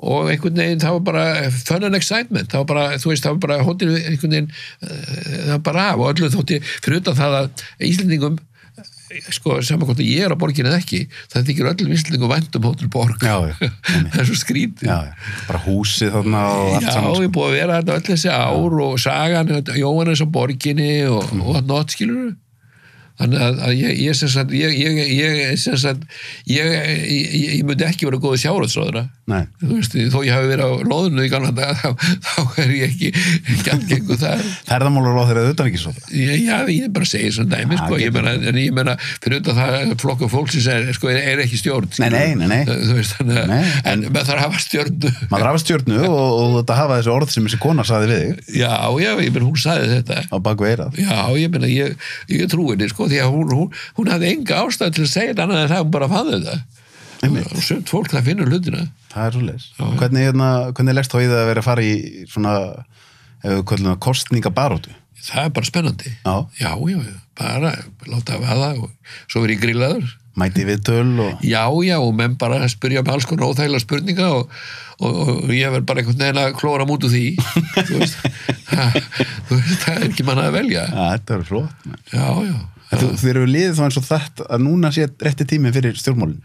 og einhvern veginn, það var bara fun and excitement, það var bara, þú veist, það var bara hótel einhvern veginn, það var bara af og öllu þótti, fyrir utan það að Íslendingum saman hvort að ég á borginni eða ekki, það þykir öllum Íslendingum vænt Hótel Borg það svo skrítið bara húsið þarna og allt saman ég búið að vera þetta öll þessi ár og sagan Jóhannes á borginni og nátt skilur þannig að ég sem sagt ég myndi ekki vera góð sjávarútvegsráðherra þú veist, þó ég hafi verið á loðinu í gamla daga þá ég ekki algengur þar Ferðamálaráðherra eða utanríkisráðherra ég bara segi svona dæmi ég meina fyrir utan það flokkur fólksins er ekki stjórn nei. Þú veist, en maður þarf að hafa stjórnu og þetta hafa þessi orð sem þessi kona saði við þig ég meina hún saði þetta á baku eirað ég meina ég trúi henni því að hún hafði enga ástæð til að segja þetta annað en það hún bara fann þetta og sumt fólk það finnur hlutina það er svoleiðis hvernig leggst þá í það að vera að fara í svona kostningabaróttu það er bara spennandi já, bara láta að vaða og svo verið í grillaður mæti við töl og já, og menn bara spyrja með alls konar óþægilega spurninga og ég verð bara einhvern veginn að klóra mútu því þú veist það er ekki manna að velja þetta er flott já Þið eru liðið þá eins og þetta að núna sé rétti tími fyrir stjórnmálin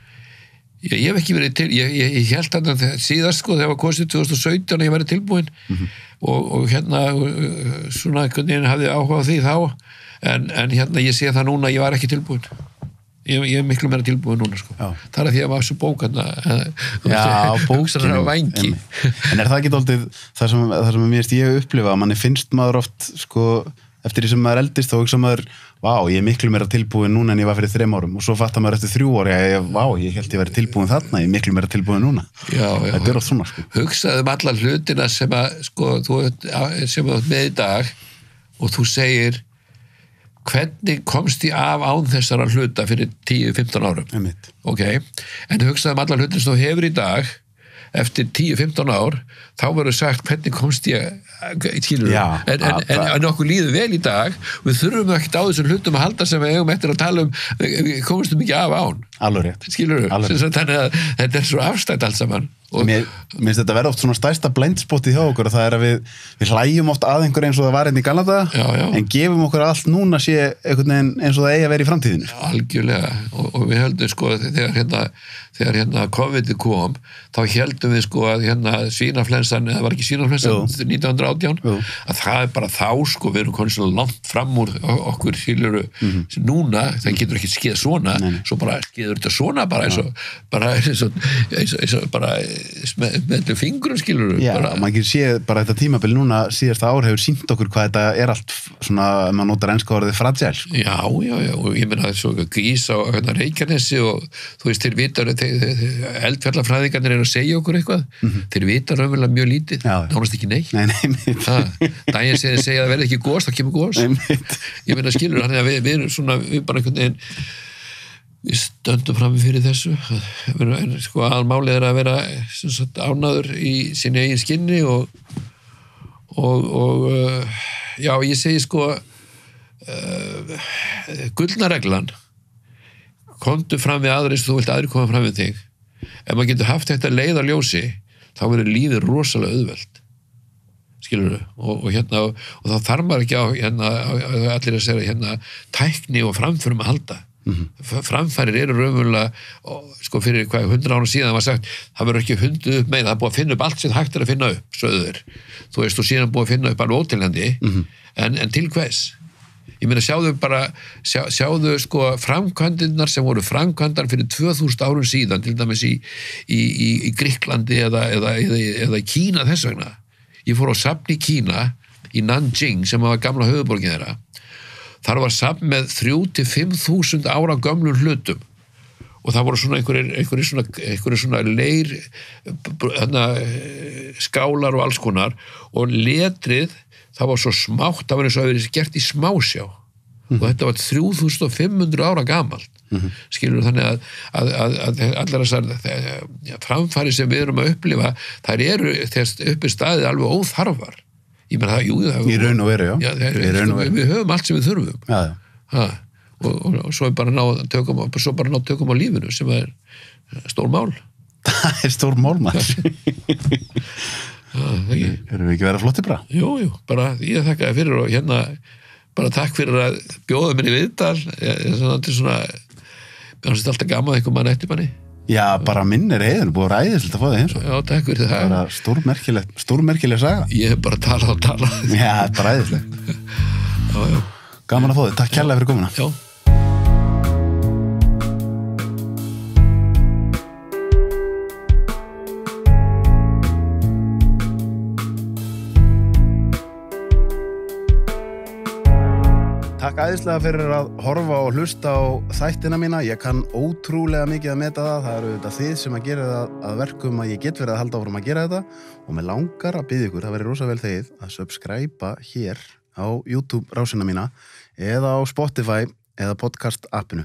ég hef ekki verið til ég held að síðast þegar var kosið 2017 að ég verið tilbúin og svona einhvern veginn hafði áhuga á því þá en ég sé það núna að ég var ekki tilbúin ég er miklu meira tilbúin núna það er því að maður svo bók bókinu vængi en er það ekki dálítið það sem mér ég upplifa að manni finnst maður oft eftir því sem maður eldist þá hugsa maður ég er miklu meira tilbúin núna en ég var fyrir 3 árum og svo fattar maður eftir 3 ári ég held ég verið tilbúin þarna, ég er miklu meira tilbúin núna þetta er oft svona hugsaðu alla hlutina sem að þú ert með í dag og þú segir hvernig komst ég af án þessara hluta fyrir 10-15 árum en hugsaðu alla hlutina sem þú hefur í dag eftir 10-15 ár þá verður sagt hvernig komst ég skilur en okkur líður vel í dag við þurfum ekkert á þessum hlutum að halda sem við eigum eftir að tala við komstum ekki af án alveg rétt skilur þannig að þetta er svo afstætt allt saman Mér finnst þetta verða oft svona stærsta blindspotið hjá okkur og það er að við hlæjum oft að einhver eins og það var í gamla daga en gefum okkur allt núna sé einhvern veginn eins og það eigi að vera í framtíðinu algjörlega og við höldum þegar COVID kom þá heldum við að svínaflensan eða var ekki svínaflensan 1918 að það er bara þá við erum konið svo langt fram úr okkur skiluru núna það getur ekki skeið svona svo bara skeður þetta svona bara eins og bara með fingurum skilur maður ekki sé bara þetta tímabil núna síðasta ár hefur sýnt okkur hvað þetta er allt svona, maður notar enska orðið fragile já, og ég meina svo grís á Reykjanesi og þú veist, þeir vita eldfjallafræðingarnir eru að segja okkur eitthvað þeir vita raunverulega mjög lítið nánast ekki neitt daginn segja að verði ekki gos, það kemur gos ég meina skilur, þannig að við erum svona við bara einhvern veginn við stöndum fram fyrir þessu aðalmálið er að vera ánæður í sinni eigin skinni og ég segi gullna reglan komdu fram við aðra eins og þú vilt aðri koma fram við þig ef maður getur haft þetta leið á ljósi þá verður lífið rosalega auðvelt skilurðu og þá þarf maður ekki á allir að segja tækni og framförum að halda framfærir eru raunverulega fyrir 100 árum síðan var sagt það verður ekki fundið upp með það er búið að finna upp allt sem hægt er að finna upp söður þú veist og síðan búið að finna upp alveg ótilhandi en til hvers Ég meina, sjáðu sko framkvæmdirnar sem voru framkvæmdar fyrir 2000 árum síðan, til dæmis í Grikklandi eða í Kína þess vegna. Ég fór á safn í Kína, í Nanjing, sem var gamla höfuðborgin þeirra. Þar var safn með 3.000 til 5.000 ára gömlum hlutum. Og það voru einhverjir svona leir, skálar og alls konar, og letrið, það var svo smátt, það var eins og að verið gert í smásjá. Og þetta var 3.500 ára gamalt. Skilur, þannig að allar þessar framfæri sem við erum að upplifa, þær eru þegar uppi staðið alveg óþarfar. Ég meina það, í raun og veru, já. Við höfum allt sem við þurfum. Já. Og svo er bara ná tökum á lífinu, sem er stór mál. Það er stór mál, maður. Erum við ekki verið flotti bara? Jú, bara ég þakka þér fyrir og hérna bara takk fyrir að bjóða mér í viðtal. Þetta er svona, mér finnst alltaf gaman að einhver mann eftir manni. Já, bara minn er heiðin, búið ræðislega að fá það eins og. Já, takk fyrir það. Bara stórmerkileg saga. Ég hef bara talað. Já, bara ræðislega. Já. Gaman að fá þig, takk kærlega fyrir komuna. Já. Takk æðislega fyrir að horfa og hlusta á þættina mína. Ég kann ótrúlega mikið að meta það. Það eru þetta þið sem að gera það að verkum að ég get verið að halda áfram að gera þetta og mig langar að biðja ykkur, það væri rosa vel þegið að subscribe hér á YouTube rásina mína eða á Spotify eða podcast appinu.